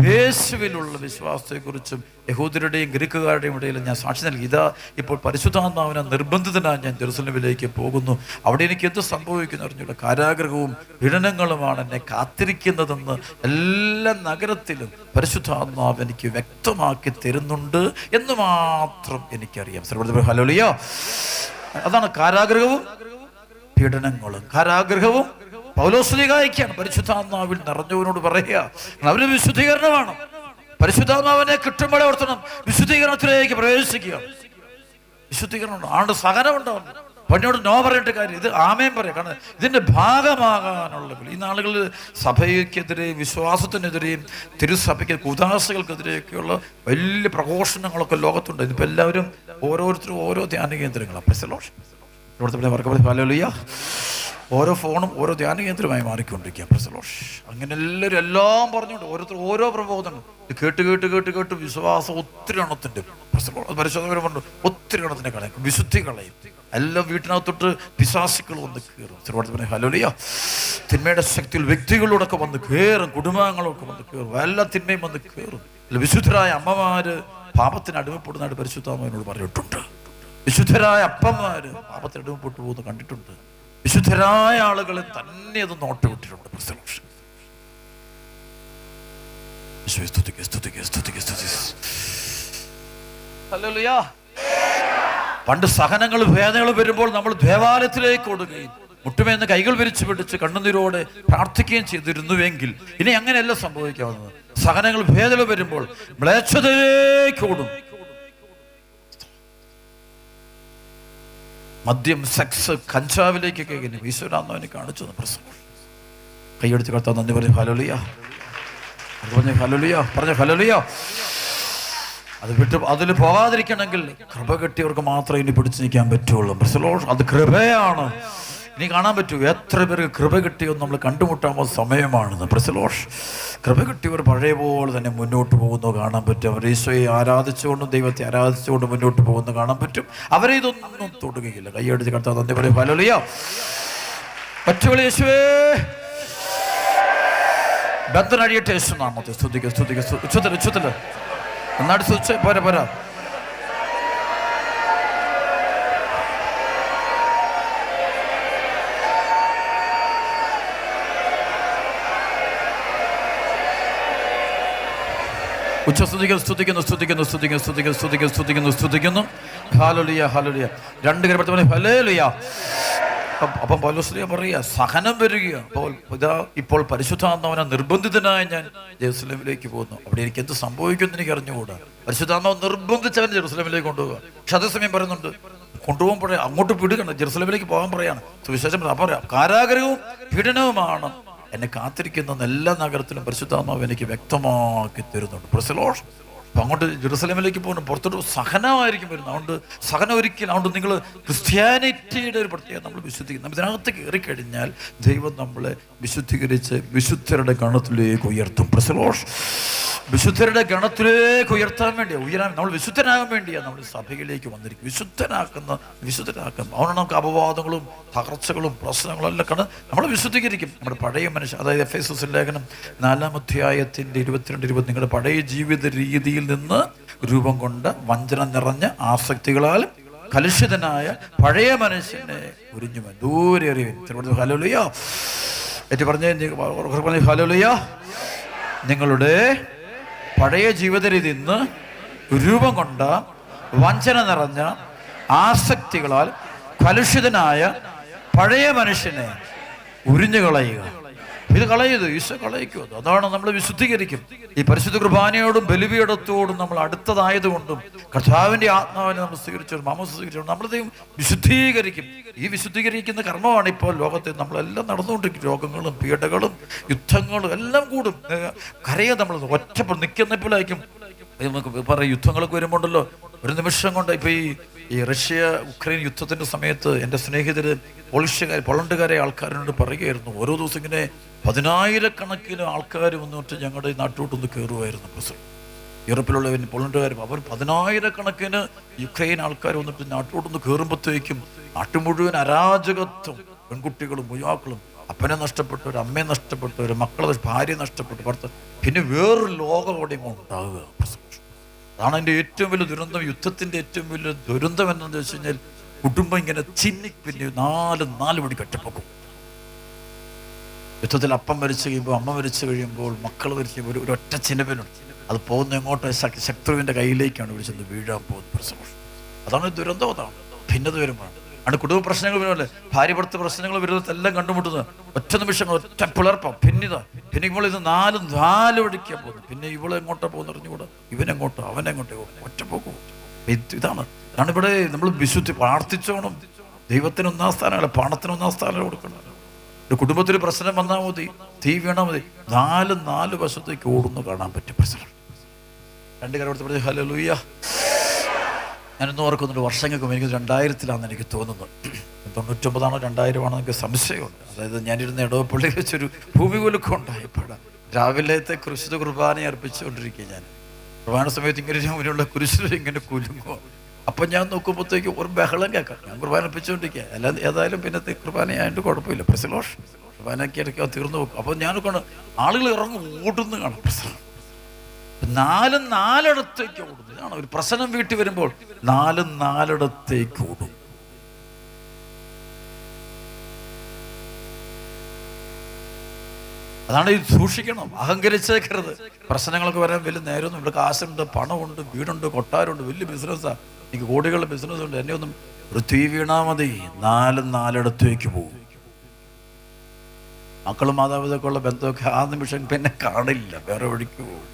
യേശുവിലുള്ള വിശ്വാസത്തെക്കുറിച്ചും യഹൂദരുടെയും ഗ്രീക്കുകാരുടെയും ഇടയിൽ ഞാൻ സാക്ഷി നൽകി. ഇതാ ഇപ്പോൾ പരിശുദ്ധാത്മാവിനെ നിർബന്ധിതനായി ഞാൻ ജെറുസലേമിലേക്ക് പോകുന്നു. അവിടെ എനിക്ക് എന്ത് സംഭവിക്കുന്നു അറിഞ്ഞുള്ള കാരാഗ്രഹവും പീഡനങ്ങളുമാണ് എന്നെ കാത്തിരിക്കുന്നതെന്ന് എല്ലാ നഗരത്തിലും പരിശുദ്ധാത്മാവ് എനിക്ക് വ്യക്തമാക്കി തരുന്നുണ്ട് എന്ന് മാത്രം എനിക്കറിയാം. ഹല്ലേലൂയ. അതാണ് കാരാഗ്രഹവും പീഡനങ്ങളും. കാരാഗ്രഹവും പൗലോസ്ലീഹായ്ക്കാണ്. പരിശുദ്ധാത്മാവിൽ നിറഞ്ഞവനോട് പറയുക, അവര് വിശുദ്ധീകരണമാണ്. പരിശുദ്ധാത്മാവിനെ കിട്ടുമ്പോഴേ ഓർത്തണം വിശുദ്ധീകരണത്തിലേക്ക് പ്രവേശിക്കുക. വിശുദ്ധീകരണം ആണ്ട് സഹനം ഉണ്ടാവുന്നു. പണിയോട് നോ പറയേണ്ട കാര്യം, ഇത് ആമേൻ പറയാം. കാരണം ഇതിൻ്റെ ഭാഗമാകാനുള്ള ഈ നാളുകളിൽ സഭയ്ക്കെതിരെയും വിശ്വാസത്തിനെതിരെയും തിരുസഭയ്ക്ക് ഉദാസകൾക്കെതിരെയൊക്കെയുള്ള വലിയ പ്രഘോഷണങ്ങളൊക്കെ ലോകത്തുണ്ട്. ഇതിപ്പോൾ എല്ലാവരും ഓരോരുത്തരും ഓരോ ധ്യാന കേന്ദ്രങ്ങളാണ്. ഇവിടുത്തെ വർക്കപ്പടി ഹല്ലേലൂയ. ഓരോ ഫോണും ഓരോ ധ്യാന കേന്ദ്രമായി മാറിക്കൊണ്ടിരിക്കുക. പ്രസലോഷ് അങ്ങനെ എല്ലാവരും എല്ലാം പറഞ്ഞുകൊണ്ട് ഓരോരുത്തർ ഓരോ പ്രബോധനം കേട്ട് കേട്ട് കേട്ട് കേട്ട് വിശ്വാസം ഒത്തിരി എണ്ണത്തിൻ്റെ പരിശോധന കൊണ്ട് ഒത്തിരി എണ്ണത്തിൻ്റെ കളയും, വിശുദ്ധി കളയും. എല്ലാം വീട്ടിനകത്തോട്ട് പിശാചുക്കൾ വന്ന് കയറും. ഹല്ലേലൂയ. തിന്മയുടെ ശക്തിയിൽ വ്യക്തികളോടൊക്കെ വന്ന് കയറും, കുടുംബങ്ങളൊക്കെ വന്ന് കയറും, എല്ലാ തിന്മയും വന്ന് കയറും. വിശുദ്ധരായ അമ്മമാര് പാപത്തിന് അടിമപ്പെടുന്നതായിട്ട് പരിശുദ്ധാത്മാവിനോട് പറഞ്ഞിട്ടുണ്ട്. വിശുദ്ധരായ അപ്പന്മാര് പാപത്തിന് അടിമപ്പെട്ടു പോകുന്നത് കണ്ടിട്ടുണ്ട്. വിശുദ്ധരായ ആളുകളെ തന്നെ അത് നോട്ടുവിട്ടിട്ടുണ്ട്. പണ്ട് സഹനങ്ങൾ വേദനകൾ വരുമ്പോൾ നമ്മൾ ദേവാലയത്തിലേക്ക് ഓടുകയും മുട്ടുമേന്ന് കൈകൾ വിരിച്ചു പിടിച്ച് കണ്ണുനീരോടെ പ്രാർത്ഥിക്കുകയും ചെയ്തിരുന്നുവെങ്കിൽ ഇനി അങ്ങനെയല്ല സംഭവിക്കാവുന്നത്. സഹനങ്ങൾ വേദനകൾ വരുമ്പോൾ മ്ലേച്ഛതയിലേക്ക് ഓടും. മദ്യം, സെക്സ്, കഞ്ചാവിലേക്കൊക്കെ ഈശ്വരാന്ന് കാണിച്ചു. പ്രശ്നം കൈയടിച്ച് കർത്താവ് നന്ദി പറഞ്ഞു. ഹല്ലേലൂയ. പറഞ്ഞു ഹല്ലേലൂയ. പറഞ്ഞു ഹല്ലേലൂയ. അത് വിട്ട് അതിൽ പോകാതിരിക്കണമെങ്കിൽ കൃപ കിട്ടിയവർക്ക് മാത്രമേ ഇനി പിടിച്ചു നിൽക്കാൻ പറ്റുള്ളൂ. അത് കൃപയാണ്. ഇനി കാണാൻ പറ്റൂ എത്ര പേർക്ക് കൃപ കിട്ടിയെന്ന് നമ്മൾ കണ്ടുമുട്ടാമോ സമയമാണെന്ന്. പ്രസലോഷ് കൃപ കിട്ടിയവർ പഴയ പോലെ തന്നെ മുന്നോട്ട് പോകുന്നു കാണാൻ പറ്റും. അവർ ഈശോയെ ആരാധിച്ചുകൊണ്ടും ദൈവത്തെ ആരാധിച്ചുകൊണ്ടും മുന്നോട്ട് പോകുന്നു കാണാൻ പറ്റും. അവരെ ഇതൊന്നും തൊടുകയില്ല. കൈയടിച്ച് കർത്താവ് നന്ദി പറയും. ഹല്ലേലൂയ. പറ്റുകൾ യേശുവേ ബന്ധനഴിയട്ടെ. യേശു നാമത്തെ സ്തുതിക്കുക സ്തുതിക്കുക. ഉച്ചത്തില് ഉച്ചത്തില് എന്നാടി സ്തുതിച്ചേ. പോരാ പോരാ. ഉച്ചസ്തുതിക്കുന്നു സ്തുതിക്കുന്നു സ്തുതിക്കുന്നു സ്തുതിക്കുന്നു സ്തുതിക്കുന്നു സ്തുതിക്കുന്നു സ്തുതിക്കുന്നു സ്തുതിക്കുന്നു. Hallelujah hallelujah. രണ്ട് കരപ്പെടുത്ത ഹല്ലേലൂയ. അപ്പം പൗലോസ്ലീഹ പറയുക സഹനം വരിക. ഇപ്പോൾ പരിശുദ്ധാത്മാവിനെ നിർബന്ധിതനായി ഞാൻ ജെറുസലേമിലേക്ക് പോകുന്നു. അവിടെ എനിക്ക് എന്ത് സംഭവിക്കുമെന്ന് എനിക്ക് അറിഞ്ഞുകൂടാ. പരിശുദ്ധാത്മാവ് നിർബന്ധിച്ചവൻ ജെറുസലേമിലേക്ക് കൊണ്ടുപോകുക. പക്ഷെ അതേസമയം പറയുന്നുണ്ട് കൊണ്ടുപോകുമ്പോഴേ അങ്ങോട്ട് വിടുകയാണ്, ജെറുസലേമിലേക്ക് പോകാൻ പറയാണ്. സുവിശേഷം പറയാം കാരാഗ്രഹവും പീഡനവുമാണ് എന്നെ കാത്തിരിക്കുന്ന എല്ലാ നഗരത്തിലും പരിശുദ്ധാത്മാവ് എനിക്ക് വ്യക്തമാക്കി തരുന്നുണ്ട്. പ്രസലോഷ് അപ്പം അങ്ങോട്ട് ജെറുസലേമിലേക്ക് പോകുന്നു. പുറത്തോട്ട് സഹനമായിരിക്കും വരുന്നത്. അതുകൊണ്ട് സഹനം ഒരിക്കലും അതുകൊണ്ട് നിങ്ങൾ ക്രിസ്ത്യാനിറ്റിയുടെ ഒരു പ്രത്യേകത നമ്മൾ വിശുദ്ധിക്കും. നമ്മൾ ഇതിനകത്ത് കയറിക്കഴിഞ്ഞാൽ ദൈവം നമ്മളെ വിശുദ്ധീകരിച്ച് വിശുദ്ധരുടെ ഗണത്തിലേക്ക് ഉയർത്തും. പ്രസലോഷ് വിശുദ്ധരുടെ ഗണത്തിലേക്ക് ഉയർത്താൻ ഉയരാൻ നമ്മൾ വിശുദ്ധനാകാൻ വേണ്ടിയാണ് നമ്മൾ സഭയിലേക്ക് വന്നിരിക്കും. വിശുദ്ധനാക്കുന്ന അതുകൊണ്ട് നമുക്ക് അപവാദങ്ങളും തകർച്ചകളും പ്രശ്നങ്ങളും എല്ലാം കണ്ട് നമ്മൾ വിശുദ്ധീകരിക്കും. നമ്മുടെ പഴയ മനുഷ്യൻ, അതായത് എഫേസസ് ലേഖനം 4-ാം അധ്യായത്തിൻ്റെ 22-20 നിങ്ങളുടെ പഴയ ജീവിത രീതിയിൽ നിന്ന് രൂപം കൊണ്ട വഞ്ചന നിറഞ്ഞ ആസക്തികളാൽ കലുഷിതനായ പഴയ മനുഷ്യനെ ഉരിഞ്ഞു ദൂരെ എറിയുവിൻ. ഹല്ലേലൂയ. ഏറ്റു പറഞ്ഞേ ഹല്ലേലൂയ. നിങ്ങളുടെ പഴയ ജീവിത രീതിയിൽ നിന്ന് രൂപം കൊണ്ട വഞ്ചന നിറഞ്ഞ ആസക്തികളാൽ കലുഷിതനായ പഴയ മനുഷ്യനെ ഉരിഞ്ഞു കളയുക. ഇത് കളയത് ഈശോ കളയിക്കും. അതാണ് നമ്മൾ വിശുദ്ധീകരിക്കും. ഈ പരിശുദ്ധ കുർബാനയോടും ബലിപീഠത്തോടും നമ്മൾ അടുത്തതായതുകൊണ്ടും കർത്താവിൻ്റെ ആത്മാവിനെ നമ്മൾ സ്വീകരിച്ചു മാമോദീസ സ്വീകരിച്ചു നമ്മളതെയും വിശുദ്ധീകരിക്കും. ഈ വിശുദ്ധീകരിക്കുന്ന കർമ്മമാണ് ഇപ്പോൾ ലോകത്തിൽ നമ്മളെല്ലാം നടന്നുകൊണ്ടിരിക്കും. രോഗങ്ങളും പീഡകളും യുദ്ധങ്ങളും എല്ലാം കൂടും. കരയെ നമ്മൾ ഒറ്റപ്പെട്ട് നിൽക്കുന്നപ്പോഴായിരിക്കും നമുക്ക് പറയും. യുദ്ധങ്ങളൊക്കെ വരുമ്പോണ്ടല്ലോ ഒരു നിമിഷം കൊണ്ട് ഇപ്പൊ ഈ റഷ്യ ഉക്രൈൻ യുദ്ധത്തിന്റെ സമയത്ത് എൻ്റെ സ്നേഹിതര് പോളണ്ടുകാരെ ആൾക്കാരോട് പറയുകയായിരുന്നു. ഓരോ ദിവസം ഇങ്ങനെ 10,000-കണക്കിന് ആൾക്കാർ വന്നിട്ട് ഞങ്ങളുടെ നാട്ടിലോട്ടൊന്ന് കയറുമായിരുന്നു. യൂറോപ്പിലുള്ള പോളണ്ടുകാരും അവർ 10,000-കണക്കിന് യുക്രൈൻ ആൾക്കാർ വന്നിട്ട് നാട്ടിലോട്ടൊന്ന് കയറുമ്പോഴത്തേക്കും നാട്ടു മുഴുവൻ അരാജകത്വം. പെൺകുട്ടികളും യുവാക്കളും അപ്പനെ നഷ്ടപ്പെട്ടവർ, അമ്മയെ നഷ്ടപ്പെട്ടവർ, മക്കളെ ഭാര്യ നഷ്ടപ്പെട്ടു ഭർത്താവ്. പിന്നെ വേറൊരു ലോകം അവിടെ ഉണ്ടാകുക. അതാണ് എൻ്റെ ഏറ്റവും വലിയ ദുരന്തം. യുദ്ധത്തിൻ്റെ ഏറ്റവും വലിയ ദുരന്തം എന്താണെന്ന് വെച്ച് കഴിഞ്ഞാൽ കുടുംബം ഇങ്ങനെ പിന്നെ 4 മണി കെട്ടിപ്പോക്കും. യുദ്ധത്തിൽ അപ്പം മരിച്ചു കഴിയുമ്പോൾ, അമ്മ മരിച്ചു കഴിയുമ്പോൾ, മക്കൾ മരിച്ചു കഴിയുമ്പോൾ ഒരു ഒറ്റ ചിനവനുണ്ട്. അത് പോകുന്ന എങ്ങോട്ടോ ശത്രുവിൻ്റെ കയ്യിലേക്കാണ് വിളിച്ചത് വീഴാൻ പോകുന്നത്. അതാണ് ദുരന്തം. അതാണ് ഭിന്നത വരുമ്പോൾ ആണ് കുടുംബ പ്രശ്നങ്ങൾ വരുമല്ലേ, ഭാര്യ ഭർത്ത പ്രശ്നങ്ങൾ വരുന്നത് എല്ലാം കണ്ടുമുട്ടുന്നത് ഒറ്റ നിമിഷം, ഒറ്റ പിളർപ്പം, പിന്നെ ഇത് നാല് വഴിക്കാൻ പോകുന്നു. പിന്നെ ഇവളെ എങ്ങോട്ടാ പോകുന്ന അറിഞ്ഞുകൂടാ, ഇവനെങ്ങോട്ടോ അവനെങ്ങോട്ടോ ഒറ്റ പോകും. ഇതാണ് ഇവിടെ നമ്മൾ വിശുദ്ധി പ്രാർത്ഥിച്ചോണം. ദൈവത്തിന് ഒന്നാം സ്ഥാനമല്ല, പണത്തിന് ഒന്നാം സ്ഥാനം കൊടുക്കണം. ഒരു കുടുംബത്തിൽ പ്രശ്നം വന്നാൽ മതി, തീ വീണാൽ മതി, നാല് വശത്തേക്ക് ഓടുന്നു കാണാൻ പറ്റും. പ്രശ്നം രണ്ട് കാര്യം കൊടുത്ത് പറഞ്ഞ് ഹല്ലേലൂയ. ഞാനിന്ന് ഓർക്കുന്നുണ്ട്, വർഷങ്ങൾക്ക് എനിക്ക് 2000-ലാണെന്ന് എനിക്ക് തോന്നുന്നത്. 99-ആണോ 2000-ആണോ എനിക്ക് സംശയമുണ്ട്. അതായത് ഞാനിരുന്ന ഇടവപ്പള്ളിയിൽ വെച്ചൊരു ഭൂമികുലുക്കം ഉണ്ടായപ്പോഴാണ് രാവിലത്തെ കുരിശുദ്ധ കുർബാന അർപ്പിച്ചുകൊണ്ടിരിക്കുക. ഞാൻ കുർബാന സമയത്ത് ഇങ്ങനെ മുന്നിലുള്ള കുരിശിൽ ഇങ്ങനെ കുലുങ്ങുക. അപ്പം ഞാൻ നോക്കുമ്പോഴത്തേക്ക് ഒരു ബഹളം കേൾക്കാം. ഞാൻ കുർബാന അർപ്പിച്ചുകൊണ്ടിരിക്കുക. ഏതായാലും പിന്നത്തെ കുർബാനയായിട്ട് കുഴപ്പമില്ല, പ്രസലോഷ് കുർബാനയ്ക്ക് ഇടയ്ക്ക് തീർന്നു പോകും. അപ്പോൾ ഞാനൊക്കെ ആളുകൾ ഇറങ്ങി ഓടുന്നു കാണാം. പ്രസലം നാലിടത്തേക്ക് ഓടുന്നു. ഇതാണ് ഒരു പ്രശ്നം വീട്ടിൽ വരുമ്പോൾ നാലിടത്തേക്ക് ഓടും. അതാണ് ഇത് സൂക്ഷിക്കണം, അഹങ്കരിച്ചേക്കരുത്. പ്രശ്നങ്ങളൊക്കെ വരാൻ വലിയ നേരമൊന്നും ഇവിടെ, കാശുണ്ട്, പണമുണ്ട്, വീടുണ്ട്, കൊട്ടാരമുണ്ട്, വലിയ ബിസിനസ്സാണ്, എനിക്ക് കോടികളുടെ ബിസിനസ് ഉണ്ട്, എന്നെ ഒന്നും ഒരു തീ വീണാ മതി നാലിടത്തേക്ക് പോകും. മക്കളും മാതാപിതാക്കളുള്ള ബന്ധമൊക്കെ ആ നിമിഷം പിന്നെ കാണില്ല, വേറെ വഴിക്ക് പോകും.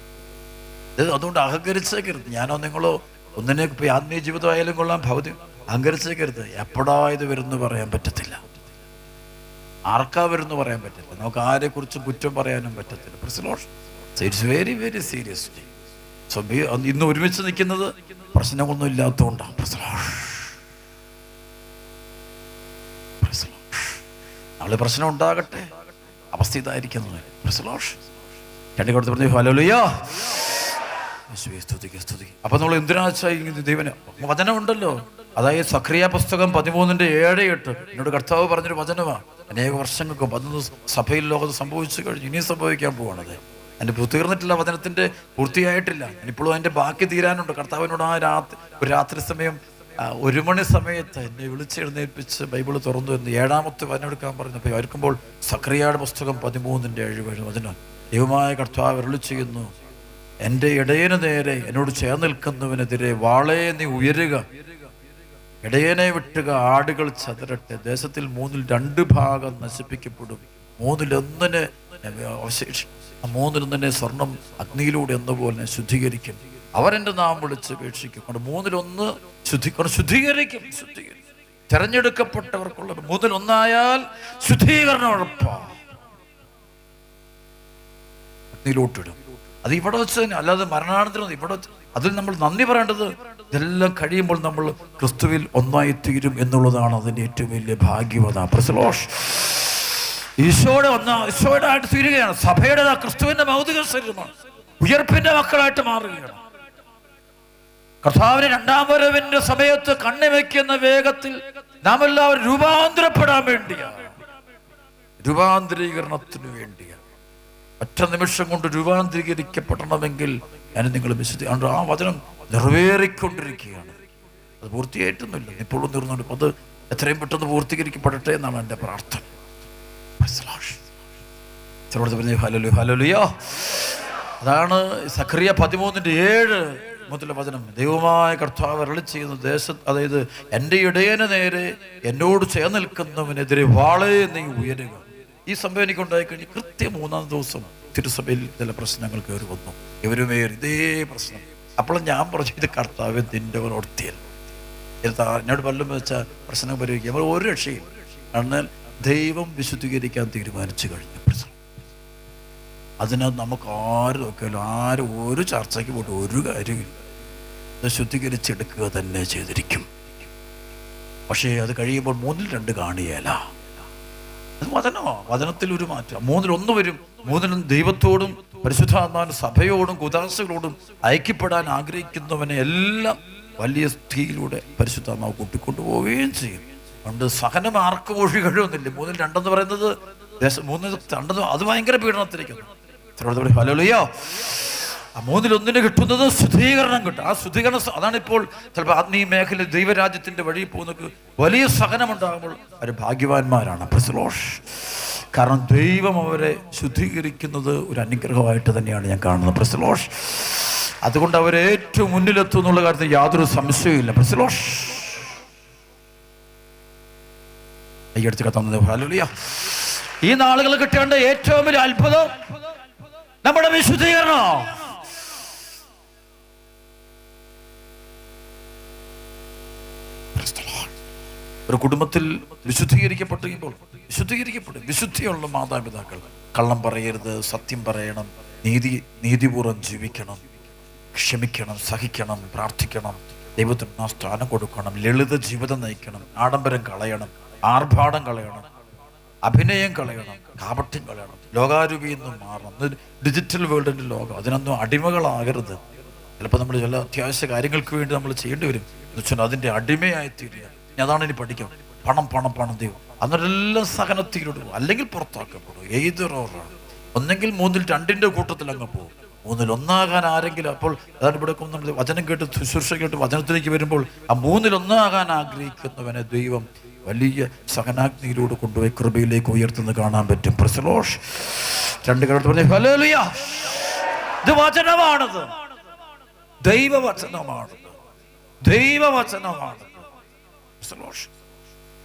അതുകൊണ്ട് അഹങ്കരിച്ചേക്കരുത്. ഞാനോ നിങ്ങളോ ഒന്നിനെ ഇപ്പം ആത്മീയ ജീവിതമായാലും കൊള്ളാം, ഭൗതികം അഹങ്കരിച്ചേക്കരുത്. എപ്പോഴാ ഇത് വരുന്നു പറയാൻ പറ്റത്തില്ല, ആർക്കാ വരുന്നു പറയാൻ പറ്റില്ല, നമുക്ക് ആരെക്കുറിച്ചും കുറ്റം പറയാനും പറ്റത്തില്ല. It's very very serious. So ഇന്ന് ഒരുമിച്ച് നിൽക്കുന്നത് പ്രശ്നങ്ങളൊന്നും ഇല്ലാത്തതുകൊണ്ടാണ്. നാളെ പ്രശ്നം ഉണ്ടാകട്ടെ, അവസ്ഥ ഇതായിരിക്കുന്നത്. രണ്ടിക്കോടത്ത് പറഞ്ഞു ഹല്ലേലൂയ. അപ്പൊ നമ്മൾ എന്തിനാച്ചാൽ ദൈവന് വചനമുണ്ടല്ലോ. അതായത് സഖറിയ പുസ്തകം 13:7-8 എന്നോട് കർത്താവ് പറഞ്ഞൊരു വചനമാണ്. അനേക വർഷങ്ങൾക്ക് 11 സഭയിൽ ലോകത്ത് സംഭവിച്ചു കഴിഞ്ഞു, ഇനിയും സംഭവിക്കാൻ പോവാണത്. എൻ്റെ തീർന്നിട്ടില്ല, വചനത്തിൻ്റെ പൂർത്തിയായിട്ടില്ല. ഇനിയിപ്പോഴും അതിൻ്റെ ബാക്കി തീരാനുണ്ട്. കർത്താവിനോട് ഒരു രാത്രി സമയം 1 മണി സമയത്ത് എന്നെ വിളിച്ചെഴുന്നേൽപ്പിച്ച് ബൈബിള് തുറന്നു എന്ന് 7-ാമത്തെ വചനം എടുക്കാൻ പറഞ്ഞപ്പോൾ ആയിരിക്കുമ്പോൾ സഖറിയയുടെ പുസ്തകം 13:7 വചനം, ദൈവമായ കർത്താവ് അരുളി ചെയ്യുന്നു, എൻ്റെ ഇടയന് നേരെ എന്നോട് ചേർന്ന് നിൽക്കുന്നവനെതിരെ വാളേ നീ ഉയരുക, ഇടയനെ വിട്ടുക, ആടുകൾ ചതരട്ടെ, ദേശത്തിൽ 2 ഭാഗം നശിപ്പിക്കപ്പെടും, 1 അവശേഷിക്കും, 1 സ്വർണം അഗ്നിയിലൂടെ എന്നപോലെ ശുദ്ധീകരിക്കും, അവരെൻ്റെ നാം വിളിച്ച് അപേക്ഷിക്കും, 1 ശുദ്ധീകരിക്കും. തെരഞ്ഞെടുക്കപ്പെട്ടവർക്കുള്ള 1 ശുദ്ധീകരണം ഉറപ്പാണ്, അഗ്നിയിലോട്ടിടും. അത് ഇവിടെ വെച്ച് തന്നെ, അല്ലാതെ മരണാനന്തരം ഇവിടെ അതിൽ നമ്മൾ നന്ദി പറയേണ്ടത് ഇതെല്ലാം കഴിയുമ്പോൾ നമ്മൾ ക്രിസ്തുവിൽ ഒന്നായിത്തീരും എന്നുള്ളതാണ് അതിൻ്റെ ഏറ്റവും വലിയ ഭാഗ്യവത. ഈശോയുടെ ആയിട്ട് തീരുകയാണ്. സഭയുടെ ക്രിസ്തുവിന്റെ ഭൗതിക ശരീരമാണ്, ഉയർപ്പിന്റെ മക്കളായിട്ട് മാറുകയാണ്. കർത്താവിന്റെ 2ാം വരവിന്റെ സമയത്ത് കണ്ണിവയ്ക്കുന്ന വേഗത്തിൽ നാം എല്ലാവരും രൂപാന്തരപ്പെടാൻ വേണ്ടിയാണ്, രൂപാന്തരീകരണത്തിന് വേണ്ടിയാണ്. ഒറ്റ നിമിഷം കൊണ്ട് രൂപാന്തരീകരിക്കപ്പെടണമെങ്കിൽ ഞാൻ നിങ്ങൾ വിശുദ്ധി ആ വചനം നിറവേറിക്കൊണ്ടിരിക്കുകയാണ്. അത് പൂർത്തിയായിട്ടൊന്നുമില്ല, ഇപ്പോഴും തീർന്നുണ്ട്. അത് എത്രയും പെട്ടെന്ന് പൂർത്തീകരിക്കപ്പെടട്ടെ എന്നാണ് എൻ്റെ പ്രാർത്ഥന. ഹല്ലേലൂയ. അതാണ് സഖറിയ 13:7 മുതലുള്ള വചനം. ദൈവമായ കർത്താവ് അരുളി ചെയ്യുന്ന ദേശത്ത്, അതായത് എൻ്റെ ഇടയന് നേരെ എന്നോട് ചേർന്ന് നിൽക്കുന്നവനെതിരെ വാളേ നീ ഉയരുക. ഈ സംഭവം എനിക്കുണ്ടായിക്കഴിഞ്ഞ് കൃത്യം 3-ാം ദിവസം തിരുസഭയിൽ ചില പ്രശ്നങ്ങൾ കയറി വന്നു. ഇവരുമേറി ഇതേ പ്രശ്നം. അപ്പോൾ ഞാൻ പറഞ്ഞു, ഇത് കർത്താവ് നിന്റെ ഓർത്തിയല്ല, എന്നോട് പലരും വെച്ചാൽ പ്രശ്നം പരിഹരിക്കുക. നമ്മൾ ഒരു രക്ഷയും. കാരണം ദൈവം വിശുദ്ധീകരിക്കാൻ തീരുമാനിച്ചു കഴിഞ്ഞ പ്രശ്നം, അതിനകത്ത് നമുക്ക് ആരും നോക്കിയാലും ആരും ഒരു ചർച്ചയ്ക്ക് പോയിട്ട് ഒരു കാര്യമില്ല. അത് ശുദ്ധീകരിച്ചെടുക്കുക തന്നെ ചെയ്തിരിക്കും. പക്ഷേ അത് കഴിയുമ്പോൾ 3-2 കാണുകയല്ല. അത് വചനത്തിൽ ഒരു മാറ്റം. 3-1 വരും. 3 ദൈവത്തോടും പരിശുദ്ധാത്മാവിന്റെ സഭയോടും കുദാശകളോടും ഐക്യപ്പെടാൻ ആഗ്രഹിക്കുന്നവനെ എല്ലാം വലിയ സ്ഥിതിയിലൂടെ പരിശുദ്ധാത്മാവ് കൂട്ടിക്കൊണ്ടുപോവുകയും ചെയ്യും. അതുകൊണ്ട് സഹനം ആർക്കും ഒഴി കഴിവൊന്നുമില്ല. 3-2 എന്ന് പറയുന്നത് 3-2 അത് ഭയങ്കര പീഡനത്തിരിക്കുന്നു. ഹല്ലേലൂയ. 3-1 കിട്ടുന്നത് ശുദ്ധീകരണം കിട്ടും. ആ ശുദ്ധീകരണം അതാണ് ഇപ്പോൾ ചിലപ്പോൾ ആത്മീയ മേഖല ദൈവരാജ്യത്തിന്റെ വഴി പോകുന്നവർക്ക് വലിയ സഹനമുണ്ടാകുമ്പോൾ അവർ ഭാഗ്യവാന്മാരാണ്. കാരണം ദൈവം അവരെ ശുദ്ധീകരിക്കുന്നത് ഒരു അനുഗ്രഹമായിട്ട് തന്നെയാണ് ഞാൻ കാണുന്നത്. അതുകൊണ്ട് അവരെ ഏറ്റവും മുന്നിലെത്തും എന്നുള്ള കാര്യത്തിൽ യാതൊരു സംശയവുമില്ല. കൈയെടുത്ത് കത്തുന്നത്. ഹല്ലേലൂയ. ഈ നാളുകൾ കിട്ടേണ്ട ഏറ്റവും വലിയ അത്ഭുതം നമ്മുടെ വിശുദ്ധീകരണം. ഒരു കുടുംബത്തിൽ വിശുദ്ധീകരിക്കപ്പെടുമ്പോൾ വിശുദ്ധിയുള്ള മാതാപിതാക്കൾ കള്ളം പറയരുത്, സത്യം പറയണം, നീതിപൂർവ്വം ജീവിക്കണം, ക്ഷമിക്കണം, സഹിക്കണം, പ്രാർത്ഥിക്കണം, ദൈവത്തിന് സ്ഥാനം കൊടുക്കണം, ലളിത ജീവിതം നയിക്കണം, ആഡംബരം കളയണം, ആർഭാടം കളയണം, അഭിനയം കളയണം, കാപട്യം കളയണം, ലോകാരൂപിയിൽ നിന്ന് മാറണം. ഡിജിറ്റൽ വേൾഡിൻ്റെ ലോകം, അതിനൊന്നും അടിമകളാകരുത്. ചിലപ്പോൾ നമ്മൾ ചില അത്യാവശ്യ കാര്യങ്ങൾക്ക് വേണ്ടി നമ്മൾ ചെയ്യേണ്ടി വരും. എന്ന് വെച്ചാൽ അതിൻ്റെ അടിമയായി തീരുക. അതാണ് ഇനി പഠിക്കാം. പണം ദൈവം അന്നെല്ലാം സഹനത്തിലൂടെ അല്ലെങ്കിൽ പുറത്താക്കപ്പെടും. ഏതൊരാളാണ് ഒന്നെങ്കിൽ 3-2 കൂട്ടത്തിൽ അങ്ങ് പോകും. 3-1 ആരെങ്കിലും. അപ്പോൾ അതാണ് ഇവിടെ നമ്മൾ വചനം കേട്ട് ശുശ്രൂഷ കേട്ട് വചനത്തിലേക്ക് വരുമ്പോൾ ആ 3-1 ആഗ്രഹിക്കുന്നവനെ ദൈവം വലിയ സഹനാഗ്നിയിലൂടെ കൊണ്ടുപോയി കൃപയിലേക്ക് ഉയർത്തുന്ന കാണാൻ പറ്റും. പ്രൈസ് 2 കടത്ത് പറഞ്ഞ ഹല്ലേലൂയ. ഇത് വചനമാണത്, ദൈവവചനമാണത്.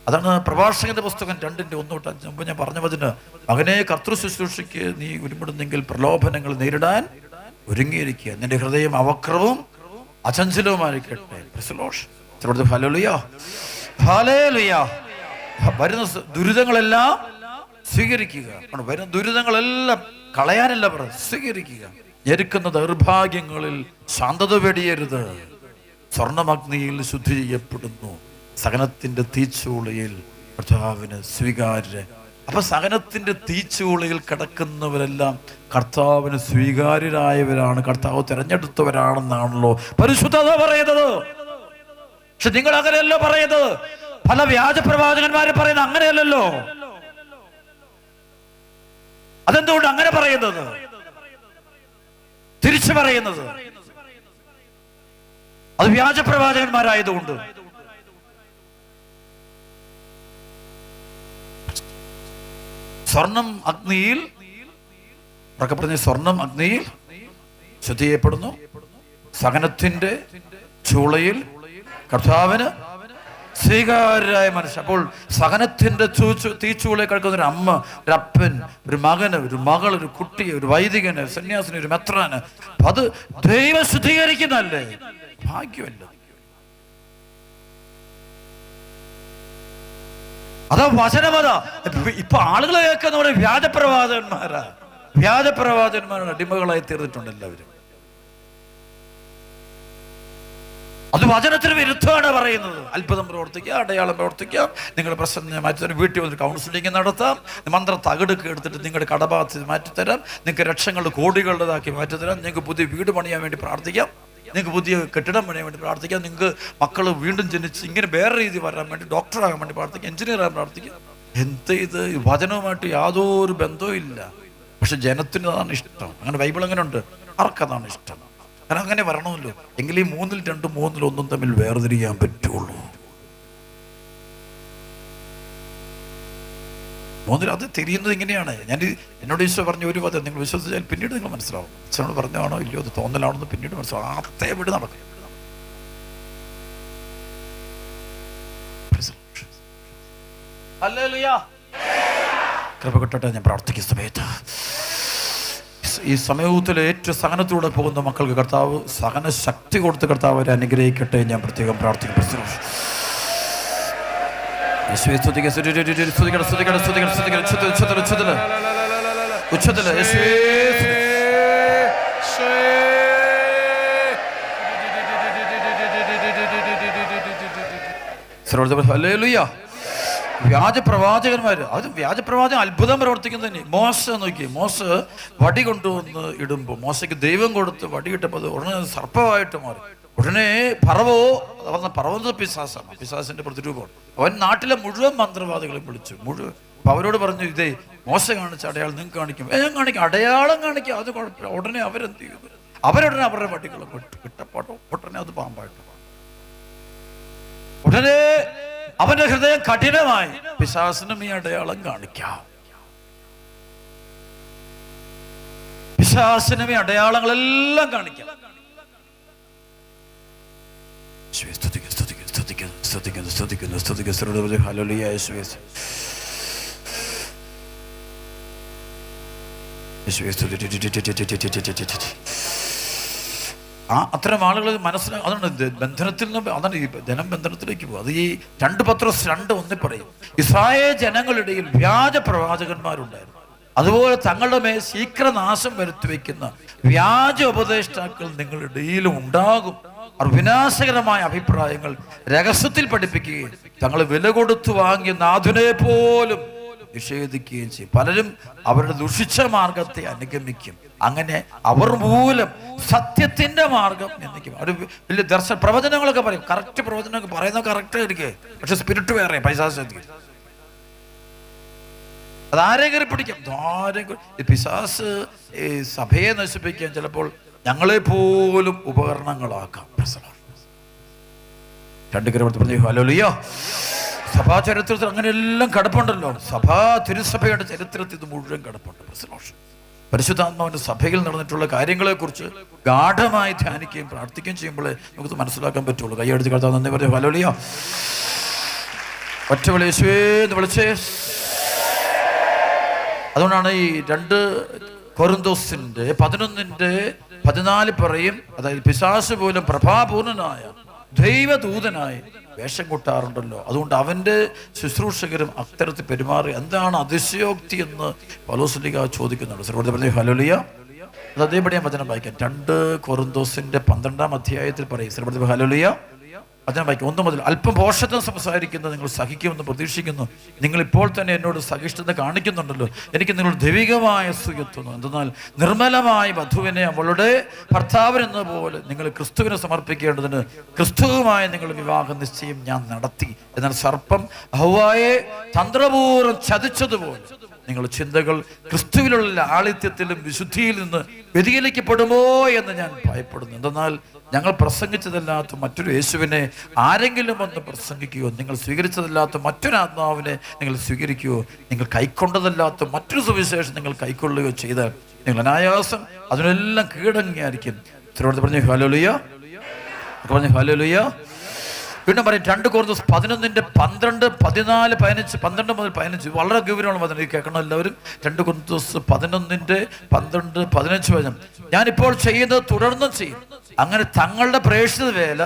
അതാണ് പ്രഭാഷകന്റെ പുസ്തകം 2:1-5 ഞാൻ പറഞ്ഞ വചന, മകനെ കർത്തൃ ശുശ്രൂഷയ്ക്ക് നീ ഉരുമിടുന്നെങ്കിൽ പ്രലോഭനങ്ങൾ നേരിടാൻ ഒരുങ്ങിയിരിക്കുക. നിന്റെ ഹൃദയം അവക്രവും അചഞ്ചലവുമായിരിക്കട്ടെ. ഹല്ലേലൂയ. വരുന്ന ദുരിതങ്ങളെല്ലാം സ്വീകരിക്കുക. വരുന്ന ദുരിതങ്ങളെല്ലാം കളയാനല്ല സ്വീകരിക്കുക. ഞെരുക്കുന്ന ദൗർഭാഗ്യങ്ങളിൽ ശാന്തത വെടിയരുത്. സ്വർണ്ണമഗ്നിയിൽ ശുദ്ധി ചെയ്യപ്പെടുന്നു. സഹനത്തിന്റെ തീച്ചൂളയിൽ കർത്താവിന് സ്വീകാര്യ. അപ്പൊ സഹനത്തിന്റെ തീച്ചൂളയിൽ കിടക്കുന്നവരെല്ലാം കർത്താവിന് സ്വീകാര്യരായവരാണ്, കർത്താവ് തിരഞ്ഞെടുത്തവരാണെന്നാണല്ലോ പരിശുദ്ധത പറയുന്നത്. പക്ഷെ നിങ്ങൾ അങ്ങനെയല്ലോ പറയുന്നത്. പല വ്യാജ പ്രവാചകന്മാരെ പറയുന്നത് അങ്ങനെയല്ലല്ലോ. അതെന്തുകൊണ്ട് അങ്ങനെ പറയുന്നത്? തിരിച്ചു പറയുന്നത് അത് വ്യാജ പ്രവാചകന്മാരായതുകൊണ്ട്. സ്വർണം അഗ്നിയിൽ ശുദ്ധി ചെയ്യപ്പെടുന്നു. സഹനത്തിന്റെ ചൂളയിൽ കർത്താവിന് സ്വീകാര്യരായ മനുഷ്യൻ. അപ്പോൾ സഹനത്തിന്റെ തീച്ചൂളയിൽ കിടക്കുന്ന ഒരു അമ്മ, ഒരു അപ്പൻ, ഒരു മകന്, ഒരു മകൾ, ഒരു കുട്ടി, ഒരു വൈദികന്, സന്യാസിന്, ഒരു മെത്രാന്, അത് ദൈവം ശുദ്ധീകരിക്കുന്നതല്ലേ? ഭാഗ്യമല്ല. അതാ വചനമതാ. ഇപ്പൊ ആളുകൾ കേൾക്കുന്ന പോലെ വ്യാജപ്രവാചകന്മാരാണ് അടിമകളായി തീർന്നിട്ടുണ്ട് എല്ലാവരും. അത് വചനത്തിന് വിരുദ്ധമാണ് പറയുന്നത്. അത്ഭുതം പ്രവർത്തിക്കുക, അടയാളം പ്രവർത്തിക്കാം, നിങ്ങളുടെ പ്രശ്നം മാറ്റിത്തരാം, വീട്ടിൽ വന്നൊരു കൗൺസിലിംഗ് നടത്താം, മന്ത്ര തകിടൊക്കെ എടുത്തിട്ട് നിങ്ങളുടെ കടബാധ്യത മാറ്റിത്തരാം, നിങ്ങൾക്ക് ലക്ഷങ്ങളുടെ കോടികളുടേതാക്കി മാറ്റിത്തരാം, നിങ്ങൾക്ക് പുതിയ വീട് പണിയാൻ വേണ്ടി പ്രാർത്ഥിക്കാം, നിങ്ങൾക്ക് പുതിയ കെട്ടിടം പണിയാൻ വേണ്ടി പ്രാർത്ഥിക്കാം, നിങ്ങൾക്ക് മക്കൾ വീണ്ടും ജനിച്ച് ഇങ്ങനെ വേറെ രീതി വരാൻ വേണ്ടി, ഡോക്ടറാകാൻ വേണ്ടി പ്രാർത്ഥിക്കാം, എഞ്ചിനീയർ ആകാൻ പ്രാർത്ഥിക്കാം. ഇത് വചനവുമായിട്ട് യാതൊരു ബന്ധവും ഇല്ല. പക്ഷെ ജനത്തിന് അതാണ് ഇഷ്ടം. അങ്ങനെ ബൈബിൾ അങ്ങനെ ഉണ്ട്, ആർക്കതാണ് ഇഷ്ടം. കാരണം അങ്ങനെ വരണമല്ലോ, എങ്കിൽ ഈ 3-2 3-1 തമ്മിൽ വേർതിരിയാൻ പറ്റുള്ളൂ. 3 അത് തിരിയുന്നത് ഇങ്ങനെയാണ്. എന്നോട് ഈശോ പറഞ്ഞ ഒരു പദം നിങ്ങൾ വിശ്വസിച്ചാൽ പിന്നീട് നിങ്ങൾ മനസ്സിലാവും. അച്ഛനോട് പറഞ്ഞാണോ ഇല്ലയോ, അത് തോന്നലാണെന്ന് പിന്നീട് മനസ്സിലാവും. അതേ വീട് നടക്കും. കൃപ കിട്ടട്ടെ. ഞാൻ പ്രാർത്ഥിക്കുന്ന സമയത്ത് ഈ സമൂഹത്തിലെ ഏറ്റവും സഹനത്തിലൂടെ പോകുന്ന മക്കൾക്ക് കർത്താവ് സഹന ശക്തി കൊടുത്ത് കർത്താവ് അവരെ അനുഗ്രഹിക്കട്ടെ. ഞാൻ പ്രത്യേകം പ്രാർത്ഥിക്കുന്നു. വ്യാജപ്രവാചകന്മാര്, അത് വ്യാജപ്രവാചകൻ അത്ഭുതം പ്രവർത്തിക്കുന്നത് തന്നെ. മോശ വടി കൊണ്ടുവന്ന് ഇടുമ്പോൾ മോശയ്ക്ക് ദൈവം കൊടുത്ത് വടി ഇട്ടപ്പോൾ അത് ഉടനെ സർപ്പമായിട്ട് മാറി. ഉടനെ പറവ പിശാസിന്റെ പ്രതിരൂപമാണ്. അവൻ നാട്ടിലെ മുഴുവൻ മന്ത്രവാദികളെ വിളിച്ചു. അപ്പൊ അവരോട് പറഞ്ഞു, ഇതേ മോശ കാണിച്ച അടയാളം നിങ്ങൾക്ക് കാണിക്കും. ഞാൻ കാണിക്കാം, അടയാളം കാണിക്കാം, അത് കുഴപ്പമില്ല. ഉടനെ അവരെന്ത് ചെയ്തു? അവരുടെ വടികളെ കിട്ടപ്പാട്ടോ ഉടനെ അത് പാമ്പായിട്ട്. ഉടനെ അവന്റെ ഹൃദയം കഠിനമായി. പിശാസിനും ഈ അടയാളം കാണിക്കാം, പിശാസിനും ഈ അടയാളങ്ങളെല്ലാം കാണിക്കാം. സ്തുതിക്കുന്നു. ഹല്ലേലൂയ. യേശുവേ അത്തരം ആളുകൾ മനസ്സിലാക്കും. അതാണ് ബന്ധനത്തിൽ നിന്ന്, അതാണ് ഈ ജനം ബന്ധനത്തിലേക്ക് പോകും. അത് ഈ 2 പത്രോസ് 2:1 പറയും, ഇസ്രായേൽ ജനങ്ങളിടയിൽ വ്യാജ പ്രവാചകന്മാരുണ്ടായിരുന്നു, അതുപോലെ തങ്ങളുടെ മേൽ ശീഘ്രനാശം വരുത്തി വയ്ക്കുന്ന വ്യാജ ഉപദേഷ്ടാക്കൾ നിങ്ങളുടെ ഇടയിലും ഉണ്ടാകും. അവർ വിനാശകരമായ അഭിപ്രായങ്ങൾ രഹസ്യത്തിൽ പഠിപ്പിക്കുകയും തങ്ങൾ വില കൊടുത്തു വാങ്ങിയ നാഥനെ പോലും നിഷേധിക്കുകയും ചെയ്യും. പലരും അവരുടെ ദുഷിച്ച മാർഗത്തെ അനുഗമിക്കും. അങ്ങനെ അവർ മൂലം സത്യത്തിന്റെ മാർഗം നിന്ദിക്കും. അവർ വലിയ പ്രവചനങ്ങളൊക്കെ പറയും, കറക്റ്റ് പ്രവചനമൊക്കെ പറയുന്നത് കറക്റ്റായിരിക്കും, പക്ഷെ സ്പിരിറ്റ് വേറെ, പൈശാചിക. അതാരെ കയറി പിടിക്കാം, പിശാസ് ഈ സഭയെ നശിപ്പിക്കാൻ ചിലപ്പോൾ ഞങ്ങളെ പോലും ഉപകരണങ്ങളാക്കാം. 2 പറഞ്ഞു ഹല്ലേലൂയ. സഭാ ചരിത്രത്തിൽ അങ്ങനെയെല്ലാം കിടപ്പുണ്ടല്ലോ. സഭാ തിരുസഭയുടെ ചരിത്രത്തിൽ ഇത് മുഴുവൻ കിടപ്പുണ്ട്. പരിശുദ്ധാത്മാവിന്റെ സഭയിൽ നടന്നിട്ടുള്ള കാര്യങ്ങളെക്കുറിച്ച് ഗാഢമായി ധ്യാനിക്കുകയും പ്രാർത്ഥിക്കുകയും ചെയ്യുമ്പോഴേ നമുക്ക് മനസ്സിലാക്കാൻ പറ്റുള്ളൂ. കൈയടിച്ച് കർത്താവ് നന്ദി പറഞ്ഞു ഹല്ലേലൂയ. ഒറ്റ വിളി യേശുവേ എന്ന് വിളിച്ചേ. അതുകൊണ്ടാണ് ഈ 2 കൊരിന്തോസിന്റെ 11:14 പറയും, അതായത് പിശാച് പോലും പ്രഭാപൂർണനായ ദൈവദൂതനായി വേഷം കൊട്ടാറുണ്ടല്ലോ, അതുകൊണ്ട് അവൻ്റെ ശുശ്രൂഷകരും അത്തരത്തിൽ പെരുമാറി എന്താണ് അതിശയോക്തി എന്ന് പൗലോസ് ചോദിക്കുന്നുണ്ട്. ശ്രീ ഹല്ലേലൂയ. അത് അതേപടി ഞാൻ വചനം വായിക്കാം. 2 കൊരിന്തോസിന്റെ 12-ാം അധ്യായത്തിൽ പറയും, ശ്രീ ഹല്ലേലൂയ. വചനം വായിക്കും 1 മുതൽ. അല്പം ഭോഷത്വം സംസാരിക്കുന്നത് നിങ്ങൾ സഹിക്കുമെന്ന് പ്രതീക്ഷിക്കുന്നു. നിങ്ങൾ ഇപ്പോൾ തന്നെ എന്നോട് സഹിഷ്ണുത കാണിക്കുന്നുണ്ടല്ലോ. എനിക്ക് നിങ്ങൾ ദൈവികമായ അസൂയത്വം. എന്തെന്നാൽ നിർമ്മലമായ വധുവിനെ അവളുടെ ഭർത്താവിനെന്ന പോലെ നിങ്ങൾ ക്രിസ്തുവിനെ സമർപ്പിക്കേണ്ടതിന് ക്രിസ്തുവുമായ നിങ്ങൾ വിവാഹ നിശ്ചയം ഞാൻ നടത്തി. എന്നാൽ സർപ്പം ഹവ്വായെ തന്ത്രപൂർവ്വം ചതിച്ചതുപോലെ നിങ്ങളുടെ ചിന്തകൾ ക്രിസ്തുവിലുള്ള ലാളിത്യത്തിലും വിശുദ്ധിയിൽ നിന്ന് വ്യതിചലിക്കപ്പെടുമോ എന്ന് ഞാൻ ഭയപ്പെടുന്നു. എന്തെന്നാൽ ഞങ്ങൾ പ്രസംഗിച്ചതല്ലാത്ത മറ്റൊരു യേശുവിനെ ആരെങ്കിലും ഒന്ന് പ്രസംഗിക്കുകയോ, നിങ്ങൾ സ്വീകരിച്ചതല്ലാത്ത മറ്റൊരു ആത്മാവിനെ നിങ്ങൾ സ്വീകരിക്കുകയോ, നിങ്ങൾ കൈക്കൊണ്ടതല്ലാത്ത മറ്റൊരു സുവിശേഷം നിങ്ങൾ കൈക്കൊള്ളുകയോ ചെയ്താൽ നിങ്ങൾ അനായാസം അതിനെല്ലാം കീഴടങ്ങിയായിരിക്കും. പറഞ്ഞു ഹല്ലേലൂയ. പറഞ്ഞു ഹല്ലേലൂയ. വീണ്ടും പറയും 2 കൊരിന്തോസ് 11:12, 14, 15, 12 മുതൽ 15 വളരെ ഗൗരവമാണ് വചനം. കേൾക്കണം എല്ലാവരും. 2 കൊരിന്തോസ് 11:12, 15 വചനം. ഞാനിപ്പോൾ ചെയ്യുന്നത് തുടർന്നും ചെയ്യും. അങ്ങനെ തങ്ങളുടെ പ്രേക്ഷിത വേല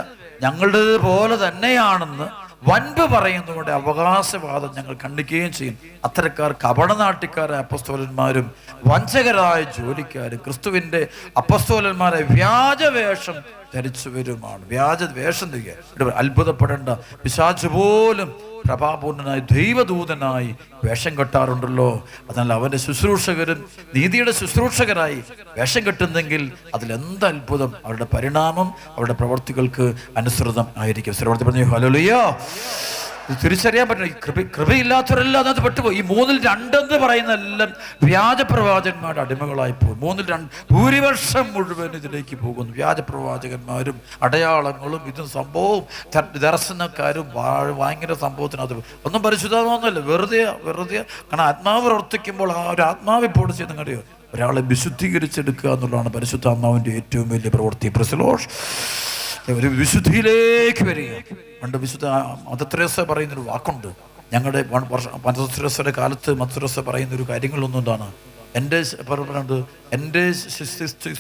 ഞങ്ങളുടേത് പോലെ തന്നെയാണെന്ന് വൻപ് പറയുന്നതുകൊണ്ട് അവകാശവാദം ഞങ്ങൾ ഖണ്ഡിക്കുകയും ചെയ്യും. അത്തരക്കാർ കപടനാട്ടിക്കാരായ അപ്പസ്തോലന്മാരും വഞ്ചകരായ ജോലിക്കാരും ക്രിസ്തുവിന്റെ അപ്പസ്തോലന്മാരെ വ്യാജവേഷം ധരിച്ചവരുമാണ്. വ്യാജവേഷം ധരിക്കുക. അത്ഭുതപ്പെടേണ്ട, പിശാച് പോലും പ്രഭാപൂർണനായി ദൈവദൂതനായി വേഷം കെട്ടാറുണ്ടല്ലോ. അതിനാൽ അവന്റെ ശുശ്രൂഷകരും നീതിയുടെ ശുശ്രൂഷകരായി വേഷം കെട്ടുന്നെങ്കിൽ അതിലെന്ത് അത്ഭുതം. അവരുടെ പരിണാമം അവരുടെ പ്രവർത്തികൾക്ക് അനുസൃതം ആയിരിക്കും. പറഞ്ഞു ഹല്ലേലൂയ. ഇത് തിരിച്ചറിയാൻ പറ്റണം. കൃപയില്ലാത്തവരെല്ലാം അതിനകത്ത് പെട്ടുപോയി. ഈ 3-2 പറയുന്ന എല്ലാം വ്യാജപ്രവാചകന്മാരുടെ അടിമകളായി പോകും. 3-2 ഭൂരിപക്ഷം മുഴുവൻ ഇതിലേക്ക് പോകുന്നു. വ്യാജപ്രവാചകന്മാരും അടയാളങ്ങളും ഇതും സംഭവവും ദർശനക്കാരും ഭയങ്കര സംഭവത്തിനകത്ത് ഒന്നും പരിശുദ്ധമൊന്നുമല്ല, വെറുതെ. കാരണം ആത്മാവ് പ്രവർത്തിക്കുമ്പോൾ ആ ഒരു ആത്മാവ് ഇപ്പോൾ ചെയ്യുന്ന അറിയോ, ഒരാളെ വിശുദ്ധീകരിച്ചെടുക്കുക എന്നുള്ളതാണ് പരിശുദ്ധാത്മാവിൻ്റെ ഏറ്റവും വലിയ പ്രവൃത്തി. പ്രസലോഷ് ഒരു വിശുദ്ധിയിലേക്ക് വരിക. പണ്ട് വിശുദ്ധ മദർ തെരേസ പറയുന്നൊരു വാക്കുണ്ട്. ഞങ്ങളുടെ മദർ തെരേസയുടെ കാലത്ത് മദർ തെരേസ പറയുന്നൊരു കാര്യങ്ങളൊന്നും എന്താണ്, എൻ്റെ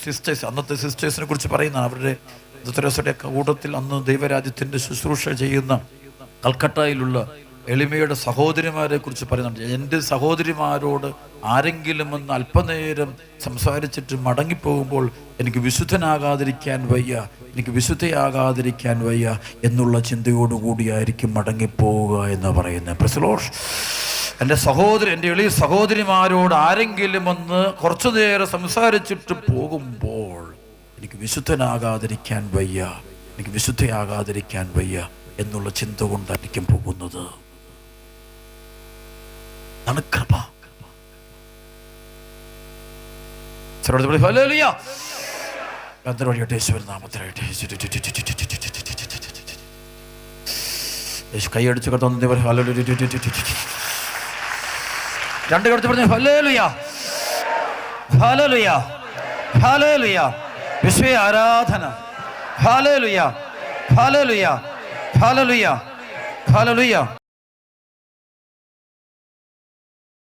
സിസ്റ്റേഴ്സ്, അന്നത്തെ സിസ്റ്റേഴ്സിനെ കുറിച്ച് പറയുന്ന അവരുടെ മദർ തെരേസയുടെ കൂട്ടത്തിൽ അന്ന് ദൈവരാജ്യത്തിൻ്റെ ശുശ്രൂഷ ചെയ്യുന്ന കൽക്കട്ടയിലുള്ള എളിമയുടെ സഹോദരിമാരെ കുറിച്ച് പറയുന്നുണ്ട്. എൻ്റെ സഹോദരിമാരോട് ആരെങ്കിലും ഒന്ന് അല്പനേരം സംസാരിച്ചിട്ട് മടങ്ങിപ്പോകുമ്പോൾ എനിക്ക് വിശുദ്ധനാകാതിരിക്കാൻ വയ്യ, എനിക്ക് വിശുദ്ധയാകാതിരിക്കാൻ വയ്യ എന്നുള്ള ചിന്തയോടുകൂടിയായിരിക്കും മടങ്ങിപ്പോവുക എന്ന് പറയുന്നത്. പ്രസലോഷ്. എൻ്റെ എളിയ സഹോദരിമാരോട് ആരെങ്കിലും ഒന്ന് കുറച്ചു നേരം സംസാരിച്ചിട്ട് പോകുമ്പോൾ എനിക്ക് വിശുദ്ധനാകാതിരിക്കാൻ വയ്യ, എനിക്ക് വിശുദ്ധയാകാതിരിക്കാൻ വയ്യ എന്നുള്ള ചിന്ത കൊണ്ടായിരിക്കും പോകുന്നത്. അതാണ് കൃപ. കൈയടിച്ചു കടന്നു 2 കടച്ച് പറഞ്ഞു ഹല്ലേലൂയ, ഹല്ലേലൂയ, ഹല്ലേലൂയ. വിശ്വ ആരാധന. Hallelujah, hallelujah, hallelujah, hallelujah.